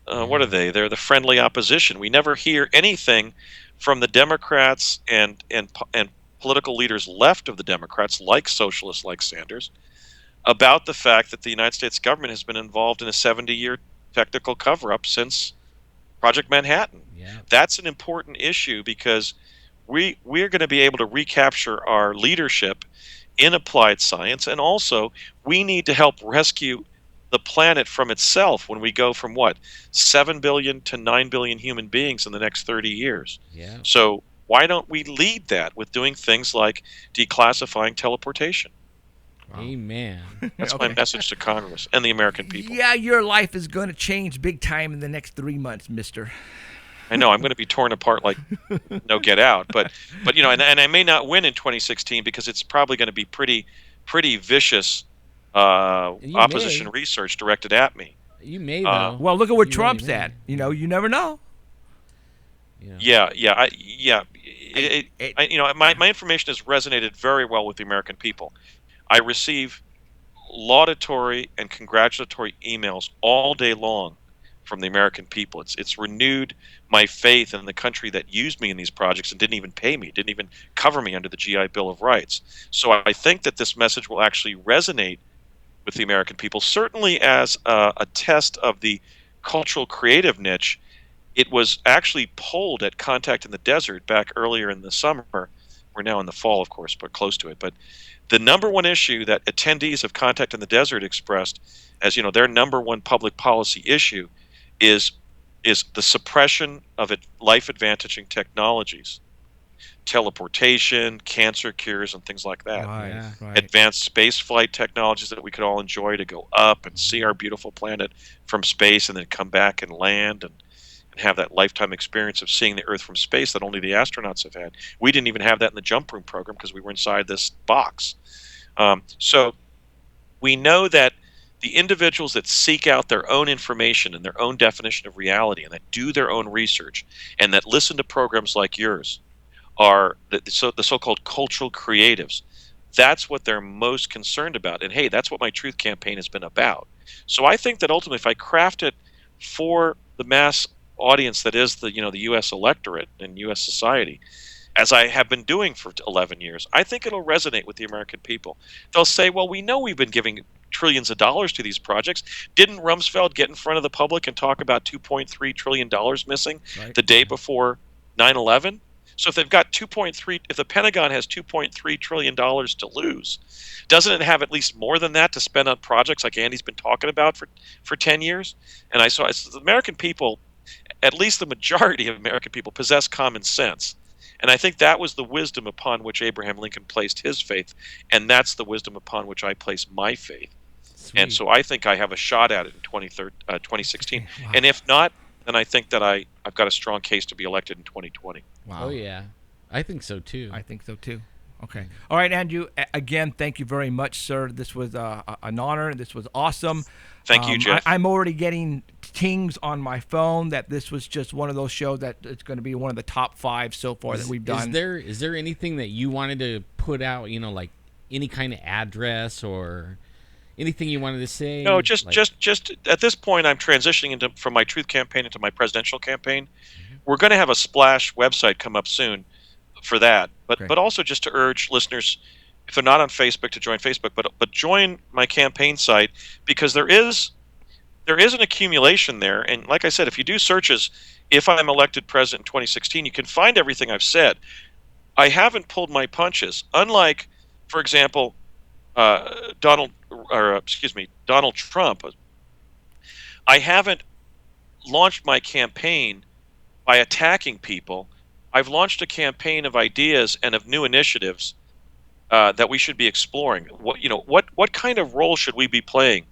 what are they? They're the friendly opposition. We never hear anything from the Democrats and political leaders left of the Democrats, like socialists like Sanders, about the fact that the United States government has been involved in a 70-year technical cover-up since Project Manhattan. Yeah. That's an important issue, because we're going to be able to recapture our leadership in applied science, and also we need to help rescue the planet from itself when we go from 7 billion to 9 billion human beings in the next 30 years. Yeah. So why don't we lead that with doing things like declassifying teleportation? Wow. Amen. That's my message to Congress and the American people. Yeah, your life is going to change big time in the next 3 months, mister. I know I'm going to be torn apart like no get out, but and I may not win in 2016 because it's probably going to be pretty vicious opposition research directed at me. You may though. Well, look at where You Trump's really at. may. You never know. Yeah. My information has resonated very well with the American people. I receive laudatory and congratulatory emails all day long from the American people. It's renewed my faith in the country that used me in these projects and didn't even pay me, didn't even cover me under the GI Bill of Rights. So I think that this message will actually resonate with the American people, certainly as a test of the cultural creative niche. It was actually polled at Contact in the Desert back earlier in the summer. We're now in the fall, of course, but close to it. But the number one issue that attendees of Contact in the Desert expressed as their number one public policy issue is the suppression of life advantaging technologies. teleportation, cancer cures, and things like that. Right, Yeah. right. Advanced space flight technologies that we could all enjoy to go up and see our beautiful planet from space and then come back and land and have that lifetime experience of seeing the Earth from space that only the astronauts have had. We didn't even have that in the jump room program because we were inside this box. So we know that the individuals that seek out their own information and their own definition of reality and that do their own research and that listen to programs like yours are the so-called cultural creatives. That's what they're most concerned about. And hey, that's what my Truth campaign has been about. So I think that ultimately if I craft it for the mass audience that is the U.S. electorate and U.S. society, as I have been doing for 11 years, I think it'll resonate with the American people. They'll say, well, we know we've been giving trillions of dollars to these projects. Didn't Rumsfeld get in front of the public and talk about $2.3 trillion missing the day before 9/11? So if they've got 2.3, if the Pentagon has $2.3 trillion to lose, doesn't it have at least more than that to spend on projects like Andy's been talking about for 10 years? And I saw the American people, at least the majority of American people, possess common sense. And I think that was the wisdom upon which Abraham Lincoln placed his faith, and that's the wisdom upon which I place my faith. Sweet. And so I think I have a shot at it in 2016. Wow. And if not, then I think that I've got a strong case to be elected in 2020. Wow. Oh yeah, I think so too. I think so too. Okay. All right, Andrew. Again, thank you very much, sir. This was an honor. This was awesome. Thank you, Jeff. I'm already getting tings on my phone that this was just one of those shows that it's going to be one of the top 5 so far that we've done. Is there anything that you wanted to put out? Like any kind of address or anything you wanted to say? No, just at this point, I'm transitioning from my Truth campaign into my presidential campaign. Mm-hmm. We're going to have a splash website come up soon for that, but Okay. but also just to urge listeners, if they're not on Facebook, to join Facebook, but join my campaign site, because there is an accumulation there. And like I said, if you do searches, if I'm elected president in 2016, you can find everything I've said. I haven't pulled my punches, unlike, for example, Donald Trump. I haven't launched my campaign by attacking people. I've launched a campaign of ideas and of new initiatives that we should be exploring. What kind of role should we be playing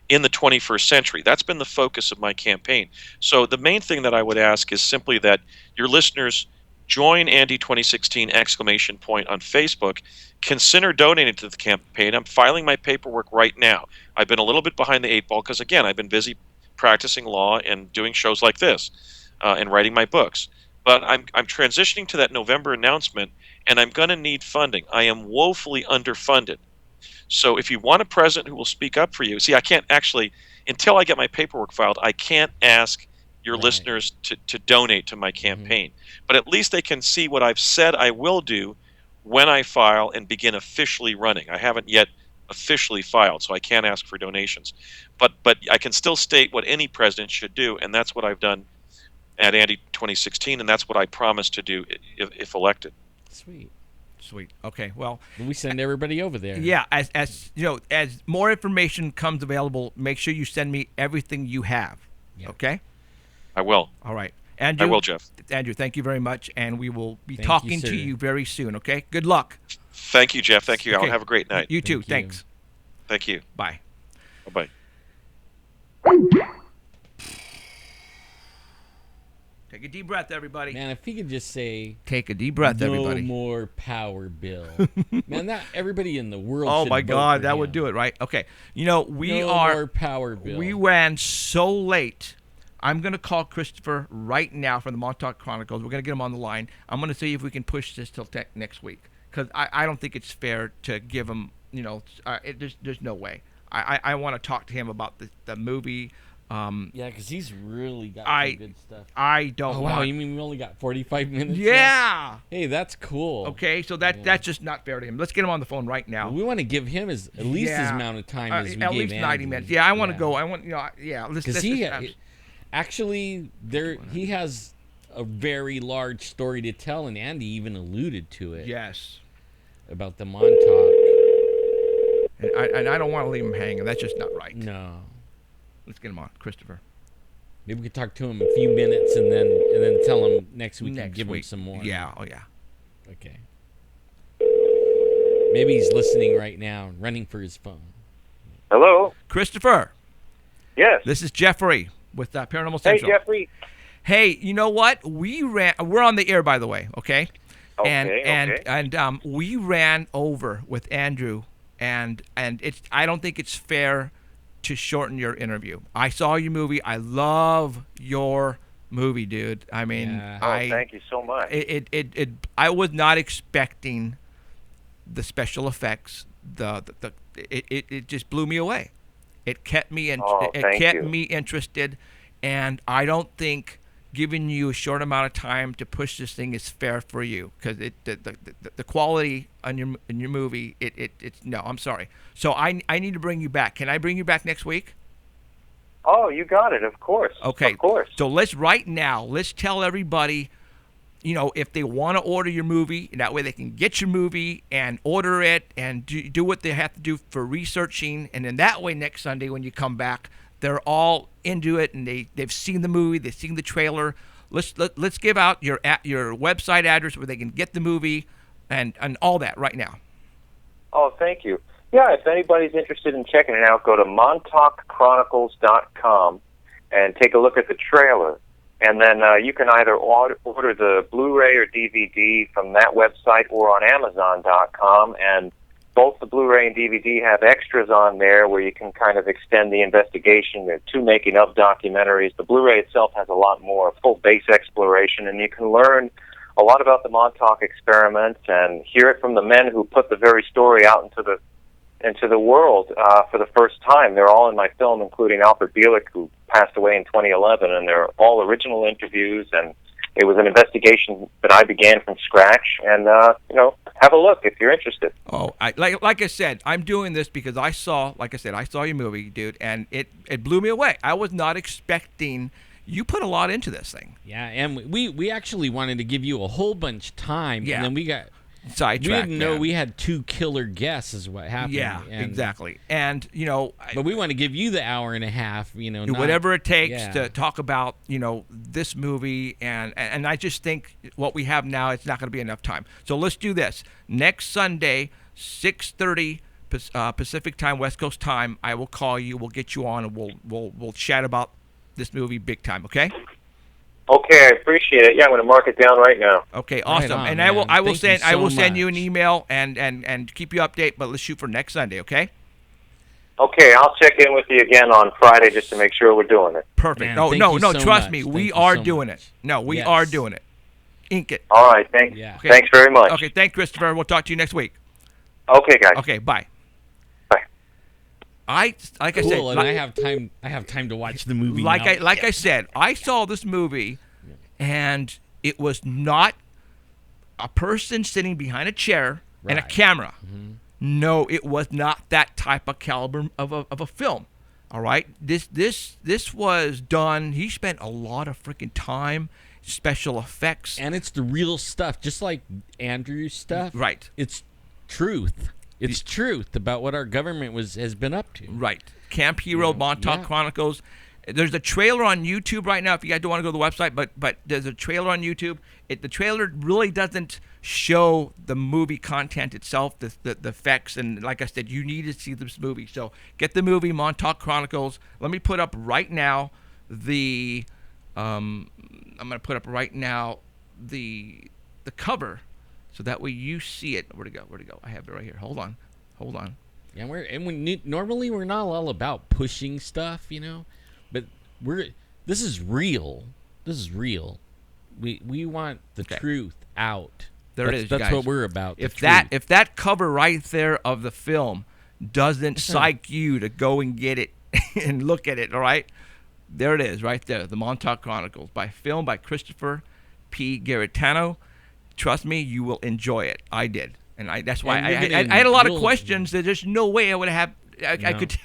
in the 21st century? That's been the focus of my campaign. So the main thing that I would ask is simply that your listeners join Andy 2016 ! On Facebook. Consider donating to the campaign. I'm filing my paperwork right now. I've been a little bit behind the 8 ball because, again, I've been busy practicing law and doing shows like this and writing my books. But I'm transitioning to that November announcement, and I'm going to need funding. I am woefully underfunded. So if you want a president who will speak up for you, see, I can't actually, until I get my paperwork filed, I can't ask your Right. listeners to donate to my campaign. But at least they can see what I've said I will do when I file and begin officially running. I haven't yet officially filed, so I can't ask for donations. But I can still state what any president should do, and that's what I've done at Andy 2016, and that's what I promise to do if elected. Sweet. Sweet. Okay. Well, We send everybody over there. yeah. As you know, as more information comes available, make sure you send me everything you have. Yeah. Okay. I will. All right. Andrew. I will, Jeff. Andrew, thank you very much, and we will be Thank you, talking sir. to you very soon. Okay. Good luck. Thank you, Jeff. Thank you, Alan. Okay. Have a great night. You too. Thank you. Thanks. Thank you. Bye. Bye-bye. Take a deep breath, everybody. Man, if he could just say Take a deep breath, no everybody. more power bill. Man, that everybody in the world Oh should my vote God, for that would him. do it, right? Okay. You know, we no are more power bill. we ran so late. I'm going to call Christopher right now from the Montauk Chronicles. We're going to get him on the line. I'm going to see if we can push this till next week, because I don't think it's fair to give him, there's no way. I want to talk to him about the movie. Yeah, because he's really got I- some good stuff. I don't Oh, wow, want. you mean we only got 45 minutes? left? Yeah. Hey, that's cool. Okay, so that's just not fair to him. Let's get him on the phone right now. We want to give him at least as Yeah. amount of time as we at gave least 90 Andy. minutes. Yeah, I want to go. I want, let's Because let's- actually, he has a very large story to tell, and Andy even alluded to it yes. about the Montauk. And I don't want to leave him hanging. That's just not right. No. Let's get him on, Christopher. Maybe we could talk to him a few minutes and then tell him next week and Next give week. him some more. Yeah. Oh yeah. Okay. Maybe he's listening right now, running for his phone. Hello? Christopher, Yes. this is Jeffrey with Paranormal Hey, Central. Jeffrey. Hey, you know what? We're on the air, by the way, okay? And we ran over with Andrew, and I don't think it's fair to shorten your interview. I saw your movie. I love your movie, dude. I mean, Yeah. Thank you so much. I was not expecting the special effects. It just blew me away. It kept me me interested, and I don't think giving you a short amount of time to push this thing is fair for you, because the quality on your movie it's no, I'm sorry. So I need to bring you back. Can I bring you back next week? Oh, you got it. Of course. Okay. Of course. So let's tell everybody, if they want to order your movie, that way they can get your movie and order it and do what they have to do for researching. And then that way next Sunday when you come back, they're all into it and they've seen the movie, they've seen the trailer. Let's give out your website address where they can get the movie and all that right now. Oh, thank you. Yeah, if anybody's interested in checking it out, go to montaukchronicles.com and take a look at the trailer. And then you can either order the Blu-ray or DVD from that website or on Amazon.com. And both the Blu-ray and DVD have extras on there where you can kind of extend the investigation. There are 2 making-of documentaries. The Blu-ray itself has a lot more full base exploration, and you can learn a lot about the Montauk experiments and hear it from the men who put the very story out into the world for the first time. They're all in my film, including Alfred Bielik, who passed away in 2011, and they're all original interviews, and it was an investigation that I began from scratch, and, have a look if you're interested. Oh, like I said, I'm doing this because I saw your movie, dude, and it blew me away. I was not expecting. You put a lot into this thing. Yeah, and we actually wanted to give you a whole bunch of time, Yeah. and then we got sidetracked. We didn't know man. we had 2 killer guests is what happened. Yeah, exactly. And, but we want to give you the hour and a half, do whatever it takes yeah. to talk about, this movie. And I just think what we have now, it's not going to be enough time. So let's do this. Next Sunday, 6:30 Pacific time, West Coast time, I will call you. We'll get you on, and we'll chat about this movie big time, okay? Okay, I appreciate it. Yeah, I'm going to mark it down right now. Okay, awesome. Right on, and man. I will Thank you so send you an much. email and keep you updated, but let's shoot for next Sunday, okay? Okay, I'll check in with you again on Friday just to make sure we're doing it. Perfect. Man, No, thank no, you no, so trust much. me. Thank We you are so doing much. it. No, we Yes. are doing it. Ink it. All right, thanks. Yeah. Okay. Thanks very much. Okay, thanks, Christopher. We'll talk to you next week. Okay, guys. Okay, bye. Bye. Like I Cool, said, and I have time to watch the movie. like now. I said, I saw this movie, and it was not a person sitting behind a chair and a Right. camera. Mm-hmm. No, it was not that type of caliber of a film. All right, this was done. He spent a lot of freaking time, special effects, and it's the real stuff, just like Andrew's stuff. right. It's truth. It's truth about what our government has been up to. Right. Camp Hero, Montauk yeah. Chronicles. There's a trailer on YouTube right now. If you guys don't want to go to the website, but there's a trailer on YouTube. The trailer really doesn't show the movie content itself, the effects, and like I said, you need to see this movie. So get the movie Montauk Chronicles. Let me put up right now the I'm gonna put up right now the cover, so that way you see it. Where'd it go? I have it right here. Hold on. Yeah, normally we're not all about pushing stuff, but this is real. We want the truth out. There it is, That's guys. what we're about. If that cover right there of the film doesn't psych you to go and get it and look at it, all right? There it is, right there, the Montauk Chronicles, by Christopher P. Garitano. Trust me, you will enjoy it. I did, and that's why I had a lot of questions. There's just no way I would have. I could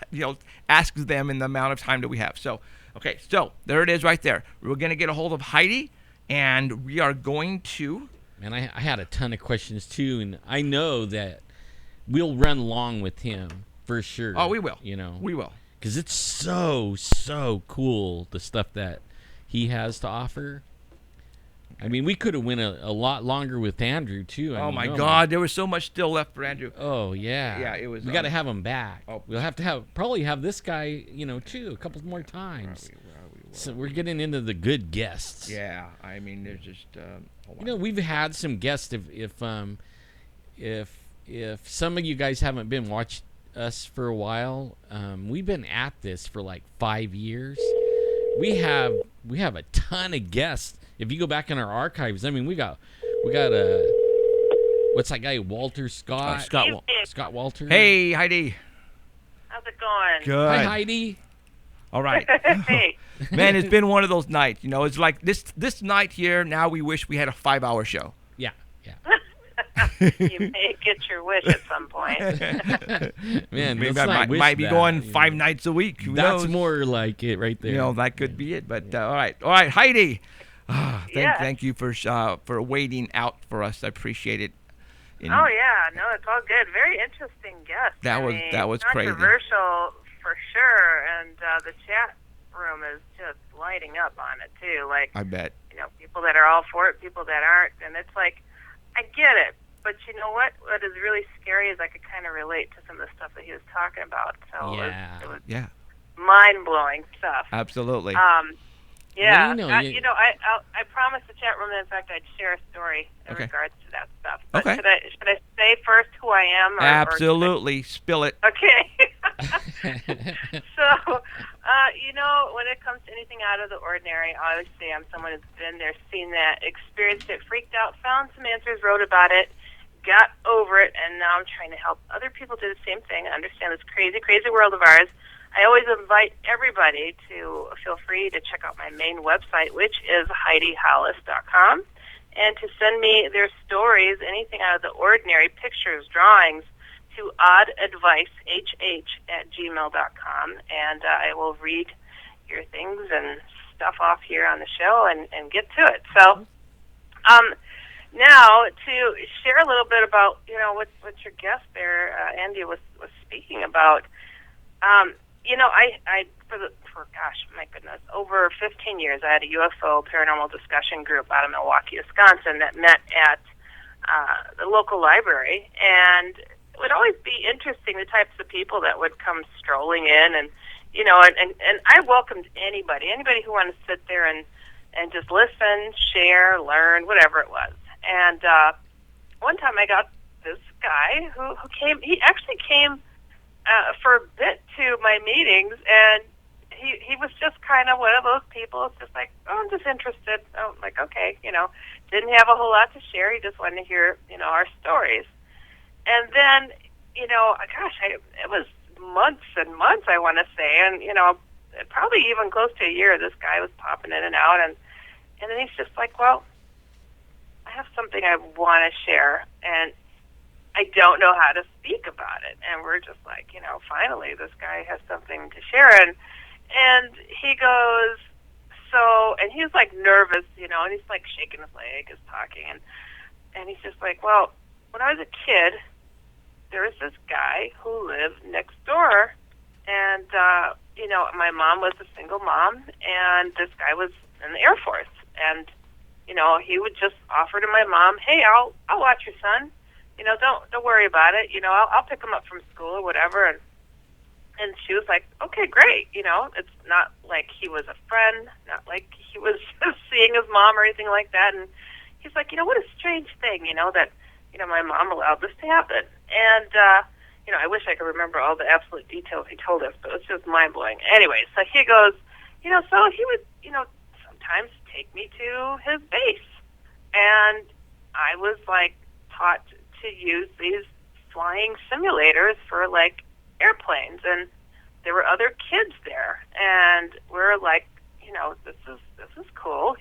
ask them in the amount of time that we have. So, okay, so there it is, right there. We're gonna get a hold of Heidi, and we are going to. Man, I had a ton of questions too, and I know that we'll run long with him for sure. Oh, we will. We will. Because it's so cool, the stuff that he has to offer. I mean, we could have went a lot longer with Andrew too. Oh my God, there was so much still left for Andrew. Oh yeah. Yeah, it was. We got to have him back. Oh. We'll have to probably have this guy, too, a couple more times. So we're getting into the good guests. Yeah, I mean, there's just. Hold on. We've had some guests. If some of you guys haven't been watched us for a while, we've been at this for like 5 years. We have a ton of guests. If you go back in our archives, I mean, we got what's that guy, Walter Scott? Scott Walter. Hey, Heidi. How's it going? Good. Hi, Heidi. All right. Hey. Man, it's been one of those nights. It's like this night here. Now we wish we had a 5-hour show. Yeah. You may get your wish at some point. Man, Maybe let's I not wish might be that, going 5 nights a week. Who That's knows? more like it right there. That could be it. But all right, Heidi. Yeah. Thank you for waiting out for us. I appreciate it. Oh yeah, no, it's all good. Very interesting guest. That was crazy. Controversial for sure, and the chat room is just lighting up on it too. Like, I bet. People that are all for it, people that aren't, and it's like, I get it, but you know what? What is really scary is I could kind of relate to some of the stuff that he was talking about. So it was mind blowing stuff. Absolutely. Yeah, Well, I promised the chat room that in fact I'd share a story in regards to that stuff. But Okay. Should I say first who I am? Absolutely. Spill it. Okay. So, when it comes to anything out of the ordinary, I always say I'm someone who's been there, seen that, experienced it, freaked out, found some answers, wrote about it, got over it, and now I'm trying to help other people do the same thing. I understand this crazy, crazy world of ours. I always invite everybody to feel free to check out my main website, which is HeidiHollis.com, and to send me their stories, anything out of the ordinary, pictures, drawings, to oddadvicehh@gmail.com, and I will read your things and stuff off here on the show and get to it. So, now to share a little bit about what your guest there, Andy, was speaking about. My goodness, over 15 years, I had a UFO paranormal discussion group out of Milwaukee, Wisconsin, that met at the local library, and it would always be interesting, the types of people that would come strolling in, and I welcomed anybody who wanted to sit there and just listen, share, learn, whatever it was. And one time I got this guy who came. He actually came for a bit to my meetings, and he was just kind of one of those people. It's just like, oh, I'm just interested. Oh, like, okay, didn't have a whole lot to share. He just wanted to hear, our stories. And then, it was months and months, I want to say, and probably even close to a year. This guy was popping in and out, and then he's just like, well, I have something I want to share, and I don't know how to speak about it. And we're just like, finally, this guy has something to share. And he goes, and he's like nervous, and he's like shaking his leg, is talking. And he's just like, well, when I was a kid, there was this guy who lived next door. And, my mom was a single mom, and this guy was in the Air Force. And, he would just offer to my mom, hey, I'll watch your son. Don't worry about it. I'll pick him up from school or whatever. And she was like, okay, great. It's not like he was a friend, not like he was seeing his mom or anything like that. And he's like, what a strange thing, that, my mom allowed this to happen. And, I wish I could remember all the absolute details he told us, but it's just mind blowing. Anyway, so he goes, so he would, sometimes take me to his base. And I was like taught to use these flying simulators for like airplanes, and there were other kids there, and we're like, this is cool,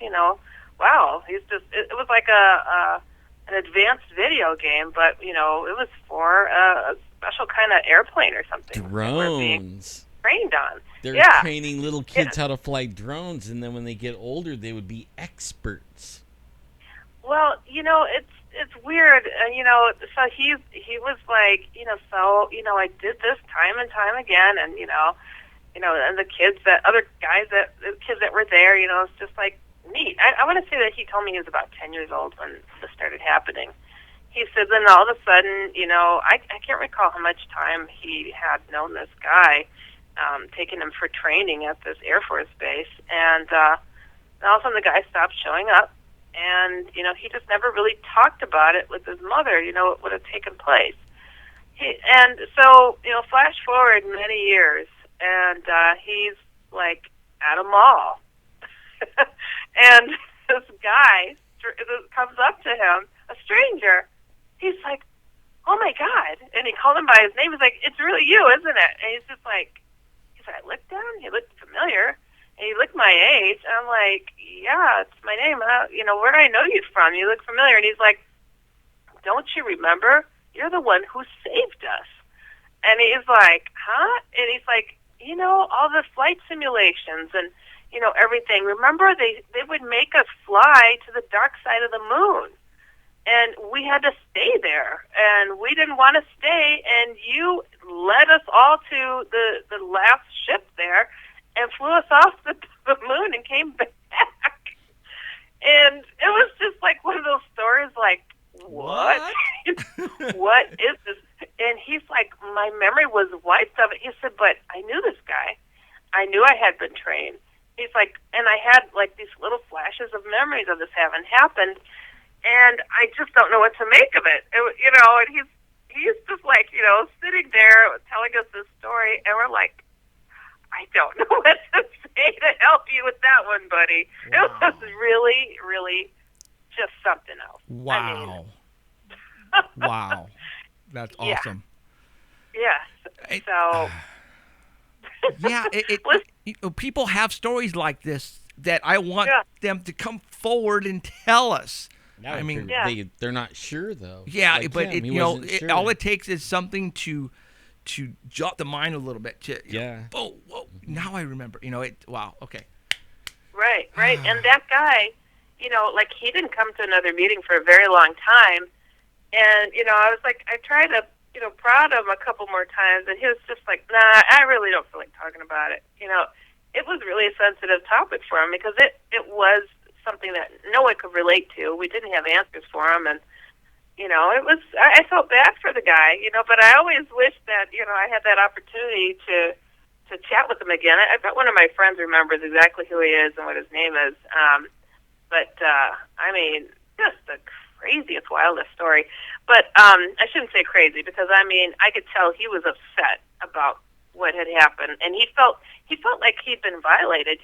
wow, he's just, it was like an advanced video game, but it was for a special kind of airplane or something. Drones. Trained on. They're training little kids how to fly drones, and then when they get older, they would be experts. Well, it's weird, so he was like, I did this time and time again, and and the kids that were there, it's just like neat. I want to say that he told me he was about 10 years old when this started happening. He said then all of a sudden, I can't recall how much time he had known this guy, taking him for training at this Air Force base, and all of a sudden the guy stopped showing up, and, he just never really talked about it with his mother, what would have taken place. And so, flash forward many years, and he's, like, at a mall, and this guy comes up to him, a stranger. He's like, oh, my God. And he called him by his name. He's like, it's really you, isn't it? And he's just like, I looked down. He looked familiar. And he looked my age. And I'm like, yeah, it's my name. Where do I know you from? You look familiar. And he's like, don't you remember? You're the one who saved us. And he's like, huh? And he's like, all the flight simulations and, everything. Remember, they would make us fly to the dark side of the moon. And we had to stay there, and we didn't want to stay, and you led us all to the last ship there and flew us off the moon and came back. And it was just like one of those stories like, what? What is this? And he's like, my memory was wiped of it. He said, but I knew this guy. I knew I had been trained. He's like, and I had like these little flashes of memories of this having happened. And I just don't know what to make of it. And he's just like, sitting there telling us this story, and we're like, I don't know what to say to help you with that one, buddy. Wow. It was really, really just something else. Wow. Wow. That's awesome. Yes. So. Yeah, people have stories like this that I want them to come forward and tell us. I mean, they're not sure though. Yeah, like but him, sure. all it takes is something to jot the mind a little bit. Whoa! Now I remember. Wow. Okay. Right. And that guy, like he didn't come to another meeting for a very long time, and I was like, I tried to prod him a couple more times, and he was just like, nah, I really don't feel like talking about it. It was really a sensitive topic for him because it was something that no one could relate to. We didn't have answers for him, and it was. I felt bad for the guy, but I always wish that I had that opportunity to chat with him again. I bet one of my friends remembers exactly who he is and what his name is. But I mean, just the craziest, wildest story. But I shouldn't say crazy because I could tell he was upset about what had happened, and he felt like he'd been violated.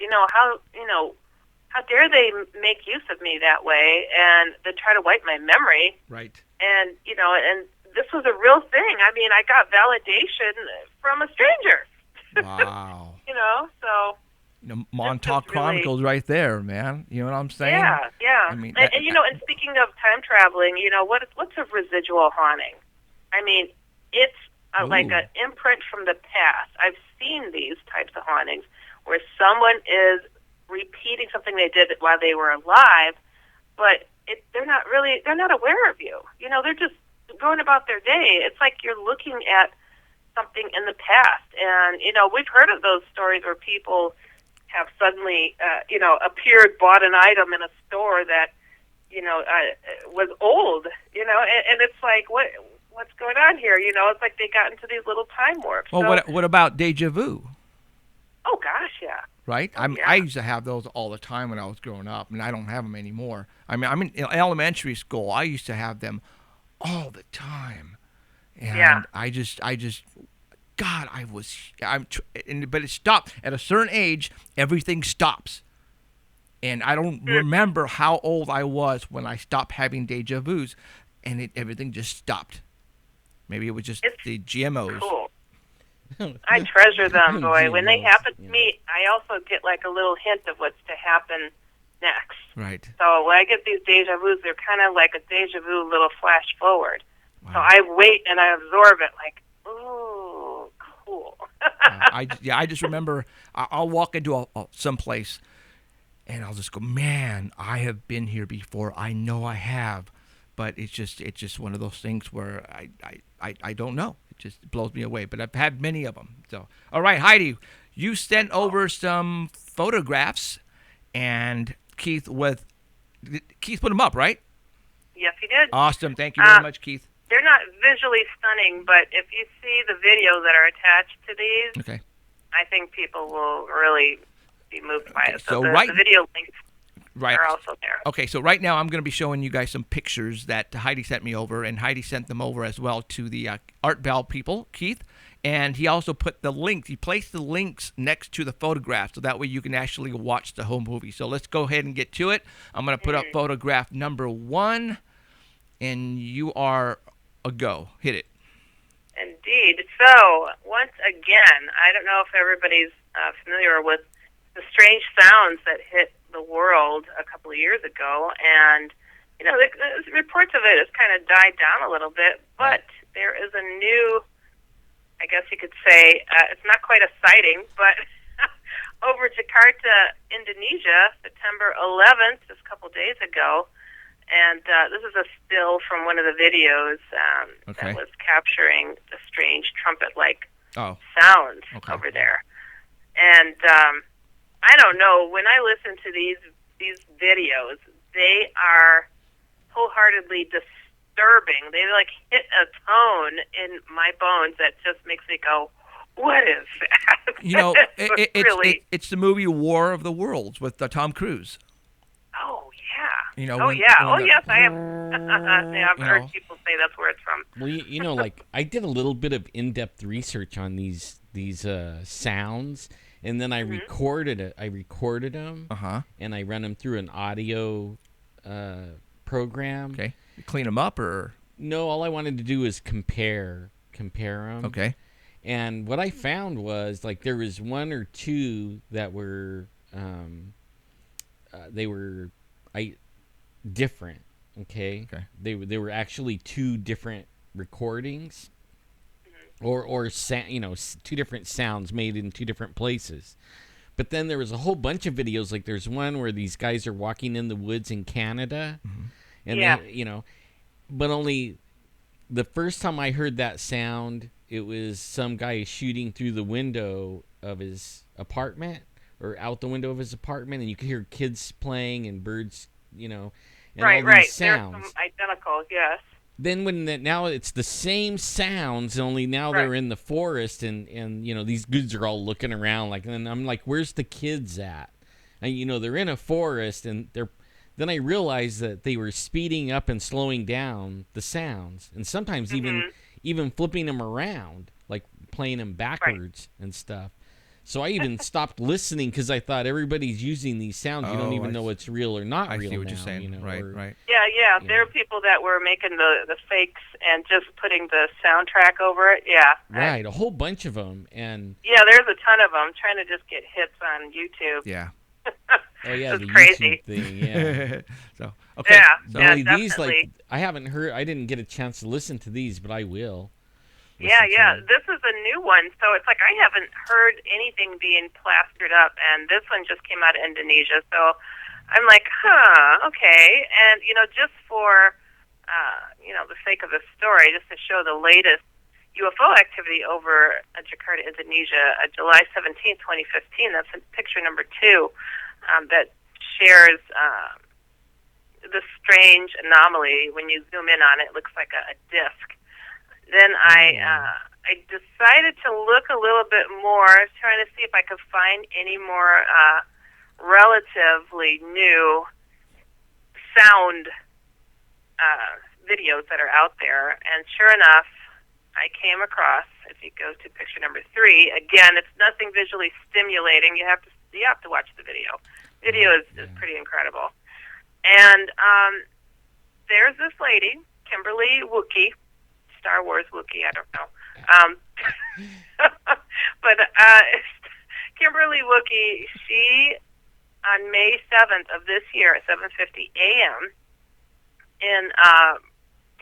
How dare they make use of me that way and then try to wipe my memory? Right. And and this was a real thing. I got validation from a stranger. Wow. So. Montauk Chronicles, right there, man. You know what I'm saying? Yeah. I mean, and speaking of time traveling, what's a residual haunting? It's like an imprint from the past. I've seen these types of hauntings where someone is repeating something they did while they were alive, but they're not aware of you. They're just going about their day. It's like you're looking at something in the past, and we've heard of those stories where people have suddenly, appeared, bought an item in a store that, was old, and it's like, what's going on here? It's like they got into these little time warps. Well, so, what about deja vu? Oh, gosh, yeah. Right? I used to have those all the time when I was growing up, and I don't have them anymore. I'm in elementary school. I used to have them all the time. And I just God, but it stopped. At a certain age, everything stops. And I don't remember how old I was when I stopped having deja vus, and everything just stopped. Maybe it was just the GMOs. Cool. I treasure them, boy. When they happen to me, I also get like a little hint of what's to happen next. Right. So when I get these deja vus, they're kind of like a deja vu little flash forward. Wow. So I wait and I absorb it like, ooh, cool. I just remember I'll walk into someplace and I'll just go, man, I have been here before. I know I have. But it's just one of those things where I don't know. It just blows me away. But I've had many of them. So, all right, Heidi, you sent over some photographs, and Keith with. Keith put them up, right? Yes, he did. Awesome. Thank you very much, Keith. They're not visually stunning, but if you see the videos that are attached to these, Okay. I think people will really be moved by it. So the video links are also there. Okay, so right now I'm going to be showing you guys some pictures that Heidi sent me over, and Heidi sent them over as well to the Art Bell people, Keith. And he also put the links. He placed the links next to the photographs, so that way you can actually watch the whole movie. So let's go ahead and get to it. I'm going to put up photograph number 1, and you are a go. Hit it. Indeed. So, once again, I don't know if everybody's familiar with the strange sounds that hit the world a couple of years ago, and, you know, the reports of it has kind of died down a little bit, but there is a new, I guess you could say, it's not quite a sighting, but over Jakarta, Indonesia, September 11th, just a couple days ago, and this is a still from one of the videos that was capturing the strange trumpet-like sounds over there. And I don't know, when I listen to these videos, they are wholeheartedly disturbing. They like hit a tone in my bones that just makes me go, what is that? You know, it's the movie War of the Worlds with Tom Cruise. Oh, yeah. You know, yes, I have. I've heard people say that's where it's from. Well, you know, like I did a little bit of in-depth research on these sounds, and then I recorded it. I recorded them, and I run them through an audio program. Okay, you clean them up, or no? All I wanted to do is compare them. Okay. And what I found was like there was one or two that were different. Okay. They were actually two different recordings, or two different sounds made in two different places. But then there was a whole bunch of videos. Like there's one where these guys are walking in the woods in Canada, and they, but only the first time I heard that sound, it was some guy shooting through the window of his apartment or out the window of his apartment, and you could hear kids playing and birds, and all these sounds. They're identical, yes. Then now it's the same sounds, only now they're in the forest, and these dudes are all looking around, and I'm like, where's the kids at? And they're in a forest, and then I realized that they were speeding up and slowing down the sounds, and sometimes even flipping them around, like playing them backwards and stuff. So I even stopped listening because I thought everybody's using these sounds. You don't even know what's real or not real. I see what now, you're saying. Right. Yeah. There are people that were making the fakes and just putting the soundtrack over it. Yeah. Right. A whole bunch of them. And yeah, there's a ton of them trying to just get hits on YouTube. Yeah. Oh yeah, it's the crazy. YouTube thing. Yeah. So okay. Yeah. So yeah, these I didn't get a chance to listen to these, but I will. Yeah. This is a new one, so it's like I haven't heard anything being plastered up, and this one just came out of Indonesia, so I'm like, okay. And, just for, the sake of the story, just to show the latest UFO activity over Jakarta, Indonesia, July 17, 2015, that's picture number 2, that shares the strange anomaly. When you zoom in on it, it looks like a disc. Then I decided to look a little bit more, trying to see if I could find any more relatively new sound videos that are out there. And sure enough, I came across, if you go to picture number 3, again, it's nothing visually stimulating. You have to watch the video. Video is pretty incredible. And there's this lady, Kimberly Wookie, Star Wars Wookiee, I don't know. But Kimberly Wookie, she, on May 7th of this year at 7:50 a.m. in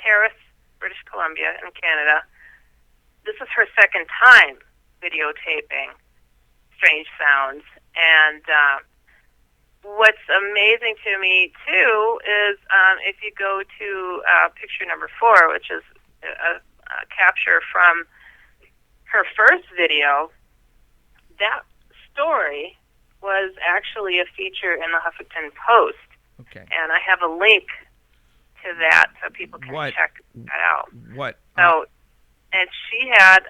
Terrace, British Columbia in Canada, this is her second time videotaping strange sounds. And what's amazing to me, too, is if you go to picture number 4, which is a capture from her first video, that story was actually a feature in the Huffington Post. Okay. And I have a link to that so people can check that out. What? So, and she had,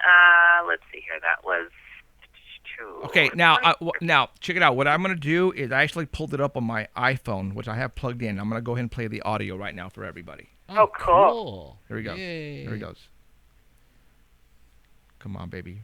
let's see here, that was Okay, now check it out. What I'm going to do is I actually pulled it up on my iPhone, which I have plugged in. I'm going to go ahead and play the audio right now for everybody. Oh, cool. Here we go. Yay. Here he goes. Come on, baby.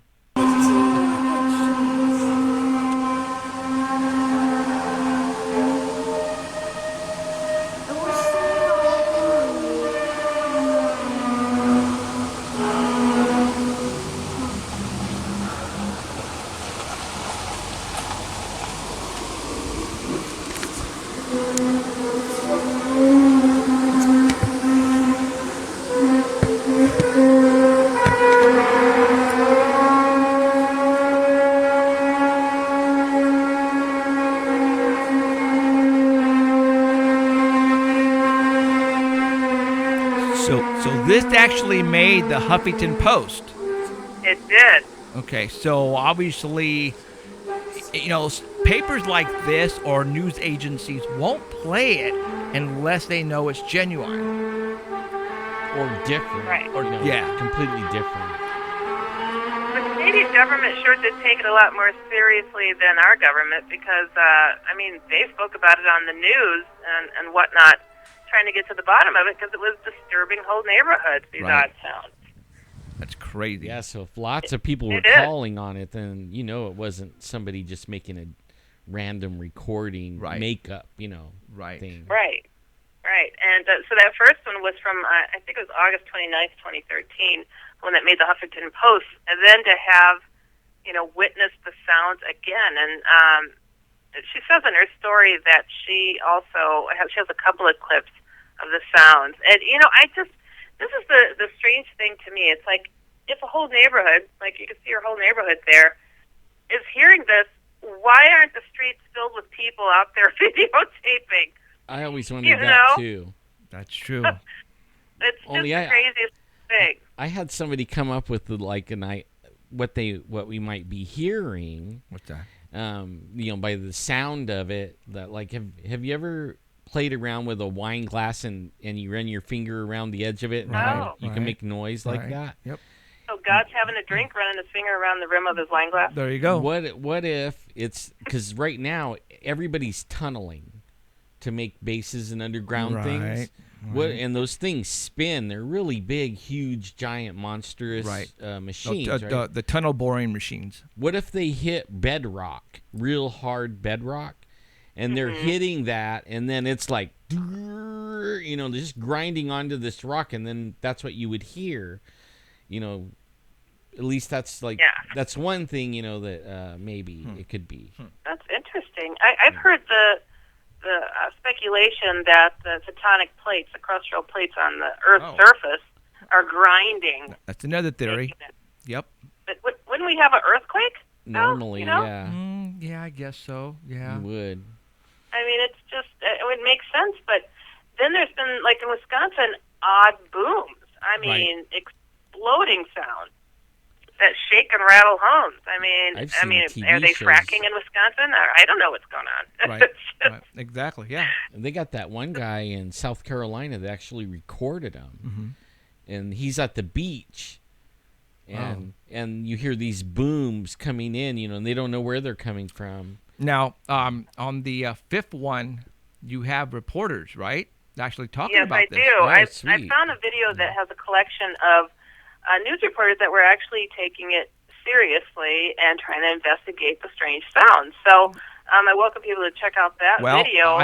So this actually made the Huffington Post. It did. Okay, so obviously, papers like this or news agencies won't play it unless they know it's genuine. Or different. Right. Or completely different. The Canadian government sure did take it a lot more seriously than our government because, they spoke about it on the news and whatnot, trying to get to the bottom of it because it was disturbing whole neighborhoods, these odd sounds. That's crazy. Yeah, so if lots of people were calling on it, then it wasn't somebody just making a random recording makeup, thing. Right. And so that first one was from, I think it was August 29th, 2013, when that made the Huffington Post. And then to have, witness the sounds again. And she says in her story that she has a couple of clips of the sounds. And, this is the strange thing to me. It's like if a whole neighborhood, like you can see your whole neighborhood there, is hearing this, why aren't the streets filled with people out there videotaping? I always wondered that too. That's true. It's just the craziest thing. I had somebody come up with what we might be hearing. What's that? By the sound of it. That have you ever played around with a wine glass and you run your finger around the edge of it and you can make noise like that? Yep. So God's having a drink, running his finger around the rim of his wine glass. There you go. What if it's because right now everybody's tunneling to make bases and underground things. And those things spin. They're really big, huge, giant, monstrous machines. The tunnel boring machines. What if they hit bedrock, real hard bedrock, and they're hitting that, and then it's like, just grinding onto this rock, and then that's what you would hear. At least that's that's one thing, that maybe it could be. That's interesting. I've heard the speculation that the tectonic plates, the crustal plates on the Earth's surface, are grinding. That's another theory. Yep. But wouldn't we have an earthquake? Normally, yeah. Yeah, I guess so. Yeah. You would. I mean, it's just, it would make sense, but then there's been, like in Wisconsin, odd booms. I mean, exploding sounds that shake and rattle homes. I mean, are they fracking in Wisconsin? I don't know what's going on. Right. Exactly. Yeah. And they got that one guy in South Carolina that actually recorded them, and he's at the beach, and you hear these booms coming in, and they don't know where they're coming from. Now, on the fifth one, you have reporters, right? Actually talking about this. Yes, I do. I found a video that has a collection of news reporters that were actually taking it seriously and trying to investigate the strange sounds. So I welcome people to check out that video.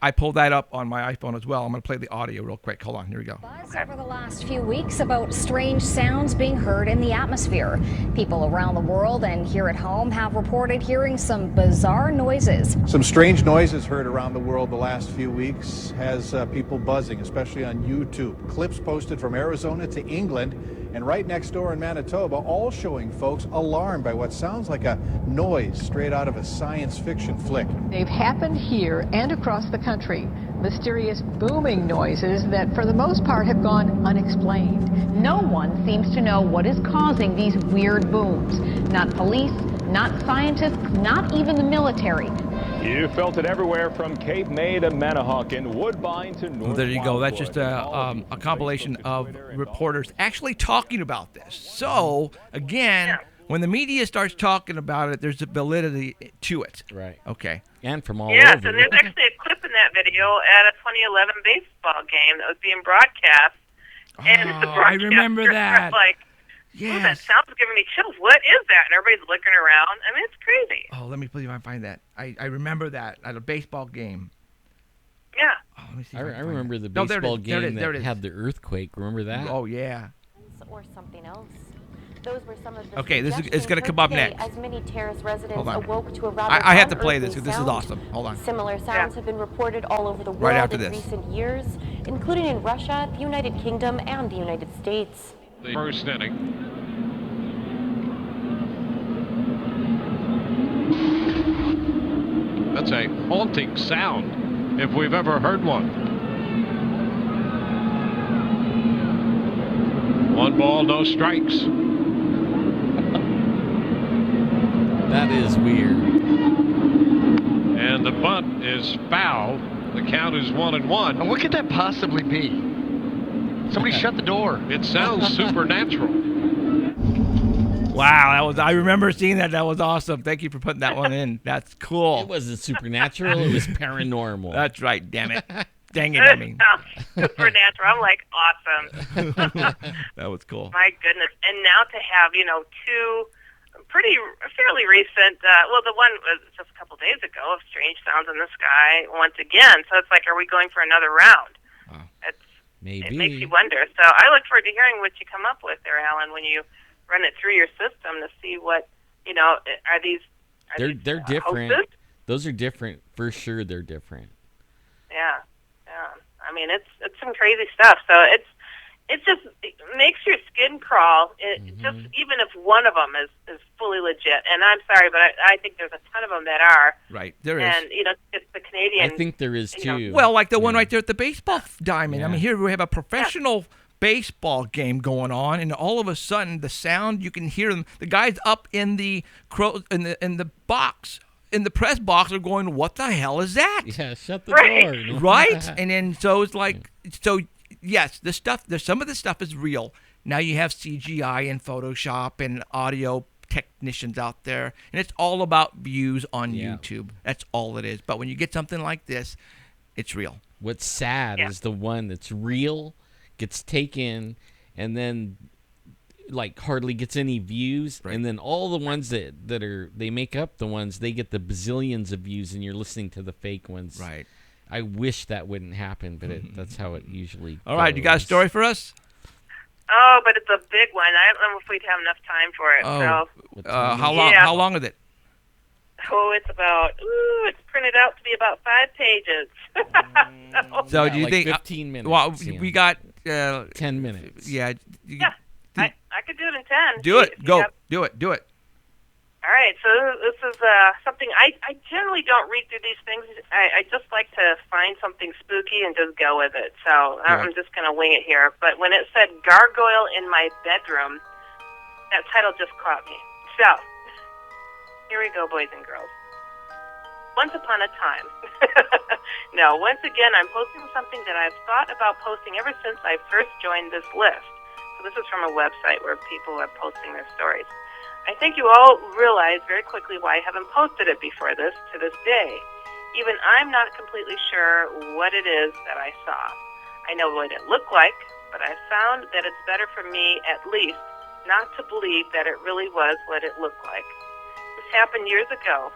I pulled that up on my iPhone as well. I'm going to play the audio real quick. Hold on. Here we go. Buzz over the last few weeks about strange sounds being heard in the atmosphere. People around the world and here at home have reported hearing some bizarre noises. Some strange noises heard around the world the last few weeks has people buzzing, especially on YouTube. Clips posted from Arizona to England and right next door in Manitoba, all showing folks alarmed by what sounds like a noise straight out of a science fiction flick. They've happened here and across the country. Mysterious booming noises that for the most part have gone unexplained. No one seems to know what is causing these weird booms. Not police, not scientists, not even the military. You felt it everywhere from Cape May to Manahawkin, Woodbine to North. Well, there you go. That's just Wildwood. a compilation of reporters actually talking about this. So, again, when the media starts talking about it, there's a validity to it. Right. Okay. And from all Yes, over. and there's actually a clip in that video at a 2011 baseball game that was being broadcast. And the I remember broadcasters that. were like, Yes. "Ooh, that sound's giving me chills. What is that?" And everybody's looking around. I mean, it's crazy. Oh, let me see if I can find that. I remember that at a baseball game. Yeah. Oh, let me see I if can find remember that. the No, there it baseball is. There it game is. There that it is. had the earthquake. Remember that? Oh, yeah. Or something else. Those were some of the Okay, this is it's suggestions going to heard come up today next. As many terrace residents Hold on. awoke to a rather I have to play this unearthly because this is sound. awesome. Hold on. Similar sounds have been reported all over the world Right after in this. recent years, including in Russia, the United Kingdom, and the United States. The first inning. That's a haunting sound, if we've ever heard one. 1 ball, no strikes. That is weird. And the bunt is foul. The count is 1-1. And what could that possibly be? Somebody shut the door. It sounds supernatural. Wow, I remember seeing that. That was awesome. Thank you for putting that one in. That's cool. It wasn't supernatural. It was paranormal. That's right. Damn it. Dang it, I mean. Supernatural. I'm like, awesome. That was cool. My goodness. And now to have, two fairly recent, the one was just a couple days ago of strange sounds in the sky once again. So it's like, are we going for another round? Maybe. It makes you wonder. So I look forward to hearing what you come up with there, Alan, when you run it through your system to see what, are these They're different. hoaxes? Those are different. For sure, they're different. Yeah. I mean, it's some crazy stuff. So it makes your skin crawl. Just even if one of them is fully legit. And I'm sorry, but I think there's a ton of them that are. Right, there is. And it's the Canadian. I think there is too. Well, like the one right there at the baseball diamond. Yeah. I mean, here we have a professional baseball game going on, and all of a sudden, the sound you can hear them. The guys up in the box. In the press box are going, what the hell is that? Yeah, shut the Right. door. Right? And then so it's like, yes, some of the stuff is real. Now you have CGI and Photoshop and audio technicians out there, and it's all about views on YouTube. That's all it is. But when you get something like this, it's real. What's sad is the one that's real gets taken and then like hardly gets any views, and then all the ones that they make up the ones, they get the bazillions of views, and you're listening to the fake ones. Right. I wish that wouldn't happen, but that's how it usually All right, you got a story for us? Oh, but it's a big one. I don't know if we'd have enough time for it. How long? How long is it? Oh, it's printed out to be about 5 pages. So do you like think 15 minutes? Well, yeah. we got 10 minutes. Yeah. I could do it in 10. Do it. Go. Do it. All right, so this is something I generally don't read through these things. I just like to find something spooky and just go with it. So I'm just going to wing it here. But when it said gargoyle in my bedroom, that title just caught me. So here we go, boys and girls. Once upon a time. No, once again, I'm posting something that I've thought about posting ever since I first joined this list. So this is from a website where people are posting their stories. I think you all realize very quickly why I haven't posted it before this to this day. Even I'm not completely sure what it is that I saw. I know what it looked like, but I found that it's better for me, at least, not to believe that it really was what it looked like. This happened years ago.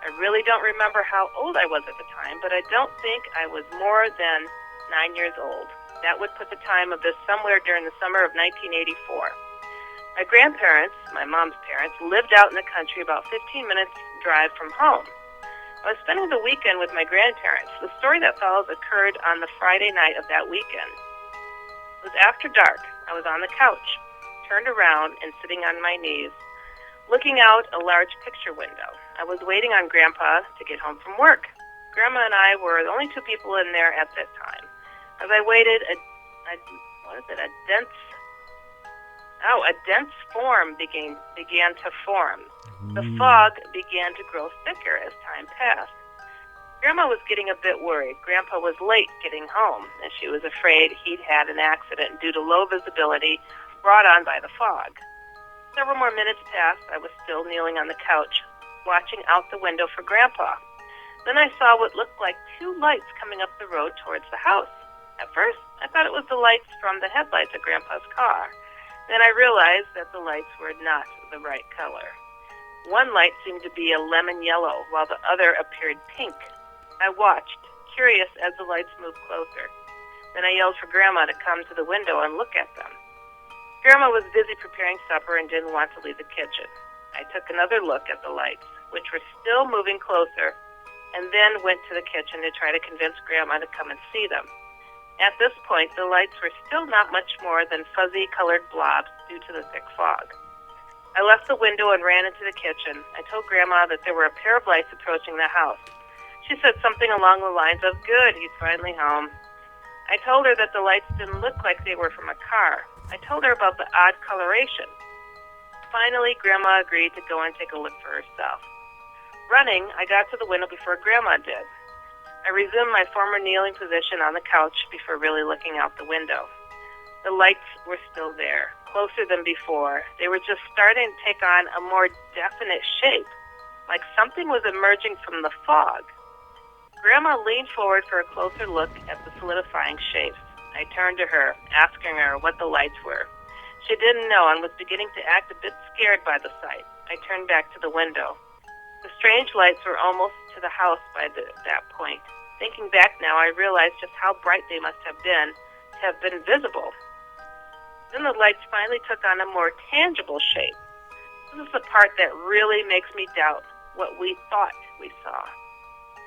I really don't remember how old I was at the time, but I don't think I was more than 9 years old. That would put the time of this somewhere during the summer of 1984. My grandparents, my mom's parents, lived out in the country about 15 minutes drive from home. I was spending the weekend with my grandparents. The story that follows occurred on the Friday night of that weekend. It was after dark. I was on the couch, turned around and sitting on my knees, looking out a large picture window. I was waiting on Grandpa to get home from work. Grandma and I were the only 2 people in there at that time. As I waited, a dense form began to form. The fog began to grow thicker as time passed. Grandma was getting a bit worried. Grandpa was late getting home, and she was afraid he'd had an accident due to low visibility brought on by the fog. Several more minutes passed. I was still kneeling on the couch, watching out the window for Grandpa. Then I saw what looked like two lights coming up the road towards the house. At first, I thought it was the lights from the headlights of Grandpa's car. Then I realized that the lights were not the right color. One light seemed to be a lemon yellow, while the other appeared pink. I watched, curious as the lights moved closer. Then I yelled for Grandma to come to the window and look at them. Grandma was busy preparing supper and didn't want to leave the kitchen. I took another look at the lights, which were still moving closer, and then went to the kitchen to try to convince Grandma to come and see them. At this point, the lights were still not much more than fuzzy-colored blobs due to the thick fog. I left the window and ran into the kitchen. I told Grandma that there were a pair of lights approaching the house. She said something along the lines of, "Good, he's finally home." I told her that the lights didn't look like they were from a car. I told her about the odd coloration. Finally, Grandma agreed to go and take a look for herself. Running, I got to the window before Grandma did. I resumed my former kneeling position on the couch before really looking out the window. The lights were still there, closer than before. They were just starting to take on a more definite shape, like something was emerging from the fog. Grandma leaned forward for a closer look at the solidifying shapes. I turned to her, asking her what the lights were. She didn't know and was beginning to act a bit scared by the sight. I turned back to the window. The strange lights were almost to the house by that point. Thinking back now, I realized just how bright they must have been to have been visible. Then the lights finally took on a more tangible shape. This is the part that really makes me doubt what we thought we saw.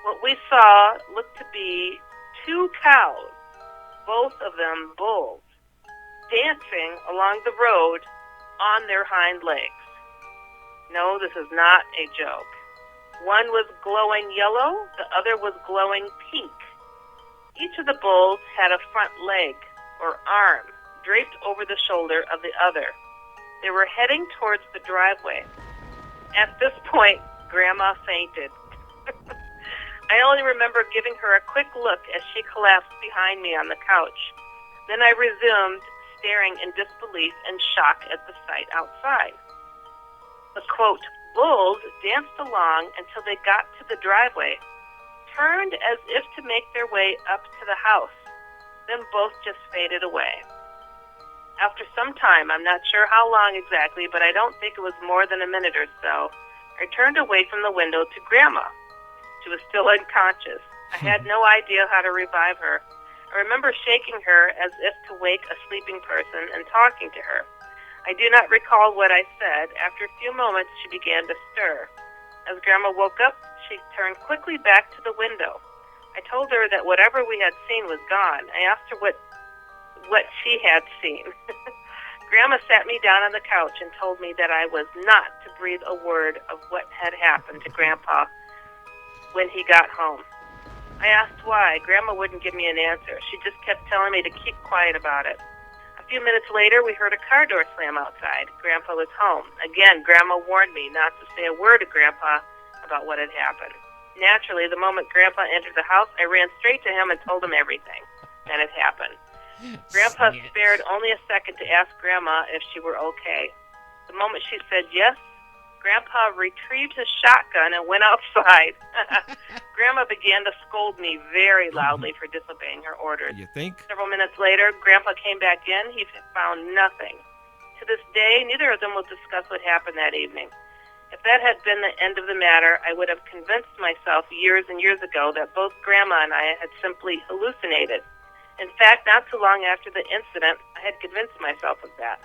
What we saw looked to be two cows, both of them bulls, dancing along the road on their hind legs. No, this is not a joke. One was glowing yellow, the other was glowing pink. Each of the bulls had a front leg, or arm, draped over the shoulder of the other. They were heading towards the driveway. At this point, Grandma fainted. I only remember giving her a quick look as she collapsed behind me on the couch. Then I resumed, staring in disbelief and shock at the sight outside. The, quote, bulls danced along until they got to the driveway, turned as if to make their way up to the house, then both just faded away. After some time, I'm not sure how long exactly, but I don't think it was more than a minute or so, I turned away from the window to Grandma. She was still unconscious. I had no idea how to revive her. I remember shaking her as if to wake a sleeping person and talking to her. I do not recall what I said. After a few moments, she began to stir. As Grandma woke up, she turned quickly back to the window. I told her that whatever we had seen was gone. I asked her what she had seen. Grandma sat me down on the couch and told me that I was not to breathe a word of what had happened to Grandpa when he got home. I asked why. Grandma wouldn't give me an answer. She just kept telling me to keep quiet about it. A few minutes later, we heard a car door slam outside. Grandpa was home. Again, Grandma warned me not to say a word to Grandpa about what had happened. Naturally, the moment Grandpa entered the house, I ran straight to him and told him everything that had happened. Grandpa spared only a second to ask Grandma if she were okay. The moment she said yes, Grandpa retrieved his shotgun and went outside. Grandma began to scold me very loudly for disobeying her orders. You think? Several minutes later, Grandpa came back in. He found nothing. To this day, neither of them will discuss what happened that evening. If that had been the end of the matter, I would have convinced myself years and years ago that both Grandma and I had simply hallucinated. In fact, not too long after the incident, I had convinced myself of that.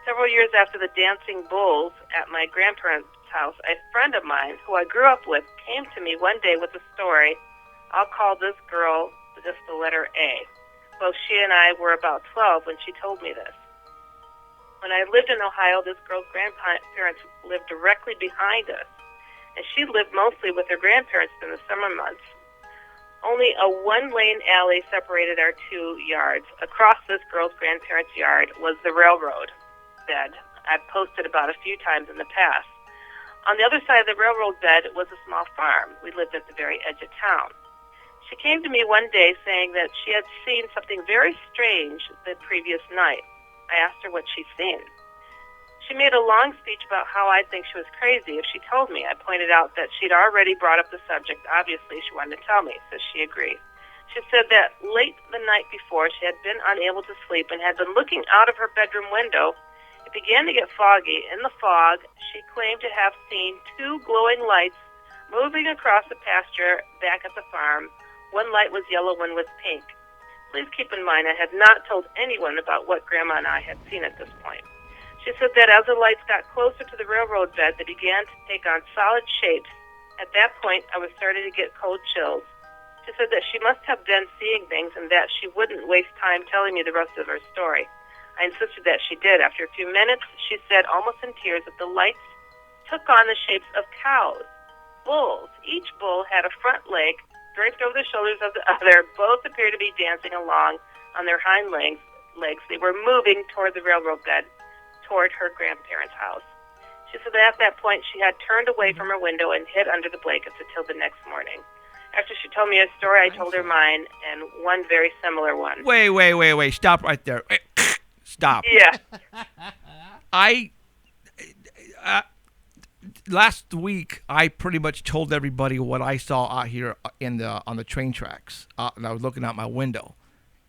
Several years after the dancing bulls at my grandparents' house, a friend of mine who I grew up with came to me one day with a story. I'll call this girl just the letter A. Both she and I were about 12 when she told me this. When I lived in Ohio, this girl's grandparents lived directly behind us, and she lived mostly with her grandparents in the summer months. Only a one-lane alley separated our two yards. Across this girl's grandparents' yard was the railroad bed I've posted about a few times in the past. On the other side of the railroad bed was a small farm. We lived at the very edge of town. She came to me one day saying that she had seen something very strange the previous night. I asked her what she'd seen. She made a long speech about how I'd think she was crazy if she told me. I pointed out that she'd already brought up the subject. Obviously, she wanted to tell me, so she agreed. She said that late the night before, she had been unable to sleep and had been looking out of her bedroom window. It began to get foggy. In the fog, she claimed to have seen two glowing lights moving across the pasture back at the farm. One light was yellow, one was pink. Please keep in mind, I had not told anyone about what Grandma and I had seen at this point. She said that as the lights got closer to the railroad bed, they began to take on solid shapes. At that point, I was starting to get cold chills. She said that she must have been seeing things and that she wouldn't waste time telling me the rest of her story. I insisted that she did. After a few minutes, she said, almost in tears, that the lights took on the shapes of cows, bulls. Each bull had a front leg draped over the shoulders of the other. Both appeared to be dancing along on their hind legs. They were moving toward the railroad bed, toward her grandparents' house. She said that at that point she had turned away from her window and hid under the blankets until the next morning. After she told me a story, I told her mine, and one very similar one. Wait. Stop right there. Stop. Yeah. Last week, I pretty much told everybody what I saw out here on the train tracks. And I was looking out my window,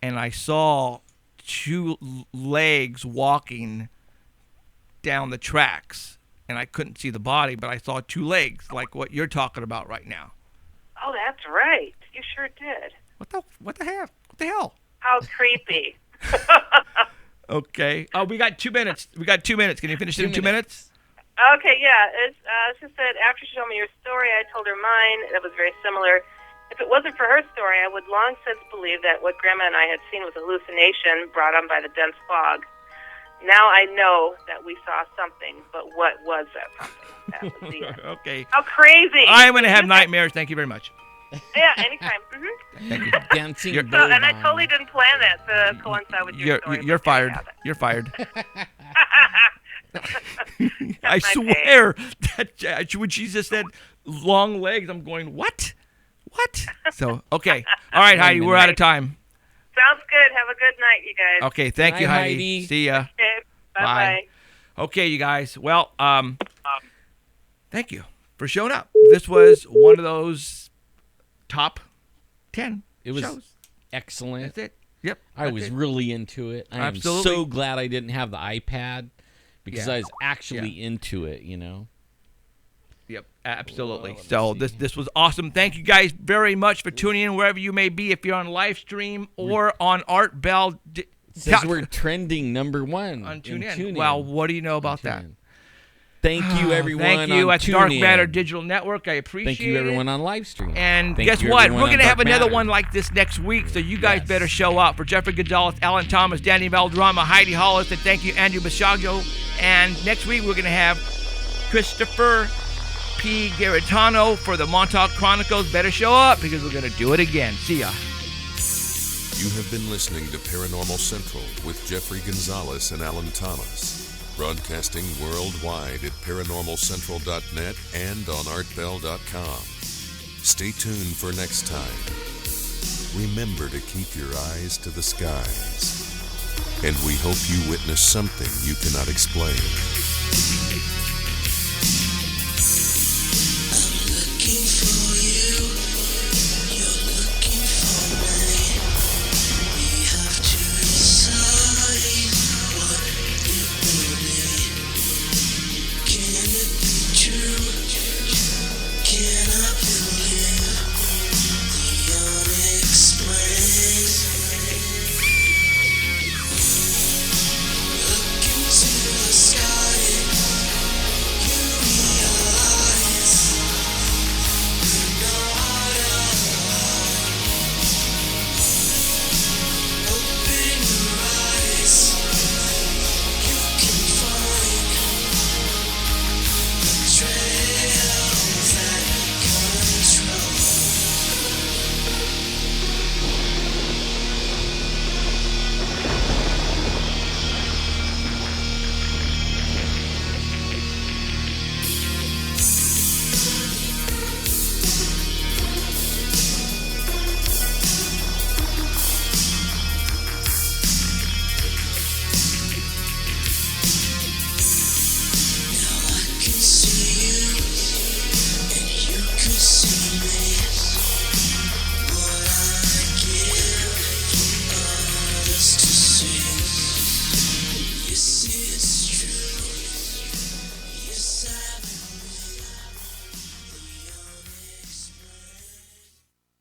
and I saw two legs walking down the tracks, and I couldn't see the body, but I saw two legs, like what you're talking about right now. Oh, that's right. You sure did. What the heck? What the hell? How creepy. Okay. Oh, we got 2 minutes. Can you finish it in 2 minutes? Okay, yeah. She said after she told me your story, I told her mine. That was very similar. If it wasn't for her story, I would long since believe that what Grandma and I had seen was a hallucination brought on by the dense fog. Now I know that we saw something, but what was that something? That was the end. Okay. How crazy. I'm going to have nightmares. Thank you very much. Yeah, anytime. Mm-hmm. Thank you. Dancing and I totally didn't plan that to coincide with your story. You're fired. You're fired. I swear that when she just said long legs, I'm going, what? So, okay. All right, Heidi, we're out of time. Sounds good. Have a good night, you guys. Okay, thank you, Heidi. See ya. Okay, bye-bye. Okay, you guys. Well, thank you for showing up. This was one of those top 10 It was shows. Excellent. That's it. Yep. I was really into it. I am so glad I didn't have the iPad because I was actually into it, you know. Yep, absolutely. So this was awesome. Thank you guys very much for tuning in wherever you may be. If you're on live stream or on Art Bell. It says we're trending #1 on TuneIn. Well, what do you know about that? Thank you, everyone. Thank you on at Dark TuneIn. Matter Digital Network. I appreciate it. Thank you, everyone on live stream. And Thank guess you, what? everyone We're going to on have Dark another Matter. one like this next week, so you guys better show up. For Jeffrey Gonzalez, Alan Thomas, Danny Valderrama, Heidi Hollis, and thank you, Andrew Basiago. And next week, we're going to have Christopher P. Garitano for the Montauk Chronicles. Better show up because we're going to do it again. See ya. You have been listening to Paranormal Central with Jeffrey Gonzalez and Alan Thomas. Broadcasting worldwide at ParanormalCentral.net and on ArtBell.com. Stay tuned for next time. Remember to keep your eyes to the skies. And we hope you witness something you cannot explain.